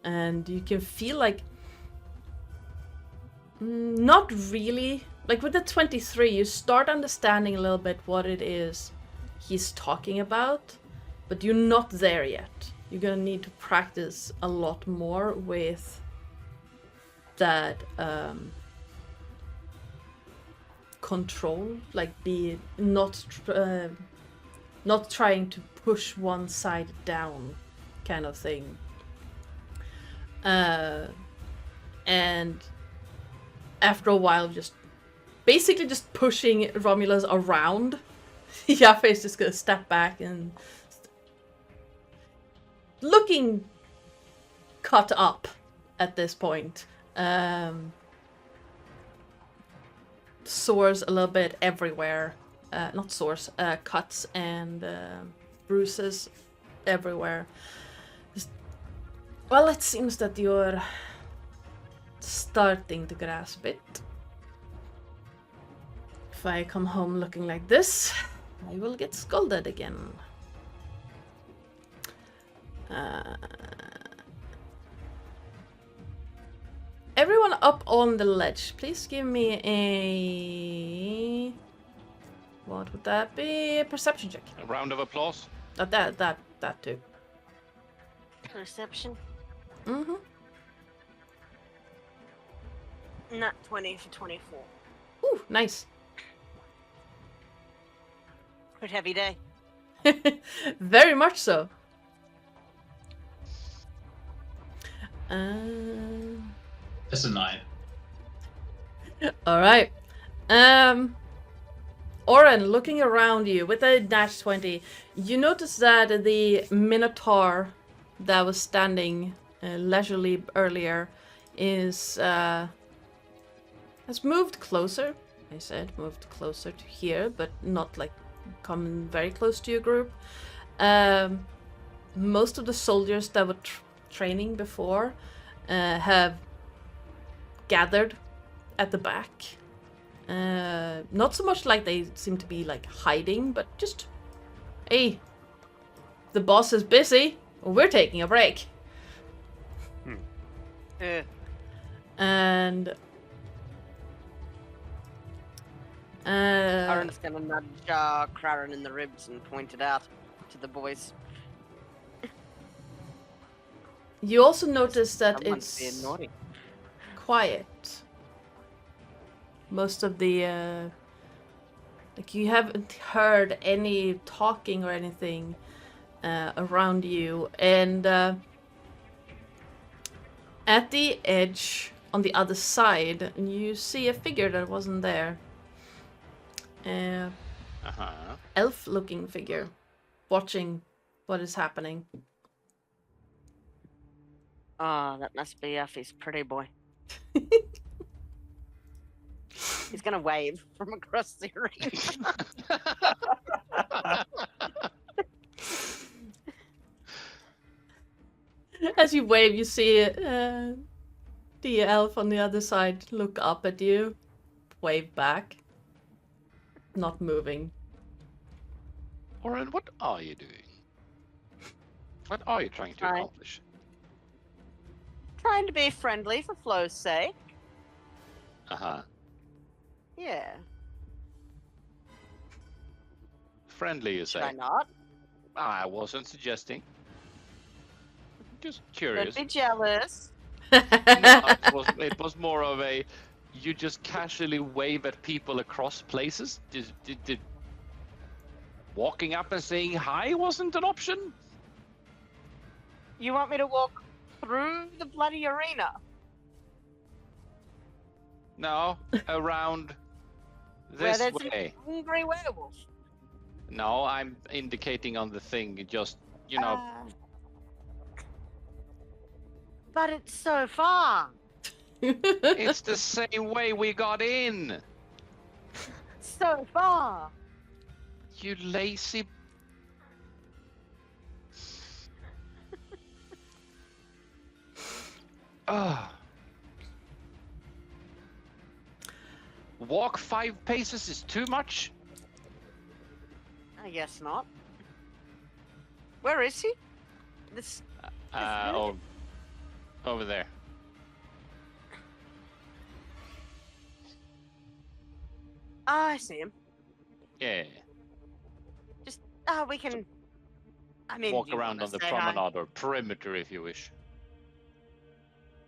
Speaker 1: and you can feel like not really, like with the 23, you start understanding a little bit what it is he's talking about, but you're not there yet. You're gonna need to practice a lot more with that control, like be not trying to push one side down, kind of thing. And after a while, just basically just pushing Romulus around, Yafeu's just gonna step back and looking cut up at this point. Sores a little bit everywhere. Not sores, cuts and bruises everywhere. Well, it seems that your starting to grasp it. If I come home looking like this, I will get scolded again. Everyone up on the ledge, please give me a... What would that be? A perception check.
Speaker 4: A round of applause.
Speaker 1: That too.
Speaker 5: Perception.
Speaker 1: Mm-hmm.
Speaker 5: Not 20 for 24.
Speaker 1: Ooh, nice.
Speaker 5: Pretty heavy day.
Speaker 1: Very much so.
Speaker 2: It's a 9.
Speaker 1: All right. Oren, looking around you with a dash 20, you notice that the Minotaur that was standing leisurely earlier is has moved closer. I said moved closer to here, but not like come very close to your group. Most of the soldiers that were training before have gathered at the back. Not so much like they seem to be like hiding, but just, hey, the boss is busy, we're taking a break. And
Speaker 5: Aaron's gonna nudge Krarin in the ribs and point it out to the boys.
Speaker 1: you also notice that
Speaker 5: Someone's being
Speaker 1: it's
Speaker 5: naughty.
Speaker 1: quiet. Most of the like you haven't heard any talking or anything around you, and at the edge on the other side you see a figure that wasn't there. Elf looking figure watching what is happening.
Speaker 5: Oh, that must be Yafeu's pretty boy. He's gonna wave from across the arena.
Speaker 1: As you wave, you see the elf on the other side look up at you, wave back, not moving.
Speaker 4: Oren, what are you doing? What are you trying to
Speaker 5: Hi.
Speaker 4: accomplish?
Speaker 5: Trying to be friendly for flow's sake.
Speaker 4: Uh-huh.
Speaker 5: Yeah.
Speaker 4: Friendly, you
Speaker 5: Should I
Speaker 4: say?
Speaker 5: not?
Speaker 4: I wasn't suggesting. Just
Speaker 5: Don't
Speaker 4: curious.
Speaker 5: be jealous.
Speaker 4: No, it was more of a, you just casually wave at people across places? Did walking up and saying hi wasn't an option?
Speaker 5: You want me to walk through the bloody arena?
Speaker 4: No, around
Speaker 5: Where
Speaker 4: this
Speaker 5: there's
Speaker 4: way.
Speaker 5: a hungry werewolf.
Speaker 4: No, I'm indicating on the thing, just, you know,
Speaker 5: But it's so far.
Speaker 4: it's the same way we got in.
Speaker 5: So far.
Speaker 4: You lazy... Ah. Walk 5 paces is too much?
Speaker 5: I guess not. Where is he? This.
Speaker 4: Oh, over there.
Speaker 5: Ah, I see him.
Speaker 4: Yeah.
Speaker 5: Just we can. I mean,
Speaker 4: Walk
Speaker 5: do you
Speaker 4: around
Speaker 5: wanna
Speaker 4: on the
Speaker 5: say hi?
Speaker 4: promenade or perimeter if you wish.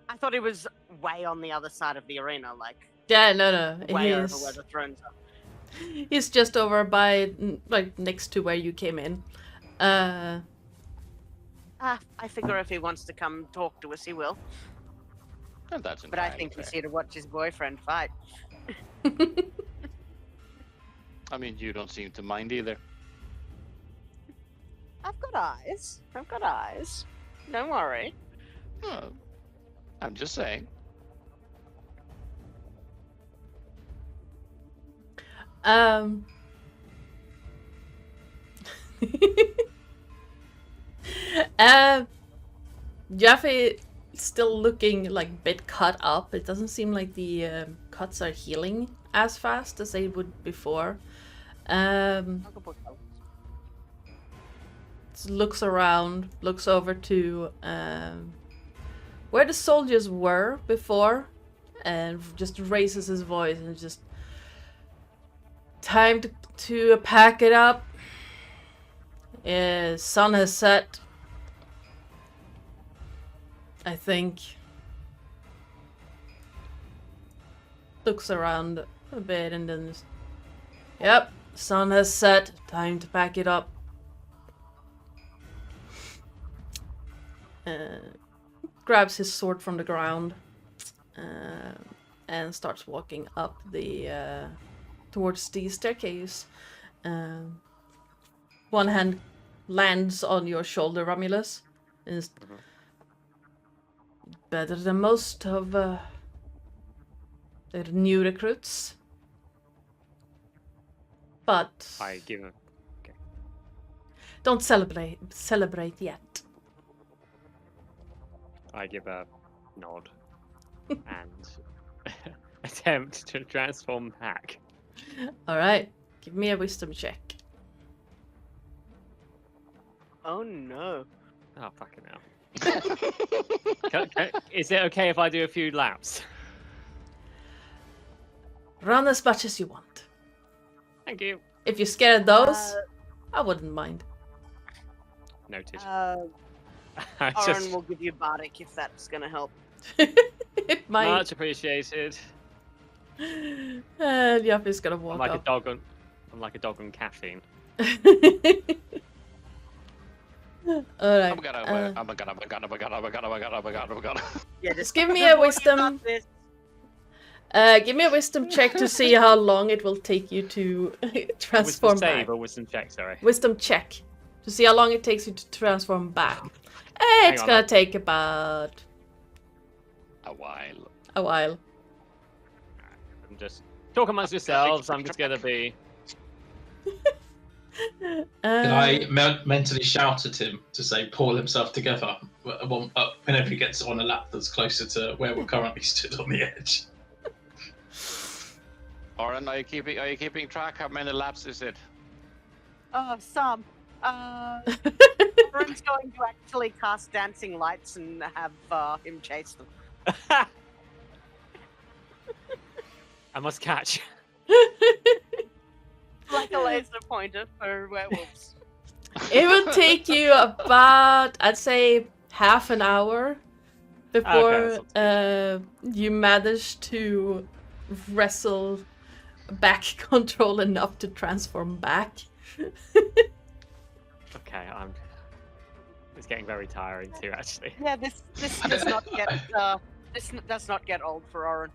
Speaker 5: I thought he was way on the other side of the arena, like
Speaker 1: Yeah, no.
Speaker 5: way over where the thrones are.
Speaker 1: He's just over by, like, next to where you came in.
Speaker 5: I figure if he wants to come talk to us, he will.
Speaker 4: And that's
Speaker 5: But I
Speaker 4: entirely
Speaker 5: think
Speaker 4: fair.
Speaker 5: he's here to watch his boyfriend fight.
Speaker 4: I mean, you don't seem to mind either.
Speaker 5: I've got eyes. I've got eyes. Don't worry.
Speaker 4: Oh, I'm just saying.
Speaker 1: Yafeu still looking like a bit cut up. It doesn't seem like the cuts are healing as fast as they would before. Looks around, looks over to where the soldiers were before, and just raises his voice and just time to pack it up. Sun has set. I think. Looks around a bit and then just, yep, sun has set. Time to pack it up. Grabs his sword from the ground and starts walking up the towards the staircase. One hand lands on your shoulder, Romulus. Is better than most of the new recruits, but
Speaker 3: I give him. Okay.
Speaker 1: don't celebrate yet.
Speaker 3: I give a nod and attempt to transform back.
Speaker 1: All right, give me a wisdom check.
Speaker 5: Oh no.
Speaker 3: Oh, fucking hell. Is it okay if I do a few laps?
Speaker 1: Run as much as you want.
Speaker 3: Thank you.
Speaker 1: If you're scared of those, I wouldn't mind.
Speaker 3: Noted.
Speaker 5: Oren
Speaker 3: Just
Speaker 5: will give you Bardic if that's gonna help.
Speaker 1: It might.
Speaker 3: much appreciated.
Speaker 1: Yafeu's gonna walk
Speaker 3: I'm like
Speaker 1: up.
Speaker 3: I'm like a dog on caffeine.
Speaker 1: Alright.
Speaker 5: Yeah,
Speaker 1: Just give me a wisdom. Give me a wisdom check to see how long it will take you to transform
Speaker 3: Wisdom
Speaker 1: back.
Speaker 3: save or wisdom check, sorry.
Speaker 1: Wisdom check to see how long it takes you to transform back. It's
Speaker 3: on,
Speaker 1: gonna take about
Speaker 4: A while.
Speaker 1: a while.
Speaker 3: I'm just talk amongst yourselves. I'm just gonna be.
Speaker 2: Can I mentally shout at him to say, pull himself together whenever he gets on a lap that's closer to where we're currently stood on the edge?
Speaker 4: Oren, are you keeping track? How many laps is it?
Speaker 5: Some. Oren's going to actually cast dancing lights and have him chase them.
Speaker 3: I must catch.
Speaker 5: Like a laser pointer for werewolves.
Speaker 1: It will take you about, I'd say, half an hour before you manage to wrestle back control enough to transform back.
Speaker 3: Okay, it's getting very tiring too, actually.
Speaker 5: Yeah, this does not get this does not get old for Oren.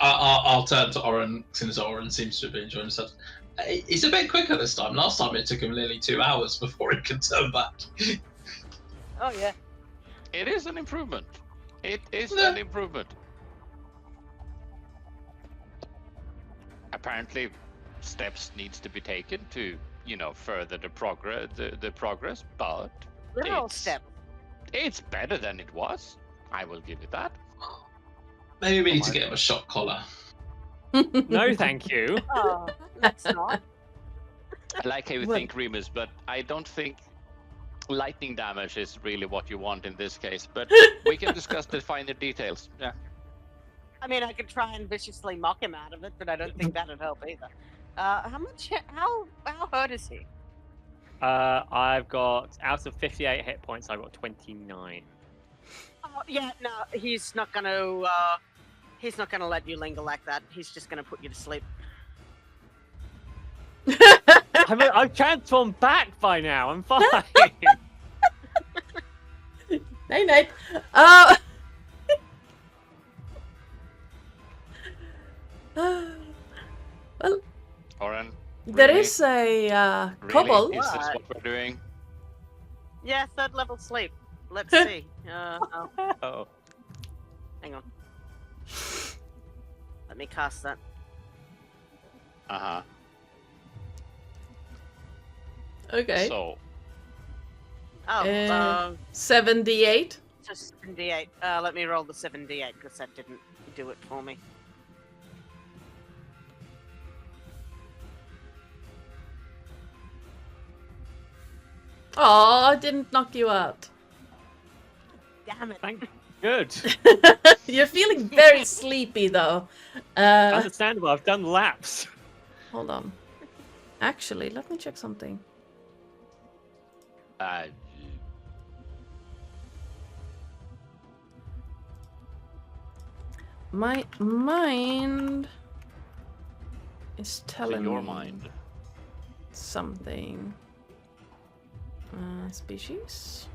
Speaker 2: I'll turn to Oren, since Oren seems to have been enjoying himself. He's a bit quicker this time. Last time it took him nearly 2 hours before he could turn back.
Speaker 5: Oh yeah.
Speaker 4: It is an improvement. It is an improvement. Apparently, steps needs to be taken to, further the progress. But
Speaker 5: Literal step.
Speaker 4: it's better than it was. I will give it that.
Speaker 2: Maybe we need to get him a shock collar.
Speaker 3: No, thank you.
Speaker 5: Oh, let's not.
Speaker 4: I like how you
Speaker 1: Well-
Speaker 4: think, Remus, but I don't think lightning damage is really what you want in this case. But we can discuss the finer details. Yeah.
Speaker 5: I mean, I could try and viciously mock him out of it, but I don't think that'd help either. How hurt is he?
Speaker 3: I've got out of 58 hit points, I've got 29.
Speaker 5: Yeah, no, he's not gonna let you linger like that. He's just gonna put you to sleep.
Speaker 3: I've transformed back by now. I'm fine.
Speaker 1: Night night. Well,
Speaker 4: Oren,
Speaker 1: there
Speaker 4: really?
Speaker 1: is a
Speaker 4: really?
Speaker 1: kobold.
Speaker 4: Is this what we're doing?
Speaker 5: Yeah, 3rd level sleep. Let's see.
Speaker 3: Oh.
Speaker 5: Hang on. Let me cast that.
Speaker 1: Okay.
Speaker 4: So,
Speaker 5: Oh,
Speaker 1: 7d8.
Speaker 5: so 78. Let me roll the 78 because that didn't do it for me.
Speaker 1: Oh, I didn't knock you out.
Speaker 5: Damn it.
Speaker 3: Thank good.
Speaker 1: You're feeling very sleepy though.
Speaker 3: Understandable. I've done laps.
Speaker 1: Hold on. Actually, let me check something. My mind is telling
Speaker 4: your
Speaker 1: me
Speaker 4: mind.
Speaker 1: something. Species.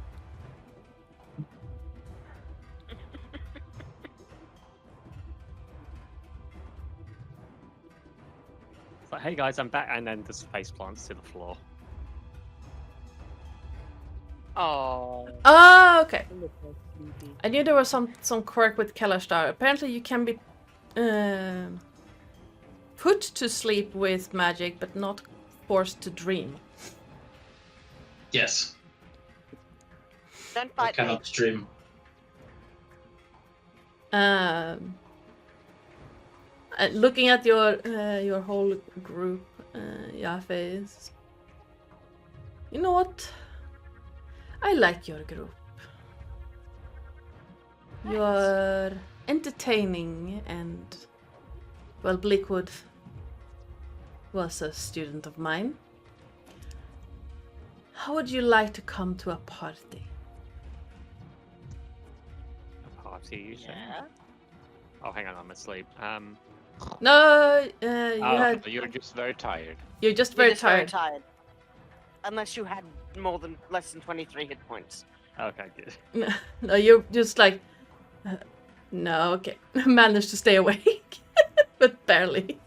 Speaker 3: It's like, hey guys, I'm back, and then just face plants to the floor.
Speaker 5: Oh.
Speaker 1: Oh, okay. I knew there was some quirk with Kellerstar. Apparently, you can be put to sleep with magic, but not forced to dream.
Speaker 2: Yes,
Speaker 5: Don't
Speaker 2: I
Speaker 5: fight me.
Speaker 2: cannot dream.
Speaker 1: Looking at your whole group, Yafeu, you know what? I like your group. You're entertaining and, well, Bleakwood was a student of mine. How would you like to come to a party?
Speaker 3: A party, you say?
Speaker 5: Yeah.
Speaker 3: Oh, hang on, I'm asleep.
Speaker 1: No,
Speaker 4: You're just very tired.
Speaker 1: you're just
Speaker 5: You're
Speaker 1: very
Speaker 5: just very
Speaker 1: tired.
Speaker 5: tired. Unless you had less than 23 hit points.
Speaker 3: Okay, good.
Speaker 1: No, you're just like, no, okay. Managed to stay awake, but barely.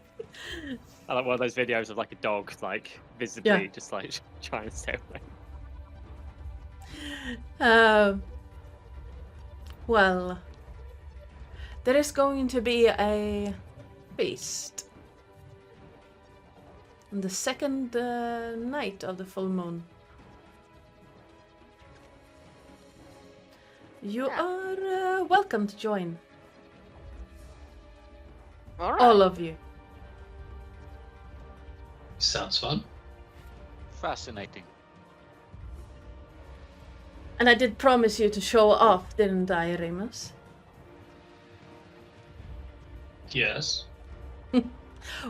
Speaker 3: I like one of those videos of like a dog, like visibly
Speaker 1: Yeah.
Speaker 3: just like trying to stay away.
Speaker 1: Well, there is going to be a feast on the second night of the full moon. You
Speaker 5: Yeah.
Speaker 1: are welcome to join,
Speaker 5: All right.
Speaker 1: all of you.
Speaker 2: Sounds fun.
Speaker 4: Fascinating.
Speaker 1: And I did promise you to show off, didn't I, Remus?
Speaker 2: Yes.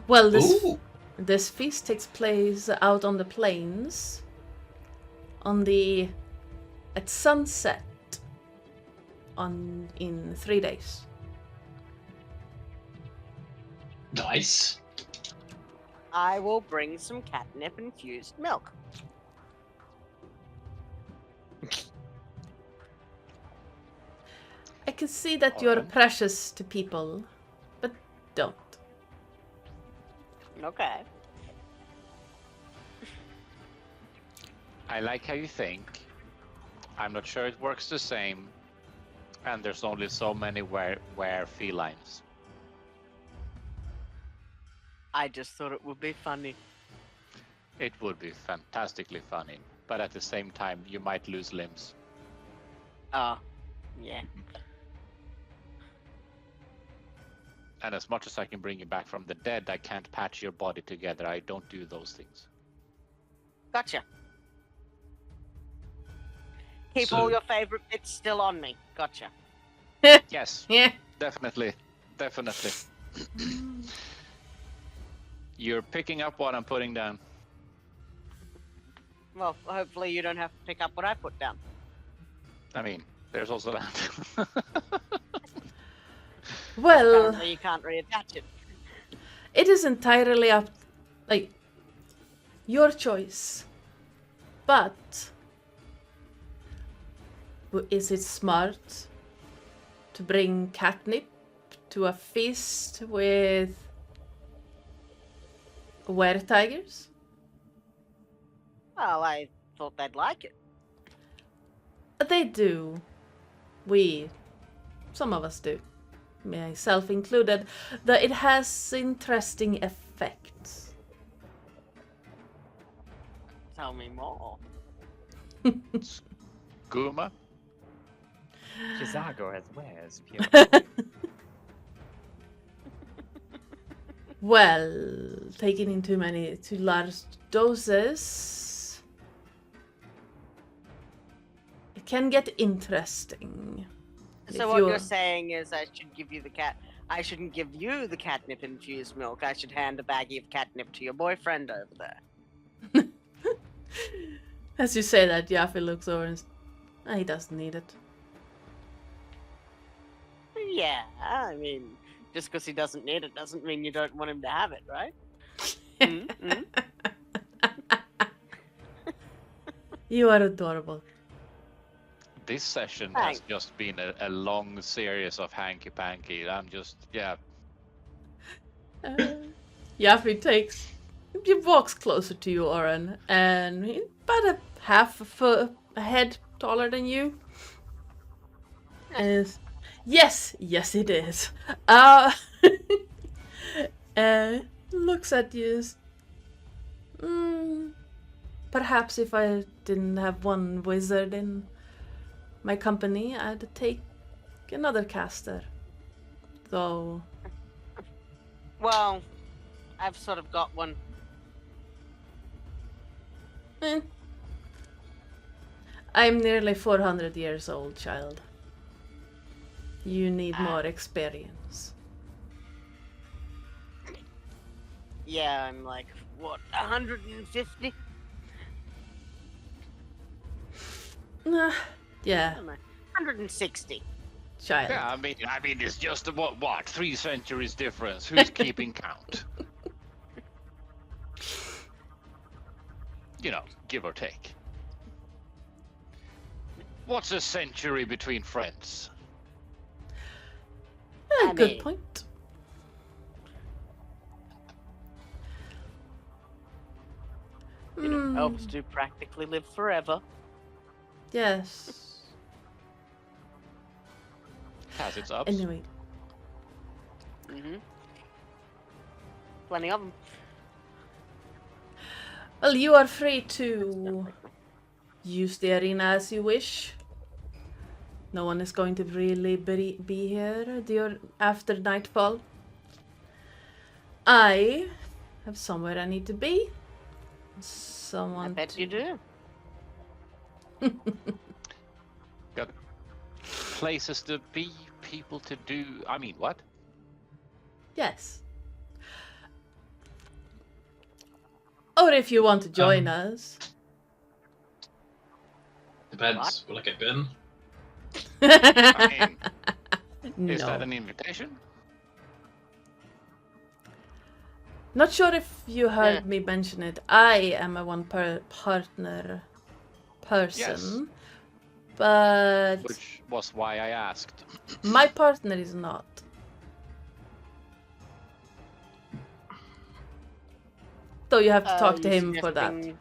Speaker 1: Well,
Speaker 2: Ooh.
Speaker 1: this feast takes place out on the plains at sunset in 3 days.
Speaker 2: Nice.
Speaker 5: I will bring some catnip infused milk.
Speaker 1: I can see that you're
Speaker 4: Alright.
Speaker 1: precious to people, but don't.
Speaker 5: Okay.
Speaker 4: I like how you think. I'm not sure it works the same. And there's only so many were felines.
Speaker 5: I just thought it would be funny.
Speaker 4: It would be fantastically funny, but at the same time, you might lose limbs.
Speaker 5: Oh, yeah.
Speaker 4: And as much as I can bring you back from the dead, I can't patch your body together. I don't do those things.
Speaker 5: Gotcha. Keep
Speaker 2: So-
Speaker 5: all your favorite bits still on me. Gotcha.
Speaker 4: Yes,
Speaker 1: Yeah.
Speaker 4: definitely. Definitely. You're picking up what I'm putting down.
Speaker 5: Well, hopefully you don't have to pick up what I put down.
Speaker 4: I mean, there's also that.
Speaker 1: Well,
Speaker 5: Apparently you can't reattach it.
Speaker 1: it is entirely up, like, your choice. But is it smart to bring catnip to a feast with were-tigers?
Speaker 5: Well, I thought they'd like it.
Speaker 1: They do. Some of us do, myself included, that it has interesting effects.
Speaker 5: Tell me more.
Speaker 4: Guma?
Speaker 3: Chisago has wares. If you
Speaker 1: Well, taking in too large doses, it can get interesting.
Speaker 5: So what you're saying is I should give you the cat. I shouldn't give you the catnip infused milk. I should hand a baggie of catnip to your boyfriend over there.
Speaker 1: As you say that, Yafeu looks over and he doesn't need it.
Speaker 5: Yeah, I mean, just because he doesn't need it doesn't mean you don't want him to have it, right?
Speaker 1: You are adorable.
Speaker 4: This session
Speaker 5: Thanks.
Speaker 4: has just been a long series of hanky-panky. I'm just, yeah.
Speaker 1: Yafeu he walks closer to you, Oren, and he's about a half a foot a head taller than you. And yes, it is. Looks at you. Perhaps if I didn't have one wizard in my company, I'd take another caster. Though.
Speaker 5: Well, I've sort of got one.
Speaker 1: I'm nearly 400 years old, child. You need more experience.
Speaker 5: Yeah, I'm like, what, 150?
Speaker 1: Yeah,
Speaker 5: 160.
Speaker 1: child.
Speaker 4: Yeah, I mean, it's just what 3 centuries difference. Who's keeping count? You know, give or take. What's a century between friends?
Speaker 1: Good
Speaker 5: mean-
Speaker 1: point.
Speaker 5: You know, elves do practically live forever.
Speaker 1: Yes.
Speaker 4: Has its ups.
Speaker 1: Anyway,
Speaker 5: Plenty of them.
Speaker 1: well, you are free to use the arena as you wish. No one is going to really be here after nightfall. I have somewhere I need to be. Someone.
Speaker 5: I bet you do.
Speaker 4: Got places to be, people to do. I mean, what?
Speaker 1: Yes. Or if you want to join us.
Speaker 2: Depends. Will I get bitten?
Speaker 4: I mean,
Speaker 1: No.
Speaker 4: is that an invitation?
Speaker 1: Not sure if you heard me mention it. I am a partner person. But
Speaker 4: Which was why I asked.
Speaker 1: my partner is not. So you have to talk to him for that.
Speaker 5: Are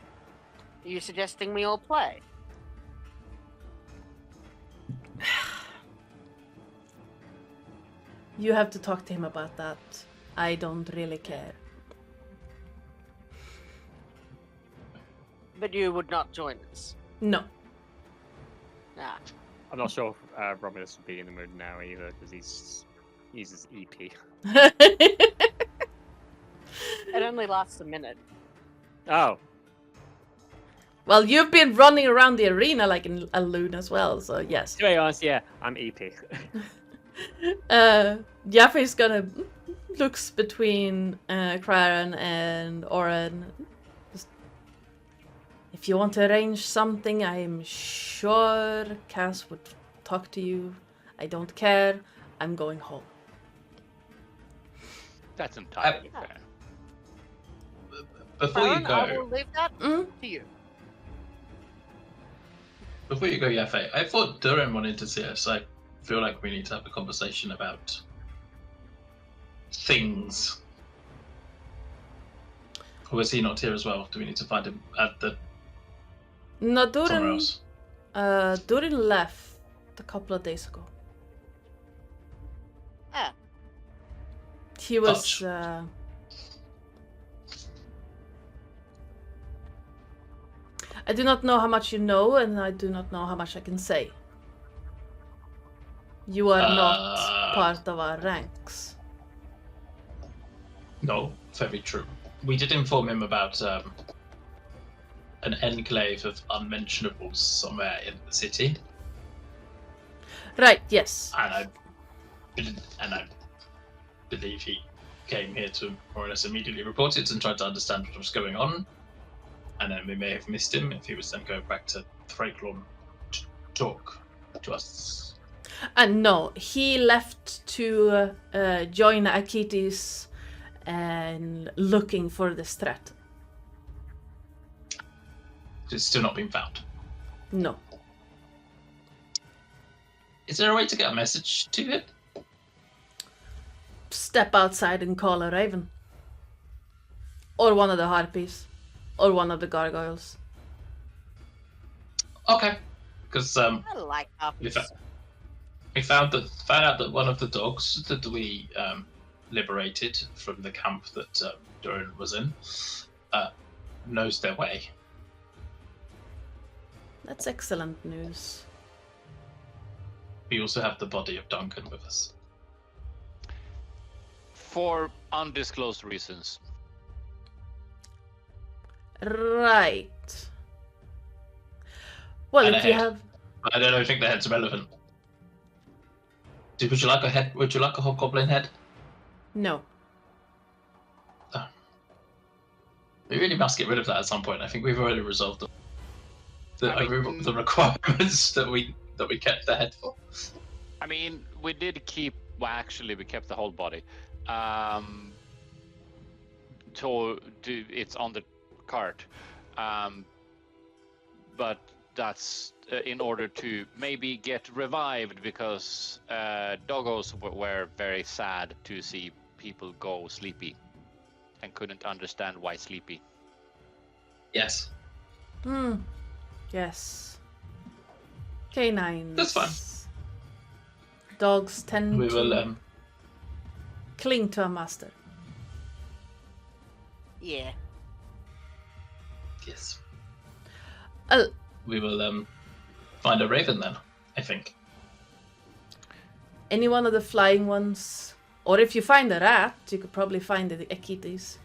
Speaker 5: you suggesting we all play?
Speaker 1: You have to talk to him about that. I don't really care.
Speaker 5: But you would not join us.
Speaker 1: No.
Speaker 5: Nah.
Speaker 3: I'm not sure if Romulus would be in the mood now either, because he's uses EP.
Speaker 5: It only lasts a minute.
Speaker 3: Oh,
Speaker 1: Well, you've been running around the arena like a loon as well, so yes.
Speaker 3: to be honest, yeah, I'm EP.
Speaker 1: Yafeu's gonna looks between Craren and Oren. If you want to arrange something, I'm sure Cass would talk to you. I don't care. I'm going home.
Speaker 4: That's entirely fair.
Speaker 2: Before you
Speaker 5: Aaron, I will
Speaker 2: go,
Speaker 5: leave that
Speaker 1: Mm?
Speaker 5: to you.
Speaker 2: Yafei, I thought Durin wanted to see us. I feel like we need to have a conversation about things. Or is he not here as well? Do we need to find him at the
Speaker 1: No,
Speaker 2: somewhere
Speaker 1: Durin.
Speaker 2: else?
Speaker 1: Durin left a couple of days ago.
Speaker 5: Ah.
Speaker 1: He was. I do not know how much you know, and I do not know how much I can say. You are not part of our ranks.
Speaker 2: No, very true. We did inform him about an enclave of unmentionables somewhere in the city.
Speaker 1: Right, yes.
Speaker 2: And I believe he came here to more or less immediately report it and tried to understand what was going on. And then we may have missed him if he was then going back to Thraklorn to talk to us.
Speaker 1: And no, he left to join Akitis and looking for this threat.
Speaker 2: It's still not been found.
Speaker 1: No.
Speaker 2: Is there a way to get a message to him?
Speaker 1: Step outside and call a raven. Or one of the harpies. Or one of the gargoyles.
Speaker 2: Okay. Because
Speaker 5: I like
Speaker 2: we
Speaker 5: harpies.
Speaker 2: found out that one of the dogs that we liberated from the camp that Durin was in knows their way.
Speaker 1: That's excellent news.
Speaker 2: We also have the body of Duncan with us.
Speaker 4: For undisclosed reasons.
Speaker 1: Right. Well,
Speaker 2: And
Speaker 1: if
Speaker 2: a
Speaker 1: you
Speaker 2: head.
Speaker 1: have...
Speaker 2: I don't think the head's relevant. Would you like a head? Would you like a hobgoblin head?
Speaker 1: No.
Speaker 2: We really must get rid of that at some point. I think we've already resolved the requirements that we kept the head for.
Speaker 4: I mean, we did keep. Well, actually, we kept the whole body. It's on the cart, but that's in order to maybe get revived because doggos were very sad to see people go sleepy and couldn't understand why sleepy.
Speaker 2: Yes.
Speaker 1: Yes. Canines.
Speaker 2: That's fine.
Speaker 1: Dogs tend
Speaker 2: We will
Speaker 1: to cling to a master.
Speaker 5: Yeah.
Speaker 2: yes.
Speaker 1: Oh,
Speaker 2: We will find a raven then, I think.
Speaker 1: any one of the flying ones. Or if you find a rat, you could probably find the Akitis.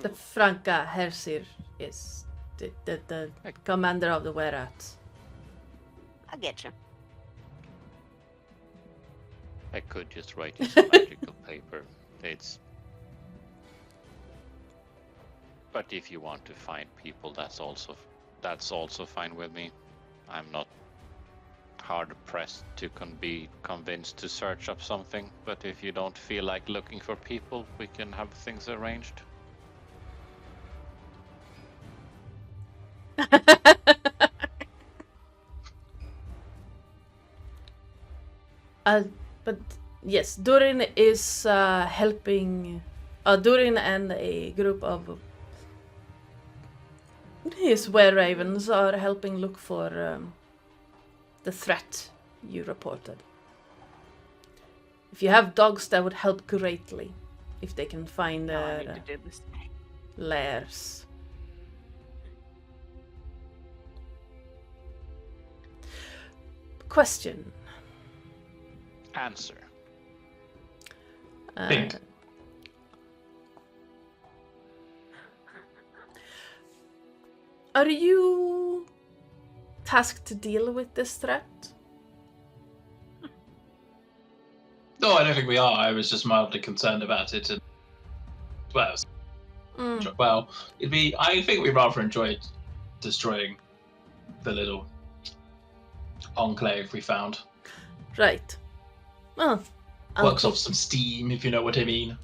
Speaker 1: The Franka Hersir is the commander of the wererats.
Speaker 5: I get you.
Speaker 4: I could just write in some magical paper. But if you want to find people, that's also fine with me. I'm not hard pressed to be convinced to search up something. But if you don't feel like looking for people, we can have things arranged.
Speaker 1: But yes, Durin is helping. Durin and a group of his were-ravens are helping look for the threat you reported. If you have dogs, that would help greatly. If they can find
Speaker 5: No, I need
Speaker 1: their
Speaker 5: to do this.
Speaker 1: lairs. Question.
Speaker 4: Answer.
Speaker 2: Think.
Speaker 1: Are you tasked to deal with this threat?
Speaker 2: No, I don't think we are. I was just mildly concerned about it. And well, I think we rather enjoyed destroying the little enclave we found.
Speaker 1: Right. Well,
Speaker 2: Works off some steam, if you know what I mean.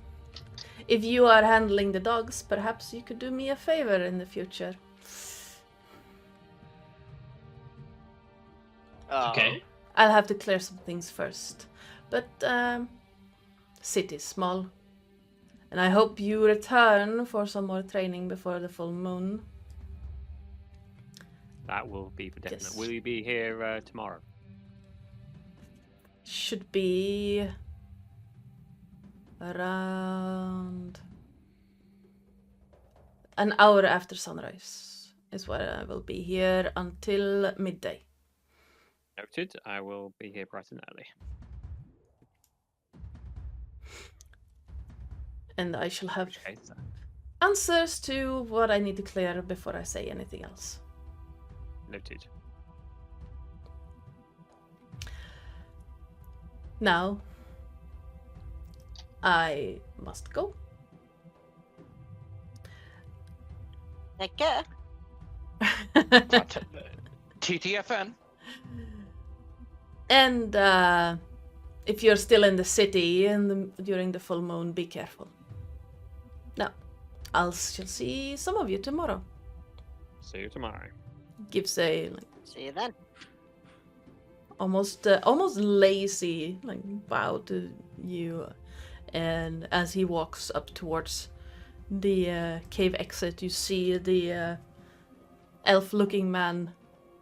Speaker 1: if you are handling the dogs, perhaps you could do me a favor in the future.
Speaker 2: Okay.
Speaker 1: I'll have to clear some things first. But, city's small. And I hope you return for some more training before the full moon.
Speaker 3: That will be for definite.
Speaker 1: Yes.
Speaker 3: Will you be here tomorrow?
Speaker 1: Should be around an hour after sunrise is what I will be here until midday.
Speaker 3: Noted. I will be here bright and early.
Speaker 1: And I shall have
Speaker 3: Okay, so
Speaker 1: answers to what I need to clear before I say anything else.
Speaker 3: noted.
Speaker 1: Now, I must go.
Speaker 5: Take care.
Speaker 4: TTFN.
Speaker 1: And if you're still in the city during the full moon, be careful. Now, shall see some of you tomorrow.
Speaker 3: See you tomorrow.
Speaker 1: Gives a
Speaker 5: See you then.
Speaker 1: almost lazy bow to you, and as he walks up towards the cave exit, you see the elf-looking man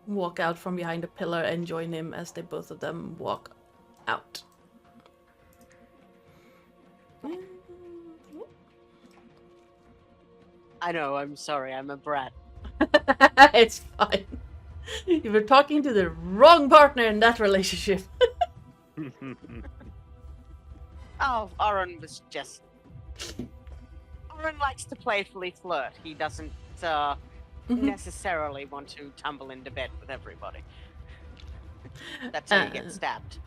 Speaker 1: walk out from behind a pillar and join him as they both of them walk out.
Speaker 5: I know, I'm sorry, I'm a brat.
Speaker 1: It's fine. You were talking to the wrong partner in that relationship.
Speaker 5: Oh, Oren was just... Oren likes to playfully flirt. He doesn't necessarily want to tumble into bed with everybody. That's how you get stabbed.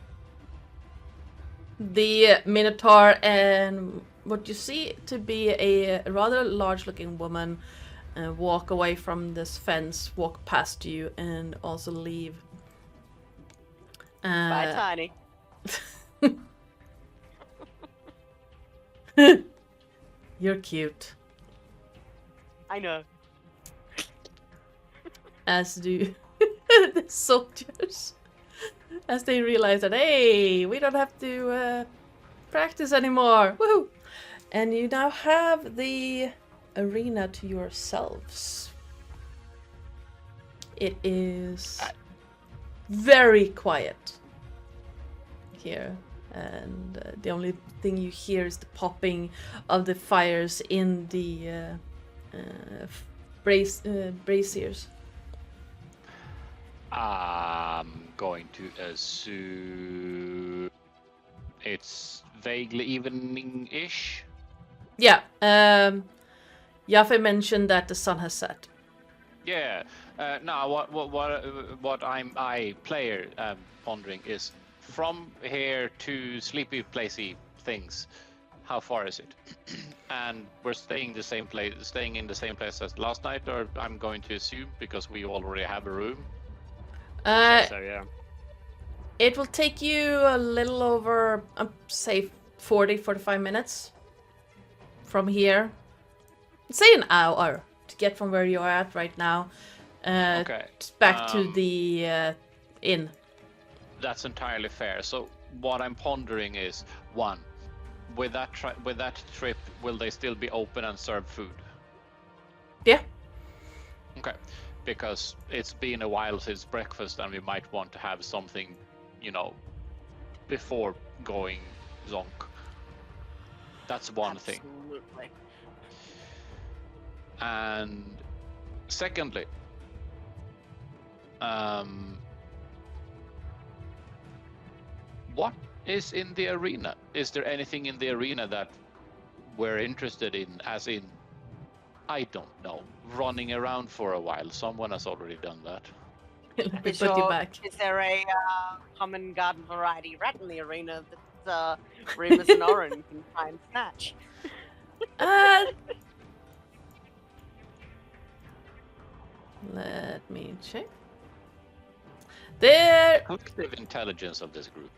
Speaker 1: The Minotaur and what you see to be a rather large-looking woman walk away from this fence, walk past you, and also leave.
Speaker 5: Bye, Tiny.
Speaker 1: You're cute.
Speaker 5: I know.
Speaker 1: As do the soldiers. As they realize that, hey, we don't have to practice anymore. Woohoo! And you now have the arena to yourselves. It is very quiet here. And the only thing you hear is the popping of the fires in the braziers.
Speaker 4: I'm going to assume it's vaguely evening-ish.
Speaker 1: Yeah, Yafeu mentioned that the sun has set.
Speaker 4: Yeah. Now, what I player pondering is from here to sleepy placey things. How far is it? And we're staying in the same place as last night, or I'm going to assume because we already have a room.
Speaker 3: So yeah.
Speaker 1: It will take you a little over, say, 45 minutes from here. Say an hour to get from where you are at right now
Speaker 4: Okay.
Speaker 1: back to the inn.
Speaker 4: That's entirely fair. So what I'm pondering is, one, with that trip, will they still be open and serve food?
Speaker 1: Yeah.
Speaker 4: Okay, because it's been a while since breakfast, and we might want to have something, before going zonk. That's one thing.
Speaker 5: Absolutely.
Speaker 4: And secondly, what is in the arena? Is there anything in the arena that we're interested in, as in, I don't know, running around for a while? Someone has already done that.
Speaker 1: Let me put you back.
Speaker 5: Is there a common garden variety rat in the arena that Remus and Oren can try and snatch?
Speaker 1: Let me check. There.
Speaker 4: Collective intelligence of this group.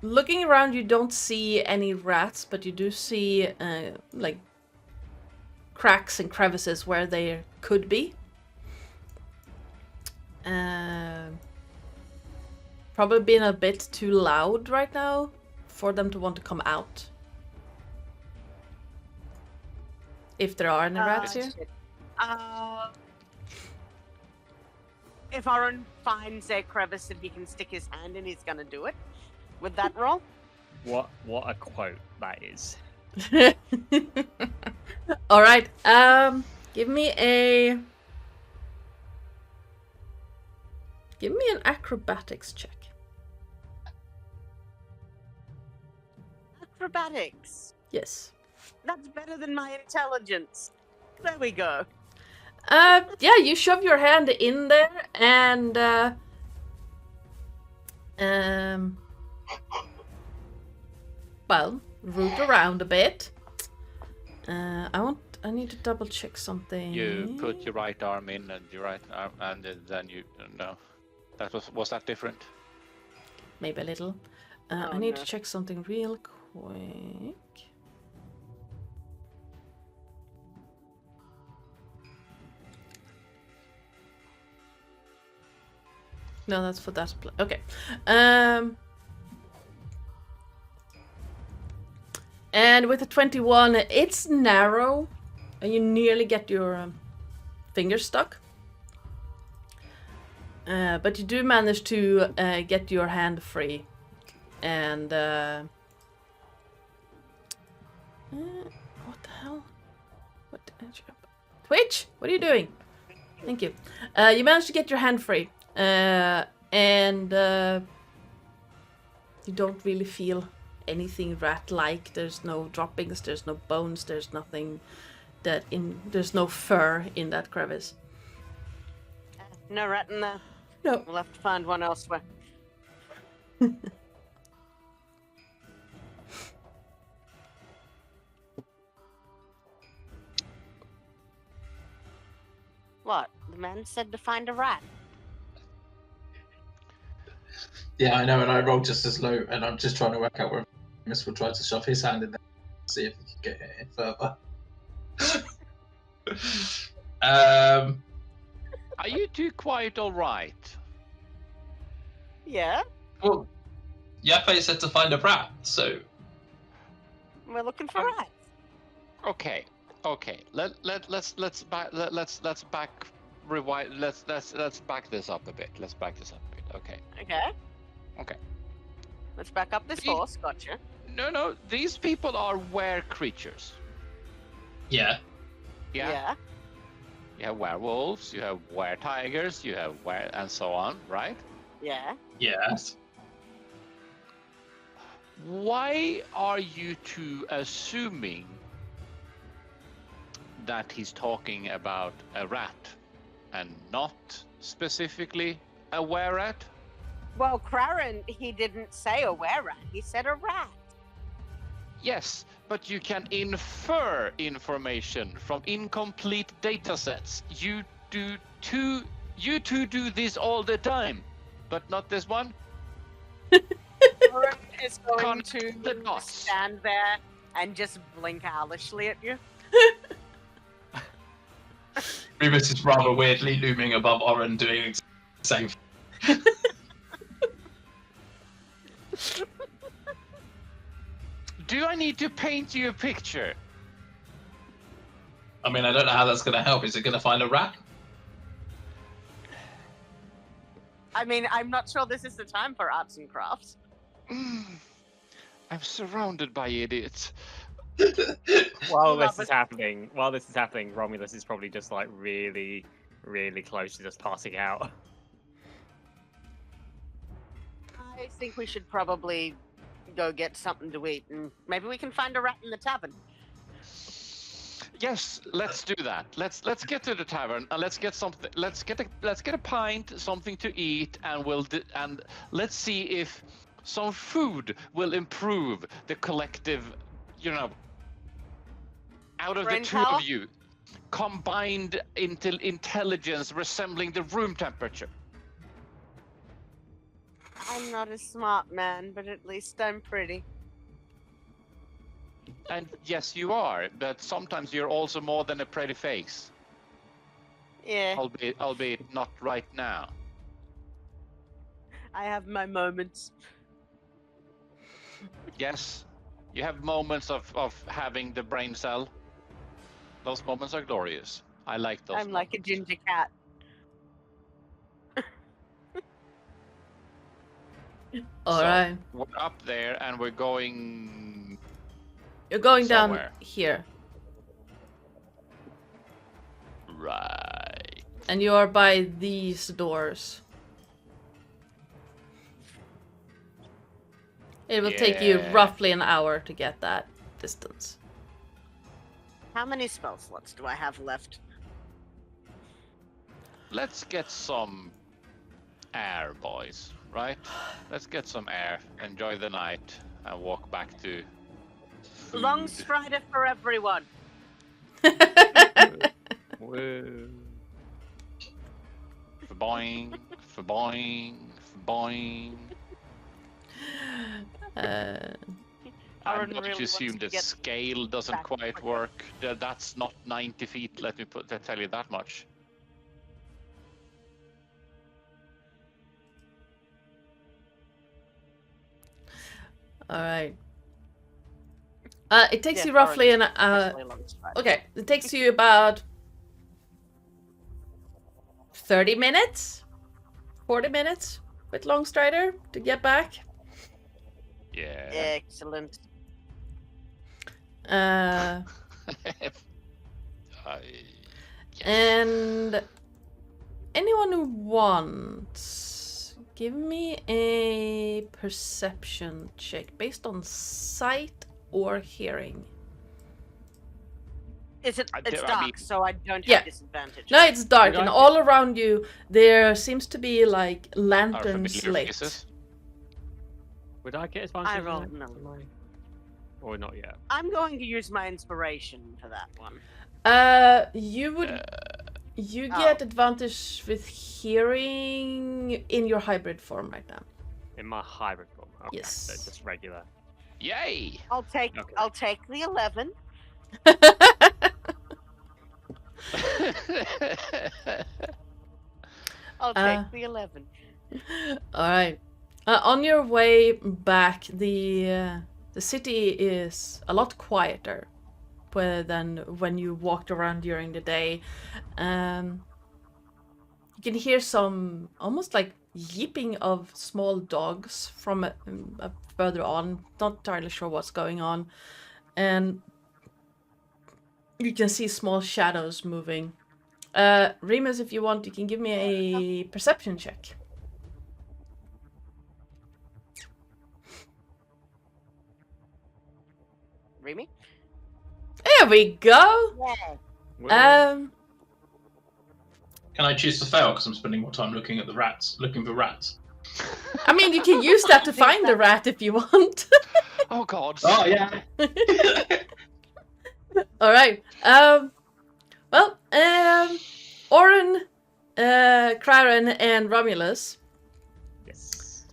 Speaker 1: Looking around, you don't see any rats, but you do see like cracks and crevices where there could be. Probably being a bit too loud right now for them to want to come out. If there are any rats here.
Speaker 5: Shit. If Oren finds a crevice that he can stick his hand in, he's gonna do it. With that roll?
Speaker 3: What a quote that is.
Speaker 1: All right. Give me an acrobatics check.
Speaker 5: Acrobatics.
Speaker 1: Yes.
Speaker 5: That's better than my intelligence. There we go.
Speaker 1: Yeah, you shove your hand in there and well, root around a bit. I need to double check something.
Speaker 4: You put your right arm in and your right arm, and then you no. That was that different?
Speaker 1: Maybe a little. I need to check something real quick. No, that's for that. Okay. And with a 21, it's narrow, and you nearly get your finger stuck. But you do manage to get your hand free. And what the hell? Twitch, what are you doing? Thank you. You managed to get your hand free. And you don't really feel anything rat-like. There's no droppings, there's no bones, there's nothing there's no fur in that crevice.
Speaker 5: No rat in there.
Speaker 1: No.
Speaker 5: We'll have to find one elsewhere. What? The man said to find a rat.
Speaker 2: Yeah, I know, and I rolled just as low, and I'm just trying to work out where Miss will try to shove his hand in there, see if he can get it further.
Speaker 4: Are you two quite all right?
Speaker 5: Yeah,
Speaker 2: Well, Yafeu said to find a rat, so
Speaker 5: we're looking for rats.
Speaker 4: Okay. Let's back rewind. Let's back this up a bit. Okay.
Speaker 5: Okay. Let's back up this horse. Gotcha.
Speaker 4: No. These people are were creatures.
Speaker 2: yeah.
Speaker 4: Yeah. You have werewolves. You have were tigers. You have were and so on. Right?
Speaker 5: Yeah.
Speaker 2: Yes.
Speaker 4: Why are you two assuming that he's talking about a rat and not specifically a were-rat?
Speaker 5: Well, Krarin, he didn't say a were-rat. He said a rat.
Speaker 4: Yes, but you can infer information from incomplete data sets. You two do this all the time, but not this one.
Speaker 5: Krarin is going
Speaker 4: Connect the
Speaker 5: to
Speaker 4: dots.
Speaker 5: stand there and just blink owlishly at you.
Speaker 2: Remus is rather weirdly looming above Oren, doing the same.
Speaker 4: Do I need to paint you a picture?
Speaker 2: I mean, I don't know how that's going to help. Is it going to find a rat?
Speaker 5: I mean, I'm not sure this is the time for arts and crafts.
Speaker 4: I'm surrounded by idiots.
Speaker 3: While
Speaker 5: Love
Speaker 3: this is
Speaker 5: it.
Speaker 3: happening, Romulus is probably just like really, really close to just passing out.
Speaker 5: I think we should probably go get something to eat, and maybe we can find a rat in the tavern.
Speaker 4: Yes, let's do that. Let's get to the tavern and let's get something. Let's get a pint, something to eat, and and let's see if some food will improve the collective, out of
Speaker 5: Brain
Speaker 4: the two
Speaker 5: power?
Speaker 4: of you, combined intelligence resembling the room temperature.
Speaker 5: I'm not a smart man, but at least I'm pretty.
Speaker 4: And yes, you are, but sometimes you're also more than a pretty face,
Speaker 5: Yeah,
Speaker 4: albeit not right now.
Speaker 5: I have my moments.
Speaker 4: Yes, you have moments of having the brain cell. Those moments are glorious. I like those.
Speaker 5: I'm like a
Speaker 4: moments.
Speaker 5: ginger cat.
Speaker 1: All
Speaker 4: So,
Speaker 1: right.
Speaker 4: We're up there and we're going.
Speaker 1: You're going
Speaker 4: somewhere.
Speaker 1: down here.
Speaker 4: Right.
Speaker 1: And you are by these doors. It will take you
Speaker 4: Yeah.
Speaker 1: roughly an hour to get that distance.
Speaker 5: How many spell slots do I have left?
Speaker 4: Let's get some air, boys. Right? Let's get some air. Enjoy the night and walk back to.
Speaker 5: Long
Speaker 4: food.
Speaker 5: strider for everyone.
Speaker 3: Woo.
Speaker 4: Boing, boing, boing.
Speaker 1: Uh,
Speaker 4: I'm
Speaker 5: Aaron
Speaker 4: going
Speaker 5: really
Speaker 4: to
Speaker 5: wants
Speaker 4: assume
Speaker 5: to
Speaker 4: the
Speaker 5: get
Speaker 4: scale doesn't
Speaker 5: back
Speaker 4: quite
Speaker 5: quicker.
Speaker 4: work. That's not 90 feet. Let me tell you that much.
Speaker 1: all right. It takes
Speaker 5: Yeah,
Speaker 1: you roughly
Speaker 5: Aaron,
Speaker 1: an
Speaker 5: especially long strider.
Speaker 1: okay. It takes you about 30 minutes, 40 minutes with Long Strider to get back.
Speaker 4: Yeah.
Speaker 5: Excellent.
Speaker 1: Uh,
Speaker 4: Yes.
Speaker 1: and anyone who wants, give me a perception check based on sight or hearing.
Speaker 5: Is it?
Speaker 4: I
Speaker 5: It's
Speaker 4: do- I
Speaker 5: dark,
Speaker 4: mean-
Speaker 5: so I don't
Speaker 1: Yeah.
Speaker 5: have disadvantage.
Speaker 1: No, it's dark,
Speaker 3: Would
Speaker 1: and
Speaker 3: I-
Speaker 1: all around you there seems to be like
Speaker 4: Our
Speaker 1: lanterns
Speaker 4: familiar
Speaker 1: lit.
Speaker 4: faces.
Speaker 3: Would I get advantage?
Speaker 5: I
Speaker 3: on
Speaker 5: rolled
Speaker 3: that?
Speaker 5: no.
Speaker 3: Am I- Or not yet?
Speaker 5: I'm going to use my inspiration for that one.
Speaker 1: You would you
Speaker 5: Oh.
Speaker 1: get advantage with hearing in your hybrid form right now.
Speaker 3: In my hybrid form. Okay,
Speaker 1: Yes.
Speaker 3: So just regular.
Speaker 4: Yay!
Speaker 5: I'll take.
Speaker 3: Okay.
Speaker 5: I'll take the 11. I'll take
Speaker 1: Uh,
Speaker 5: the 11.
Speaker 1: All right. On your way back, the city is a lot quieter than when you walked around during the day. You can hear some almost like yipping of small dogs from further on. Not entirely sure what's going on, and you can see small shadows moving. Remus, if you want, you can give me a perception check.
Speaker 5: Remy?
Speaker 1: There we go.
Speaker 5: Yeah.
Speaker 3: Woo.
Speaker 2: Can I choose to fail because I'm spending more time looking at the rats, looking for rats?
Speaker 1: I mean, you can use that to find the rat if you want.
Speaker 4: Oh God.
Speaker 2: Oh yeah.
Speaker 1: All right. Oren, Craren, and Romulus.
Speaker 3: Yes.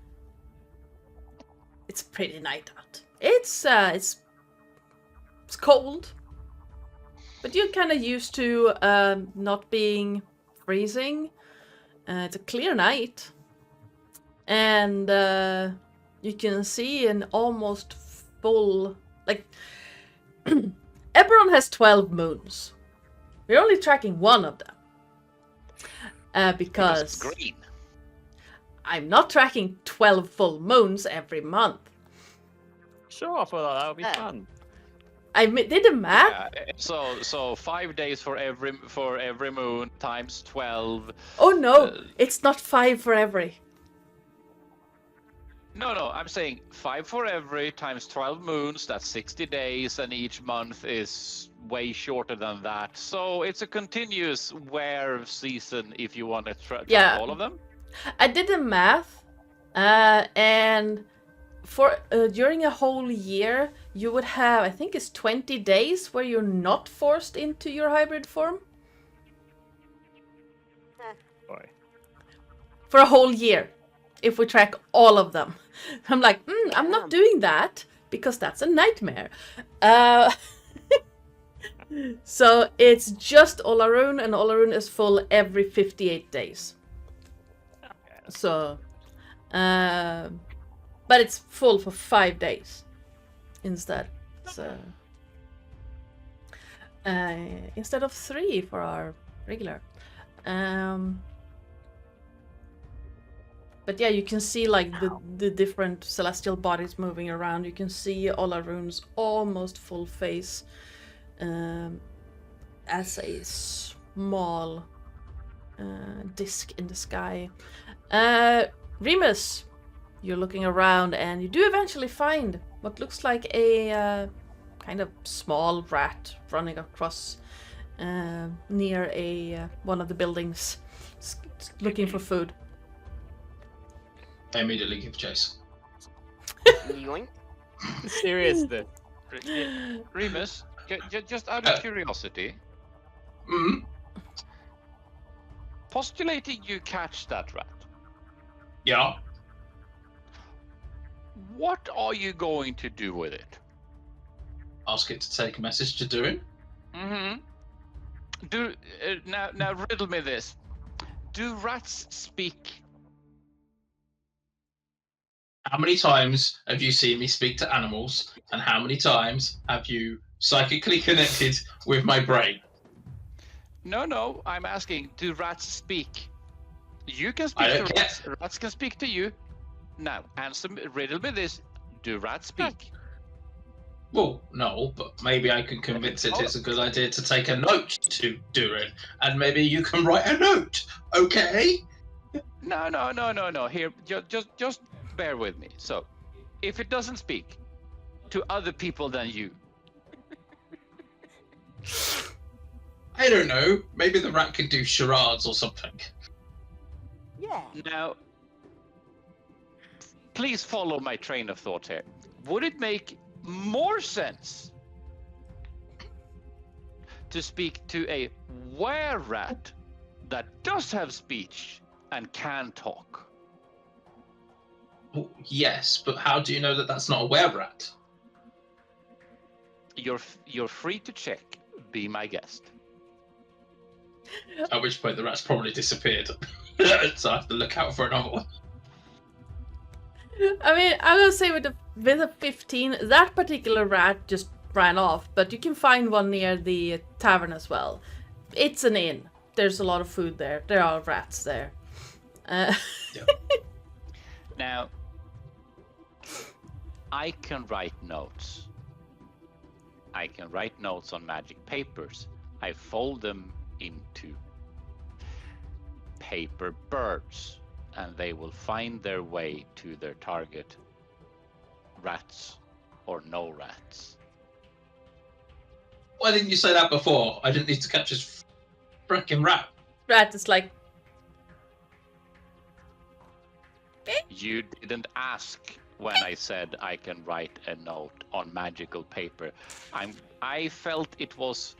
Speaker 1: It's pretty night out. It's cold, but you're kind of used to not being freezing. It's a clear night, and you can see an almost full like. Eberron has 12 moons. We're only tracking one of them.
Speaker 4: Because it's
Speaker 1: Because
Speaker 4: green.
Speaker 1: I'm not tracking 12 full moons every month.
Speaker 3: Sure, I thought that would be
Speaker 5: Yeah.
Speaker 3: fun.
Speaker 1: I did the math.
Speaker 4: So 5 days for every moon times 12.
Speaker 1: Oh no,
Speaker 4: Uh,
Speaker 1: it's not 5 for every.
Speaker 4: No, I'm saying 5 for every times 12 moons. That's 60 days, and each month is way shorter than that. So it's a continuous wear season if you want to track
Speaker 1: Yeah.
Speaker 4: all of them.
Speaker 1: I did the math, and for during a whole year, you would have, I think it's 20 days where you're not forced into your hybrid form.
Speaker 3: Boy.
Speaker 1: For a whole year, if we track all of them. I'm like, I'm not doing that, because that's a nightmare. So it's just Olarune, and Olarune is full every 58 days.
Speaker 3: Okay.
Speaker 1: So, but it's full for 5 days instead. So, instead of 3 for our regular. But yeah, you can see like the different celestial bodies moving around. You can see Olarune's almost full face as a small disc in the sky. Remus, you're looking around and you do eventually find what looks like a kind of small rat running across near one of the buildings, looking for food.
Speaker 2: I immediately give chase.
Speaker 5: Yoink.
Speaker 3: Seriously.
Speaker 4: Remus, just out of curiosity, postulating you catch that rat,
Speaker 2: Yeah.
Speaker 4: what are you going to do with it?
Speaker 2: Ask it to take a message to Durin.
Speaker 4: Now riddle me this. Do rats speak?
Speaker 2: How many times have you seen me speak to animals, and how many times have you psychically connected with my brain?
Speaker 4: No, I'm asking, do rats speak? You can speak to rats, rats can speak to you. Now, riddle me this, do rats speak?
Speaker 2: Well, no, but maybe I can convince it it's a good idea to take a note to Durin, and maybe you can write a note, okay?
Speaker 4: No. Here, just bear with me. So, if it doesn't speak to other people than you,
Speaker 2: I don't know. Maybe the rat could do charades or something.
Speaker 5: Yeah.
Speaker 4: now, please follow my train of thought here. Would it make more sense to speak to a were-rat that does have speech and can talk?
Speaker 2: Well, yes, but how do you know that that's not a were-rat?
Speaker 4: You're free to check. Be my guest.
Speaker 2: At which point the rat's probably disappeared. So I have to look out for another one.
Speaker 1: I mean, I'm gonna say with a 15, that particular rat just ran off, but you can find one near the tavern as well. It's an inn. There's a lot of food there. There are rats there.
Speaker 4: Now, I can write notes. I can write notes on magic papers. I fold them into paper birds, and they will find their way to their target, rats or no rats.
Speaker 2: Why didn't you say that before? I didn't need to catch this frickin' rat.
Speaker 1: Rat is like,
Speaker 4: You didn't ask when I said I can write a note on magical paper. I felt it was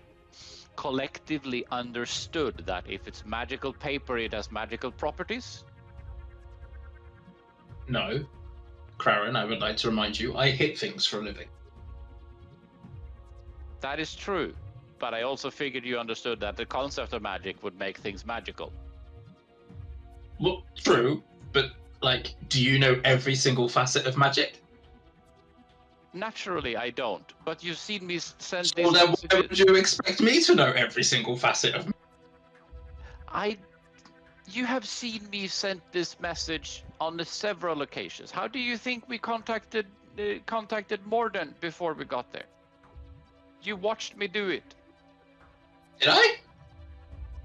Speaker 4: collectively understood that if it's magical paper, it has magical properties.
Speaker 2: No. Craren, I would like to remind you, I hit things for a living.
Speaker 4: That is true, but I also figured you understood that the concept of magic would make things magical.
Speaker 2: Well, true, but, like, do you know every single facet of magic?
Speaker 4: Naturally, I don't, but you've seen me send
Speaker 2: Well,
Speaker 4: these
Speaker 2: then why
Speaker 4: messages.
Speaker 2: would you expect me to know every single facet of
Speaker 4: You have seen me send this message on several occasions. How do you think we contacted Morden before we got there? You watched me do it.
Speaker 2: Did I?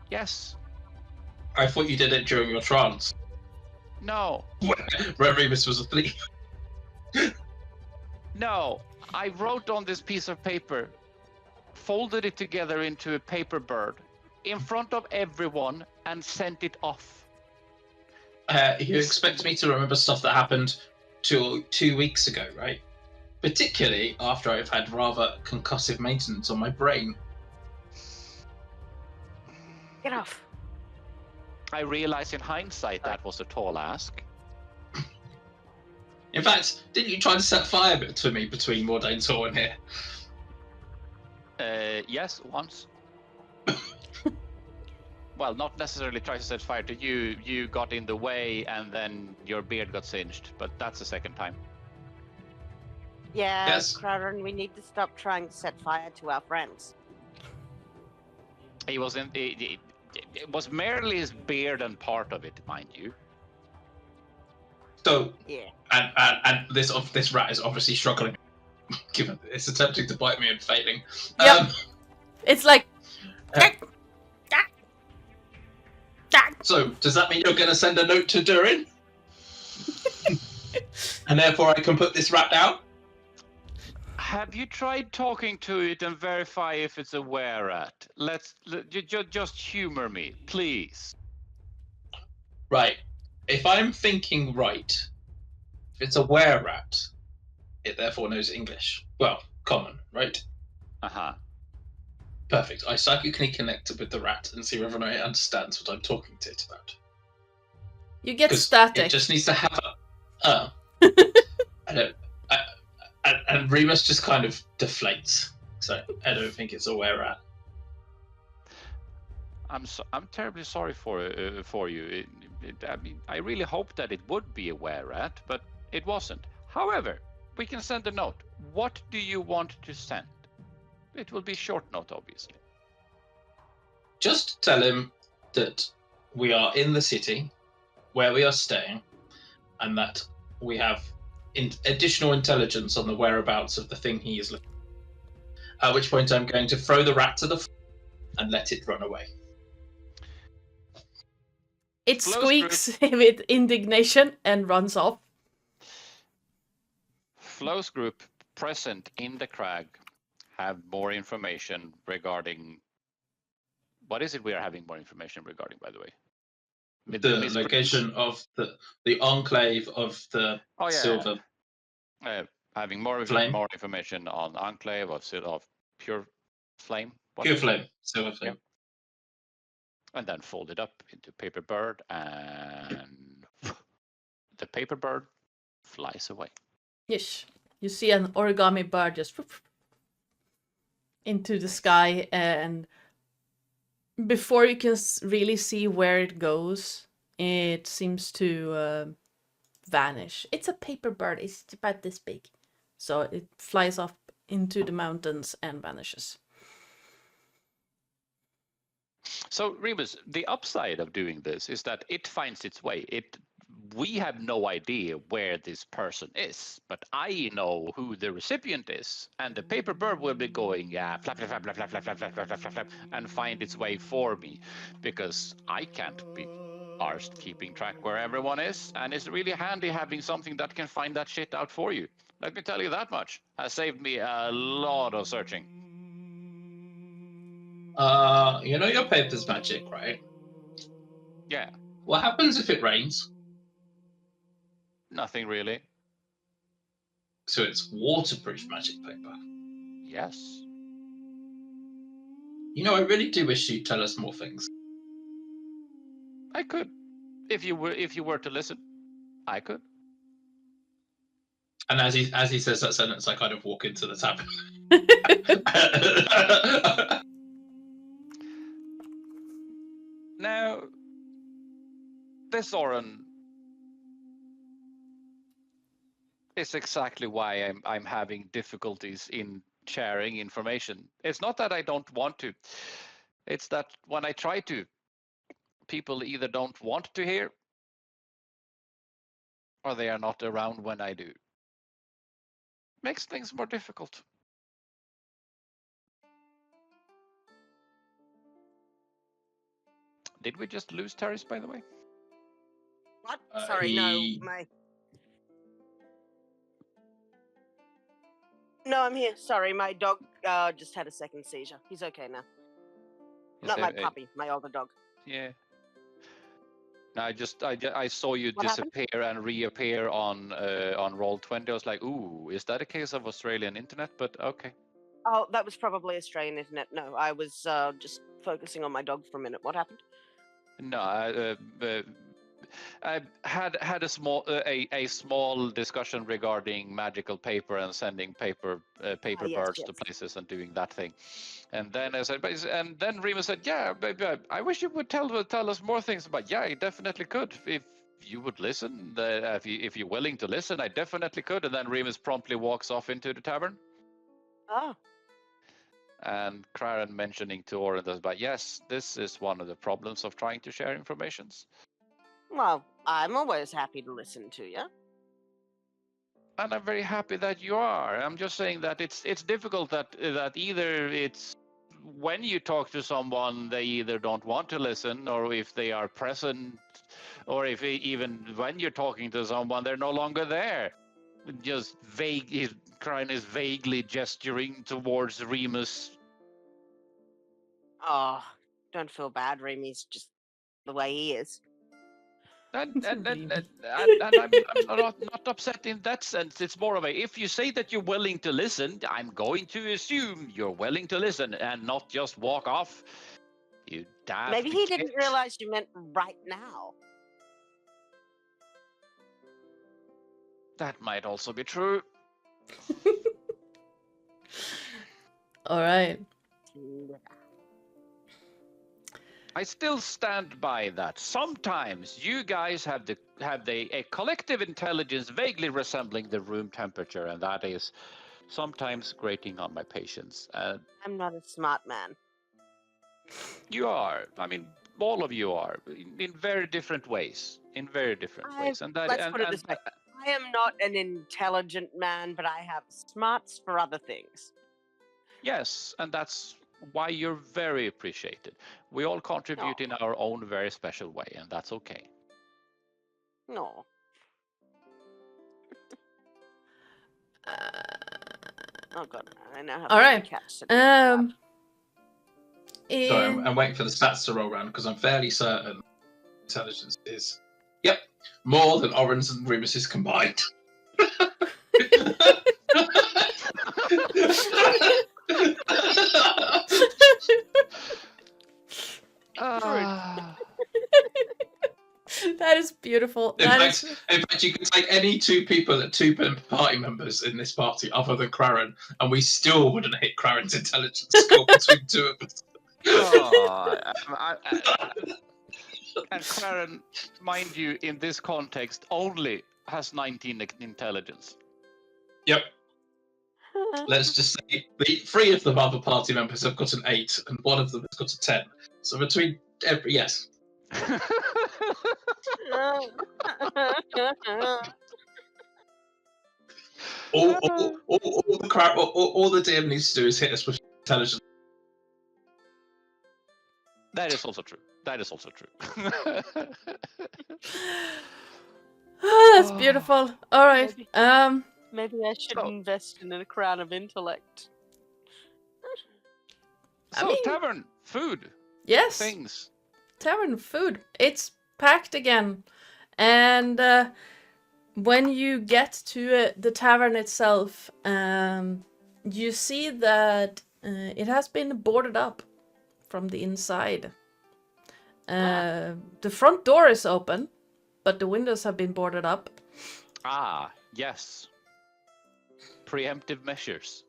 Speaker 4: Yes.
Speaker 2: I thought you did it during your trance.
Speaker 4: No.
Speaker 2: Where Remus was asleep.
Speaker 4: No. I wrote on this piece of paper, folded it together into a paper bird in front of everyone, and sent it off.
Speaker 2: You expect me to remember stuff that happened 2 weeks ago, right? Particularly after I've had rather concussive maintenance on my brain.
Speaker 5: Get off.
Speaker 4: I realize in hindsight that was a tall ask.
Speaker 2: In fact, didn't you try to set fire to me between Mordane's Hall and here?
Speaker 4: Yes, once. Well, not necessarily try to set fire to you. You got in the way, and then your beard got singed. But that's the second time.
Speaker 5: Yeah,
Speaker 2: Yes.
Speaker 5: Crowder, we need to stop trying to set fire to our friends.
Speaker 4: He was in. It was merely his beard and part of it, mind you.
Speaker 2: So,
Speaker 5: Yeah.
Speaker 2: and this rat is obviously struggling, given that it's attempting to bite me and failing.
Speaker 1: Yep. It's like,
Speaker 2: So, does that mean you're going to send a note to Durin? And therefore I can put this rat down?
Speaker 4: Have you tried talking to it and verify if it's a were-rat? Just humor me, please.
Speaker 2: Right. If I'm thinking right, if it's a were-rat, it therefore knows English. Well, common, right?
Speaker 4: Uh-huh.
Speaker 2: Perfect. I psychically connect with the rat and see whether or not it understands what I'm talking to it about.
Speaker 1: You get
Speaker 2: 'Cause
Speaker 1: static.
Speaker 2: It just needs to have a... I don't... And Remus just kind of deflates. So I don't think it's a were-rat.
Speaker 4: I'm terribly sorry for you. I mean, I really hoped that it would be a were-rat, but it wasn't. However, we can send a note. What do you want to send? It will be short note, obviously.
Speaker 2: Just tell him that we are in the city where we are staying, and that we have additional intelligence on the whereabouts of the thing he is looking at. At which point I'm going to throw the rat to the floor and let it run away.
Speaker 1: It
Speaker 4: Flows
Speaker 1: squeaks with indignation and runs off.
Speaker 4: Flo's group present in the crag have more information regarding... What is it we are having more information regarding, by the way?
Speaker 2: The location of the enclave of the silver.
Speaker 4: Having more
Speaker 2: Flame?
Speaker 4: more information on enclave of pure flame.
Speaker 2: Pure flame. Silver flame.
Speaker 4: Yep. And then fold it up into paper bird, and the paper bird flies away.
Speaker 1: Yes. You see an origami bird just into the sky, and before you can really see where it goes, it seems to vanish. It's a paper bird. It's about this big. So it flies up into the mountains and vanishes.
Speaker 4: So, Remus, the upside of doing this is that it finds its way. We have no idea where this person is, but I know who the recipient is, and the paper bird will be going flap, flap, flap, flap, flap, flap, flap, flap, flap, flap, flap, and find its way for me, because I can't be arsed keeping track where everyone is, and it's really handy having something that can find that shit out for you. Let me tell you that much. Has saved me a lot of searching.
Speaker 2: You know your paper's magic, right?
Speaker 4: Yeah.
Speaker 2: What happens if it rains?
Speaker 4: Nothing really.
Speaker 2: So it's waterproof magic paper.
Speaker 4: Yes.
Speaker 2: You know, I really do wish you'd tell us more things.
Speaker 4: I could. If you were to listen, I could.
Speaker 2: And as he says that sentence, I kind of walk into the tavern.
Speaker 4: Now, this Oren is exactly why I'm having difficulties in sharing information. It's not that I don't want to. It's that when I try to, people either don't want to hear or they are not around when I do. Makes things more difficult. Did we just lose Terris, by the way?
Speaker 5: What? Sorry, no, No, I'm here. Sorry, my dog just had a second seizure. He's okay now. Not my puppy, my older dog.
Speaker 4: Yeah. I saw you
Speaker 5: What
Speaker 4: disappear and reappear on Roll20. I was like, ooh, is that a case of Australian internet? But okay.
Speaker 5: Oh, that was probably Australian internet. No, I was just focusing on my dog for a minute. What happened?
Speaker 4: No, I had a small discussion regarding magical paper and sending paper birds to places and doing that thing, and then then Remus said, "Yeah, I wish you would tell us more things about." Yeah, I definitely could if you would listen. If you're willing to listen, I definitely could. And then Remus promptly walks off into the tavern.
Speaker 5: Oh.
Speaker 4: And Craren mentioning to Oren that, yes, this is one of the problems of trying to share informations.
Speaker 5: Well, I'm always happy to listen to you.
Speaker 4: And I'm very happy that you are. I'm just saying that it's difficult that either it's when you talk to someone, they either don't want to listen, or if they are present, or if even when you're talking to someone, they're no longer there. Just vague. Crane is vaguely gesturing towards Remus.
Speaker 5: Oh, don't feel bad, Remy's just the way he is.
Speaker 4: And I'm
Speaker 1: Really?
Speaker 4: not upset in that sense. It's more of a, if you say that you're willing to listen, I'm going to assume you're willing to listen and not just walk off. You daft
Speaker 5: Maybe he
Speaker 4: kid.
Speaker 5: didn't realize you meant right now.
Speaker 4: That might also be true.
Speaker 1: All right.
Speaker 4: I still stand by that. Sometimes you guys have a collective intelligence vaguely resembling the room temperature, and that is sometimes grating on my patience.
Speaker 5: I'm not a smart man.
Speaker 4: You are. I mean, all of you are, in very different ways. In very different ways. And that,
Speaker 5: Let's put it this way. I am not an intelligent man, but I have smarts for other things.
Speaker 4: Yes, and that's why you're very appreciated. We all contribute in our own very special way, and that's okay.
Speaker 5: No. Oh god, I now have
Speaker 1: All right.
Speaker 5: cats.
Speaker 1: Um.
Speaker 2: Sorry,
Speaker 1: in-
Speaker 2: I'm waiting for the stats to roll around because I'm fairly certain intelligence is, yep, more than Oran's and Remus's combined.
Speaker 1: That is beautiful.
Speaker 2: In
Speaker 1: That
Speaker 2: fact,
Speaker 1: is.
Speaker 2: you can take any two party members in this party other than Craren, and we still wouldn't hit Craren's intelligence score between two of us.
Speaker 4: And Claren, mind you, in this context, only has 19 intelligence.
Speaker 2: Yep. Let's just say the 3 of the other party members have got an 8, and 1 of them has got a 10. So between every yes. All the DM needs to do is hit us with intelligence.
Speaker 4: That is also true. That is also true.
Speaker 1: Oh, that's beautiful. All right.
Speaker 5: Maybe I should invest in a crown of intellect.
Speaker 4: So,
Speaker 1: I mean-
Speaker 4: tavern, food,
Speaker 1: Yes.
Speaker 4: things.
Speaker 1: Tavern food. It's packed again, and when you get to the tavern itself, you see that it has been boarded up from the inside. The front door is open, but the windows have been boarded up.
Speaker 4: Ah, yes. Preemptive measures.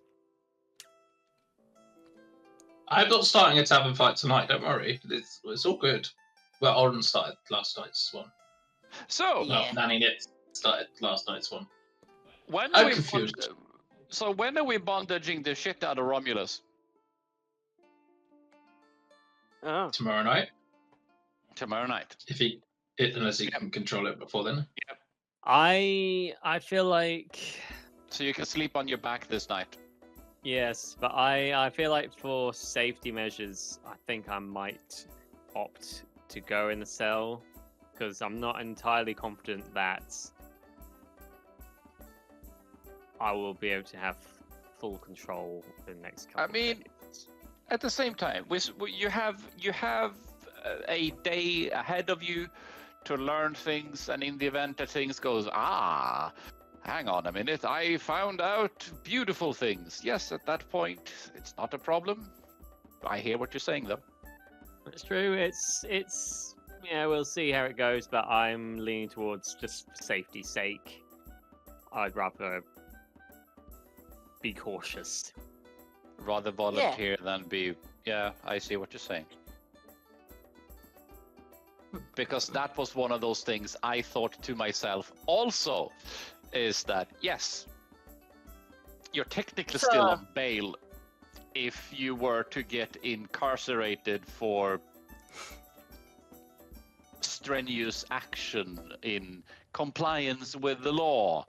Speaker 2: I'm not starting a tavern fight tonight, don't worry. It's all good. Well, Oren started last night's one.
Speaker 4: So,
Speaker 2: Well, Nanny Knit started last night's one.
Speaker 4: when
Speaker 2: I'm
Speaker 4: are we
Speaker 2: confused.
Speaker 4: So when are we bondaging the shit out of Romulus?
Speaker 5: Oh.
Speaker 2: Tomorrow night,
Speaker 4: Tomorrow night.
Speaker 2: unless he can control it before then.
Speaker 3: I feel like
Speaker 4: So you can sleep on your back this night.
Speaker 3: yes, but I feel like for safety measures, I think I might opt to go in the cell because I'm not entirely confident that I will be able to have full control in the next couple.
Speaker 4: I mean, at the same time, you have a day ahead of you to learn things, and in the event that things goes, hang on a minute, I found out beautiful things. Yes, at that point, it's not a problem. I hear what you're saying, though.
Speaker 3: It's true. It's yeah. We'll see how it goes, but I'm leaning towards just for safety's sake. I'd rather be cautious.
Speaker 4: Rather volunteer than be... Yeah, I see what you're saying. Because that was one of those things I thought to myself also, is that, yes, you're technically still on bail if you were to get incarcerated for strenuous action in compliance with the law.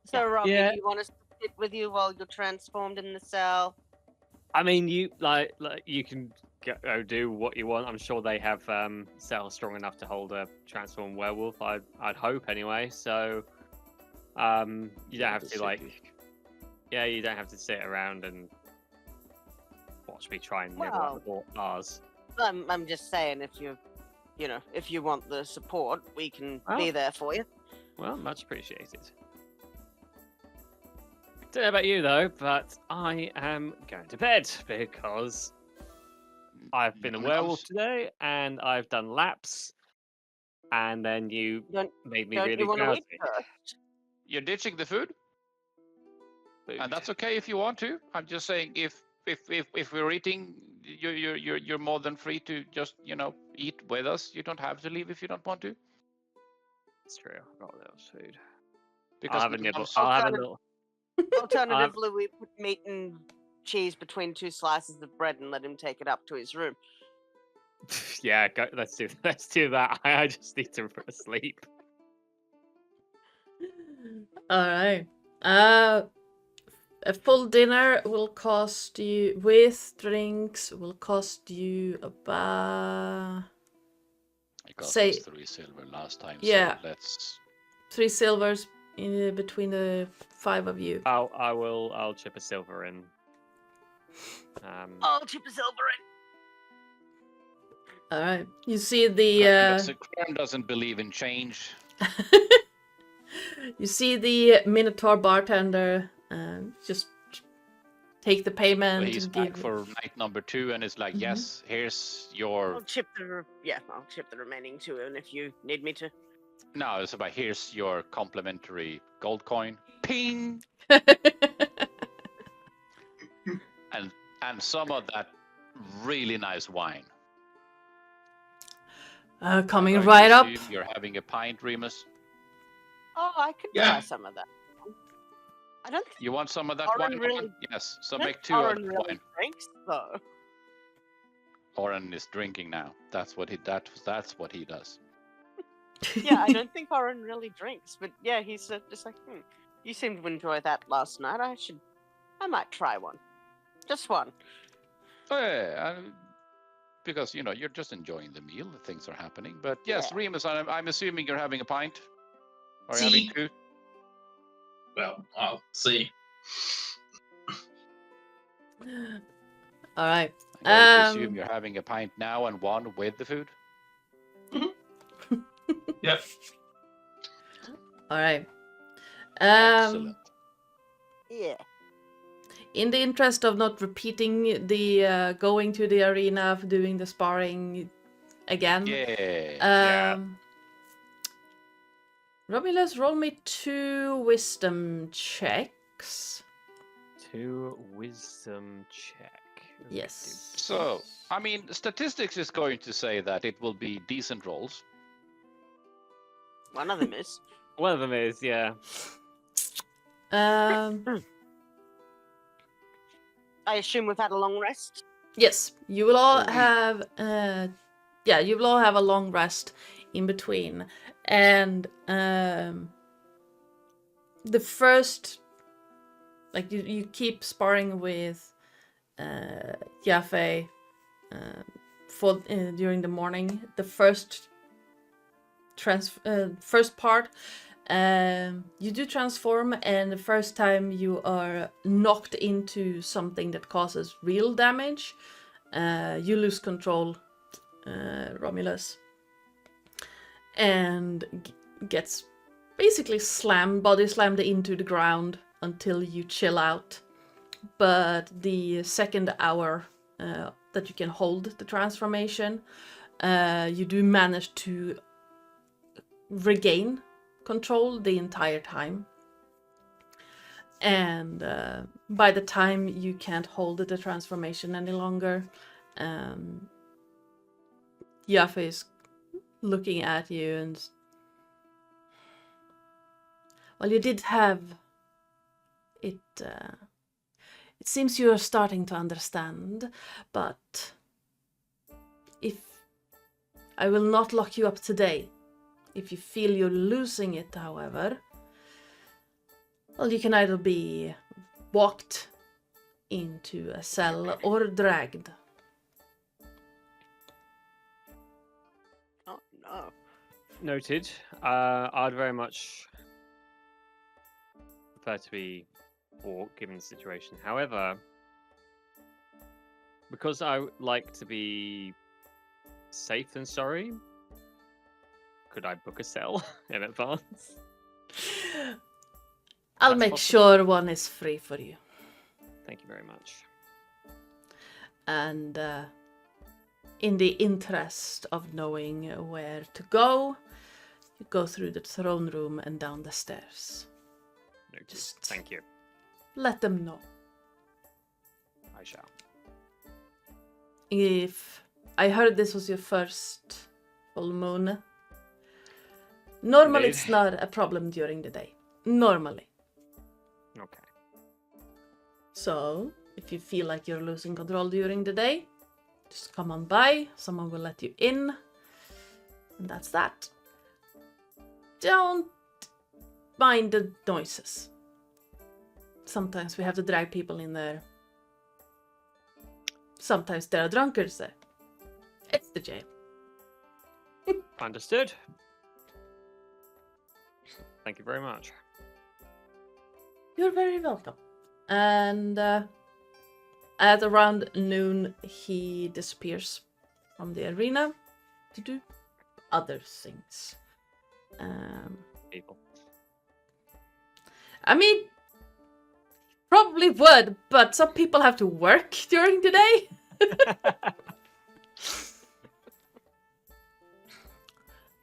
Speaker 5: So, Robbie,
Speaker 3: Yeah.
Speaker 5: do you want us to sit with you while you're transformed in the cell?
Speaker 3: I mean, you like you can go do what you want. I'm sure they have cells strong enough to hold a transformed werewolf. I'd hope anyway. So, you don't have to like, yeah, you don't have to sit around and watch me try and nibble at the bars.
Speaker 5: I'm just saying, if if you want the support, we can be there for you.
Speaker 3: Well, much appreciated. Don't know about you though, but I am going to bed because I've been a werewolf today and I've done laps, and then you made me really drowsy.
Speaker 4: You're ditching the food, and that's okay if you want to. I'm just saying, if we're eating, you're more than free to just eat with us. You don't have to leave if you don't want to.
Speaker 3: It's true. I've got a little food.
Speaker 4: Because
Speaker 3: I'll have a nibble. I'll have a little.
Speaker 5: Alternatively, we put meat and cheese between 2 slices of bread and let him take it up to his room.
Speaker 3: Yeah, let's do that. I just need to sleep.
Speaker 1: All right. A full dinner will cost you, with drinks, will cost you about.
Speaker 4: It cost
Speaker 1: say
Speaker 4: us 3 silver last time.
Speaker 1: Yeah.
Speaker 4: So let's
Speaker 1: 3 silvers in between the 5 of you.
Speaker 3: I'll chip a silver in.
Speaker 5: I'll chip a silver in.
Speaker 1: All right. You see the.
Speaker 4: Kern doesn't believe in change.
Speaker 1: You see the Minotaur bartender just take the payment.
Speaker 4: So he's
Speaker 1: and
Speaker 4: back
Speaker 1: give...
Speaker 4: for night number 2, and it's like, yes, here's your.
Speaker 5: I'll chip the remaining 2 in if you need me to.
Speaker 4: No, it's about here's your complimentary gold coin. Ping. and some of that really nice wine.
Speaker 1: Coming right up.
Speaker 4: You're having a pint, Remus.
Speaker 5: Oh, I could try some of that. I don't think
Speaker 4: you want some of that
Speaker 5: Oren
Speaker 4: wine?
Speaker 5: really...
Speaker 4: Yes. So make 2
Speaker 5: Oren
Speaker 4: of the
Speaker 5: really
Speaker 4: wine.
Speaker 5: drinks, though.
Speaker 4: Oren is drinking now. That's what he does.
Speaker 5: Yeah, I don't think Oren really drinks, but yeah, he's just like, you seemed to enjoy that last night. I might try one. Just one.
Speaker 4: Oh, yeah. Because, you're just enjoying the meal, the things are happening. But yes,
Speaker 5: Yeah.
Speaker 4: Remus, I'm assuming you're having a pint? Or
Speaker 2: See.
Speaker 4: having 2?
Speaker 2: Well, I'll see.
Speaker 1: All right.
Speaker 4: I'm going to assume you're having a pint now and 1 with the food?
Speaker 2: Yep.
Speaker 1: All right.
Speaker 4: Excellent.
Speaker 5: Yeah.
Speaker 1: In the interest of not repeating the going to the arena, doing the sparring again.
Speaker 4: Yeah.
Speaker 1: Romulus, roll me 2 wisdom checks.
Speaker 3: 2 wisdom check.
Speaker 1: Yes.
Speaker 4: So, I mean, statistics is going to say that it will be decent rolls.
Speaker 5: One of them is.
Speaker 3: One of them is, yeah.
Speaker 1: Um.
Speaker 5: I assume we've had a long rest.
Speaker 1: Yes, you will all have. You will all have a long rest in between, and the first, like you keep sparring with Yafeu for during the morning. The first part. You do transform, and the first time you are knocked into something that causes real damage, you lose control, Romulus, and gets basically body slammed into the ground until you chill out. But the second hour that you can hold the transformation, you do manage to regain control the entire time, and by the time you can't hold the transformation any longer, Yafeu is looking at you and, well, you did have it. It seems you are starting to understand, but if I will not lock you up today. If you feel you're losing it, however, well, you can either be walked into a cell or dragged.
Speaker 5: Oh no.
Speaker 3: Noted. I'd very much prefer to be walk given the situation. However, because I like to be safe than sorry, could I book a cell in advance?
Speaker 1: I'll
Speaker 3: That's
Speaker 1: make
Speaker 3: possible.
Speaker 1: sure one is free for you.
Speaker 3: Thank you very much.
Speaker 1: And in the interest of knowing where to go, you go through the throne room and down the stairs.
Speaker 3: Noted.
Speaker 1: Just-
Speaker 3: Thank you.
Speaker 1: Let them know.
Speaker 3: I shall.
Speaker 1: If I heard this was your first full moon, normally
Speaker 3: Indeed.
Speaker 1: it's not a problem during the day. Normally.
Speaker 3: Okay.
Speaker 1: So, if you feel like you're losing control during the day, just come on by, someone will let you in, and that's that. Don't mind the noises. Sometimes we have to drag people in there. Sometimes there are drunkards there. It's the jail.
Speaker 3: Understood. Thank you very much.
Speaker 1: You're very welcome. And at around noon, he disappears from the arena to do other things.
Speaker 3: People.
Speaker 1: I mean, probably would, but some people have to work during the day.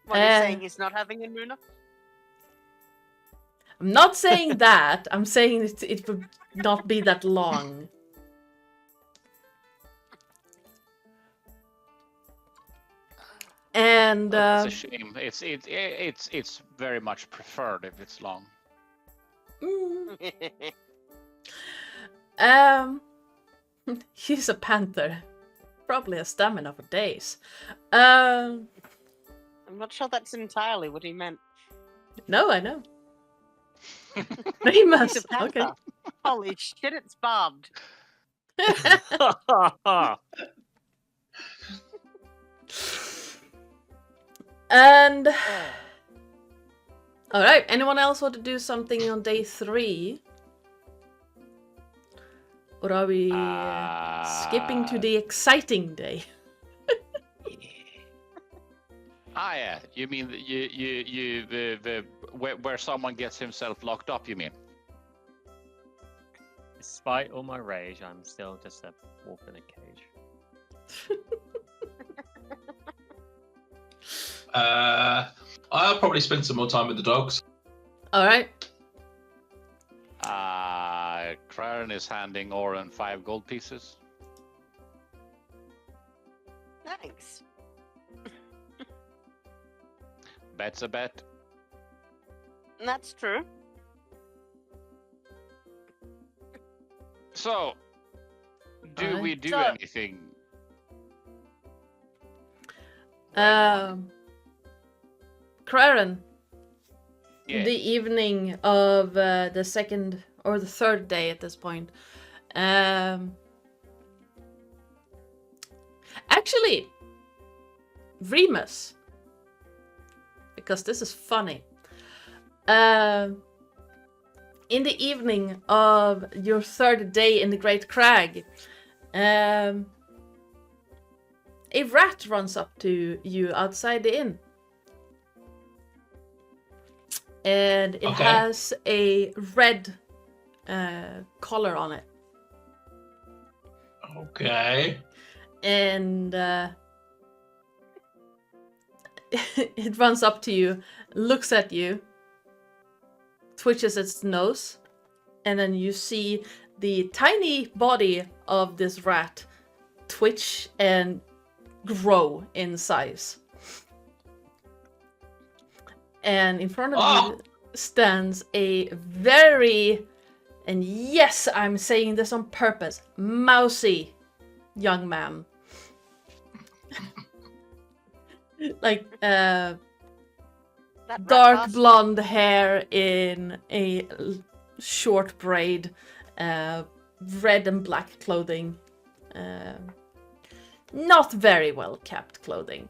Speaker 5: What are you saying? He's not having a Nuna?
Speaker 1: I'm not saying that. I'm saying it would not be that long. And
Speaker 4: That's a shame. It's very much preferred if it's long.
Speaker 1: He's a panther. Probably a stamina for days.
Speaker 5: I'm not sure that's entirely what he meant.
Speaker 1: No, I know.
Speaker 5: He's
Speaker 1: Remus.
Speaker 5: a panther.
Speaker 1: Okay.
Speaker 5: Holy shit, it's barbed.
Speaker 1: And all right. Anyone else want to do something on day 3? Or are we skipping to the exciting day?
Speaker 4: Yeah. You mean where someone gets himself locked up? You mean?
Speaker 3: Despite all my rage, I'm still just a wolf in a cage.
Speaker 2: I'll probably spend some more time with the dogs.
Speaker 1: All right.
Speaker 4: Craren is handing Oren 5 gold pieces.
Speaker 5: Thanks.
Speaker 4: Bet's a bet.
Speaker 5: That's true.
Speaker 4: So, do
Speaker 1: Alright.
Speaker 4: we do
Speaker 5: So-
Speaker 4: anything?
Speaker 1: Craren,
Speaker 4: Yeah.
Speaker 1: the evening of the second or the third day at this point. Actually, Remus, because this is funny. In the evening of your third day in the Great Crag, a rat runs up to you outside the inn. And it
Speaker 2: Okay.
Speaker 1: has a red collar on it.
Speaker 2: Okay.
Speaker 1: And it runs up to you, looks at you, twitches its nose, and then you see the tiny body of this rat twitch and grow in size. And in front of you stands a very, and yes, I'm saying this on purpose, mousy young man. Like
Speaker 5: That rat
Speaker 1: dark
Speaker 5: bastard.
Speaker 1: blonde hair in a short braid, red and black clothing. Not very well kept clothing.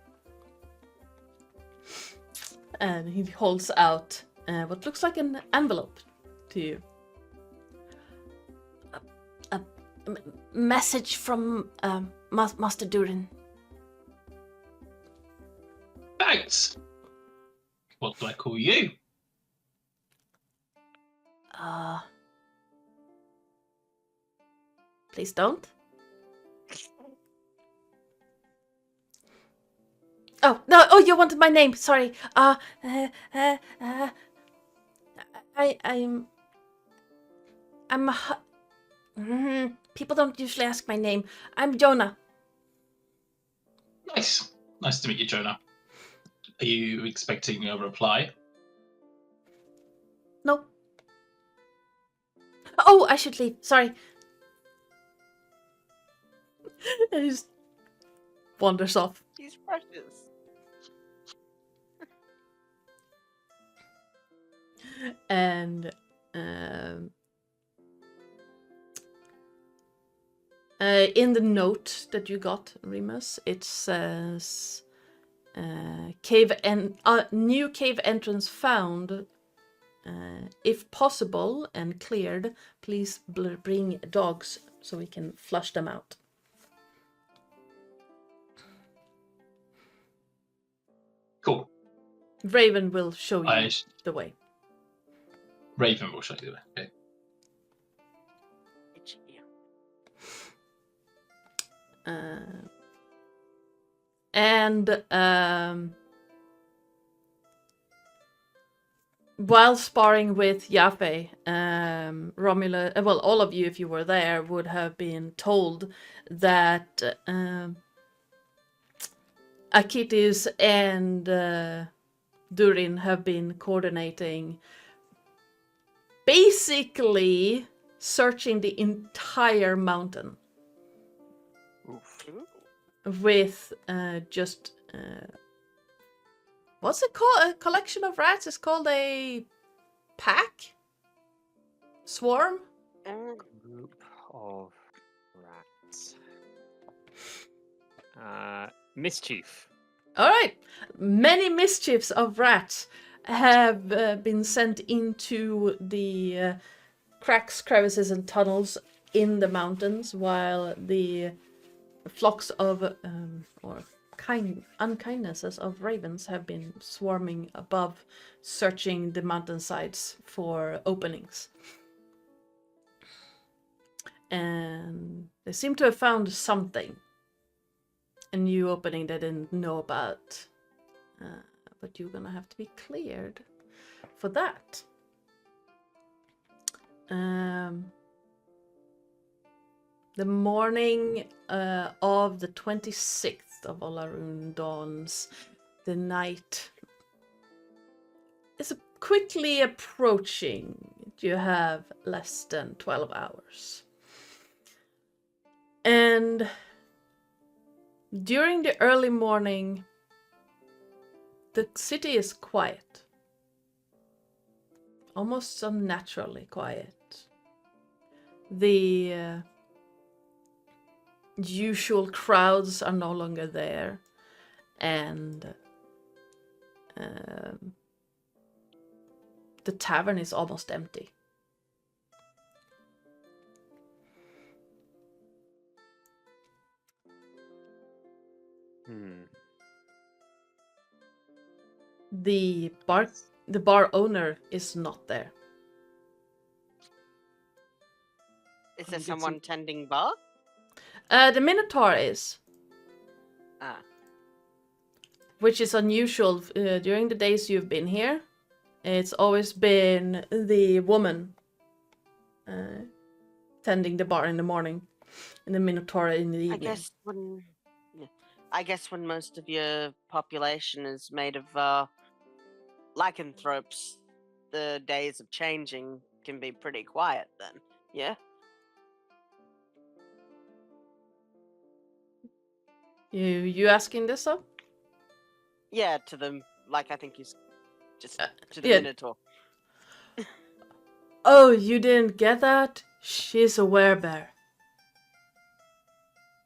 Speaker 1: And he holds out what looks like an envelope to you. A message from Master Durin.
Speaker 2: Thanks. What do I call you?
Speaker 1: Please don't. Oh no! Oh, you wanted my name. Sorry. People don't usually ask my name. I'm Jonah.
Speaker 2: Nice. Nice to meet you, Jonah. Are you expecting a reply?
Speaker 1: No. Oh, I should leave. Sorry. And he just wanders off.
Speaker 5: He's precious.
Speaker 1: And in the note that you got, Remus, it says new cave entrance found. If possible and cleared, please bring dogs so we can flush them out.
Speaker 2: Cool.
Speaker 1: Raven will show you the way.
Speaker 2: Raven will show you the way. Okay. While sparring with Yafeu, Romulus, well, all of you, if you were there, would have been told that Akitis and Durin have been coordinating, basically searching the entire mountain.
Speaker 3: Oof.
Speaker 1: With just what's it called? A collection of rats? It's called a pack? Swarm?
Speaker 3: Group of rats. Mischief.
Speaker 1: Alright. Many mischiefs of rats have been sent into the cracks, crevices, and tunnels in the mountains, while the flocks of unkindnesses of ravens have been swarming above, searching the mountainsides for openings. And they seem to have found something. A new opening they didn't know about. But you're gonna have to be cleared for that. The morning of the 26th of Olarune dawns. The night is quickly approaching. You have less than 12 hours. And during the early morning, the city is quiet. Almost unnaturally quiet. The usual crowds are no longer there, and the tavern is almost empty. The bar owner is not there.
Speaker 5: Is there someone tending bar?
Speaker 1: The Minotaur is.
Speaker 5: Ah.
Speaker 1: Which is unusual during the days you've been here. It's always been the woman tending the bar in the morning, and the Minotaur in the evening.
Speaker 5: I guess when most of your population is made of lycanthropes, the days of changing can be pretty quiet then. Yeah.
Speaker 1: You asking this up?
Speaker 5: Yeah, to them. Like I think he's just to the
Speaker 1: yeah.
Speaker 5: Minotaur.
Speaker 1: Oh, you didn't get that? She's a werebear.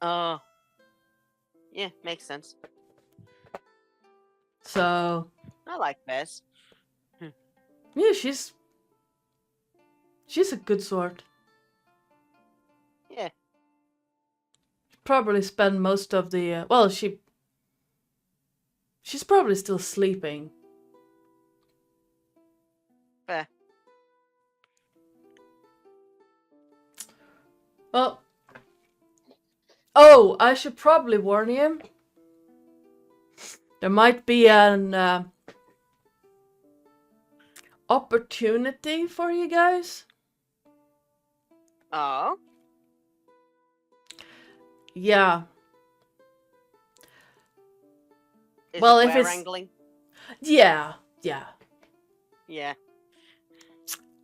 Speaker 5: Yeah, makes sense.
Speaker 1: So
Speaker 5: I like bears.
Speaker 1: yeah, she's a good sort.
Speaker 5: Yeah.
Speaker 1: Probably spend most of the well, she's probably still sleeping.
Speaker 5: Fair.
Speaker 1: Well, oh, I should probably warn you. There might be an opportunity for you guys.
Speaker 5: Oh.
Speaker 1: Yeah.
Speaker 5: Is
Speaker 1: Well,
Speaker 5: it
Speaker 1: if
Speaker 5: were
Speaker 1: it's-
Speaker 5: wrangling?
Speaker 1: Yeah.
Speaker 5: Yeah.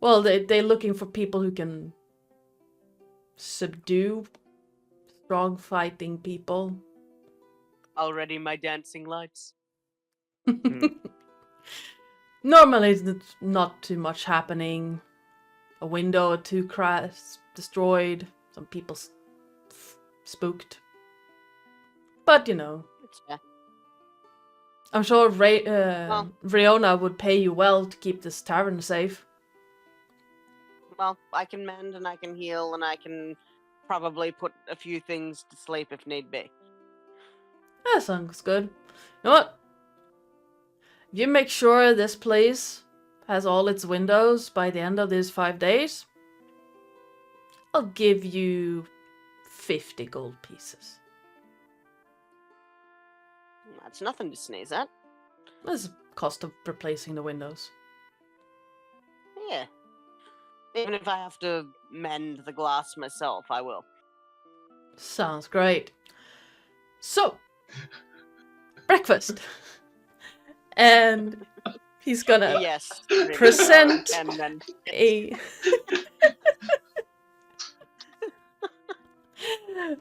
Speaker 1: Well, they're looking for people who can subdue strong fighting people.
Speaker 5: Already my dancing lights.
Speaker 1: Normally, it's not too much happening. A window or two crashed, destroyed. Some people spooked. But you know,
Speaker 5: It's fair.
Speaker 1: I'm sure Riona would pay you well to keep this tavern safe.
Speaker 5: Well, I can mend and I can heal and I can probably put a few things to sleep if need be.
Speaker 1: That sounds good. You know what? If you make sure this place has all its windows by the end of these 5 days, I'll give you 50 gold pieces.
Speaker 5: That's nothing to sneeze at.
Speaker 1: That's the cost of replacing the windows.
Speaker 5: Yeah. Even if I have to mend the glass myself, I will.
Speaker 1: Sounds great. So, breakfast. And he's gonna
Speaker 5: Yes.
Speaker 1: present
Speaker 5: And then
Speaker 1: a...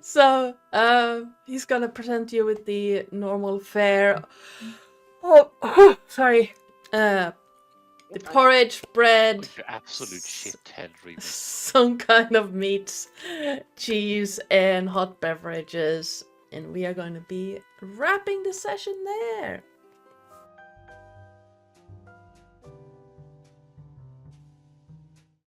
Speaker 1: So, he's gonna present you with the normal fare. Oh, sorry. The porridge, bread,
Speaker 4: You absolute shithead, Remus.
Speaker 1: some kind of meats, cheese, and hot beverages. And we are going to be wrapping the session there.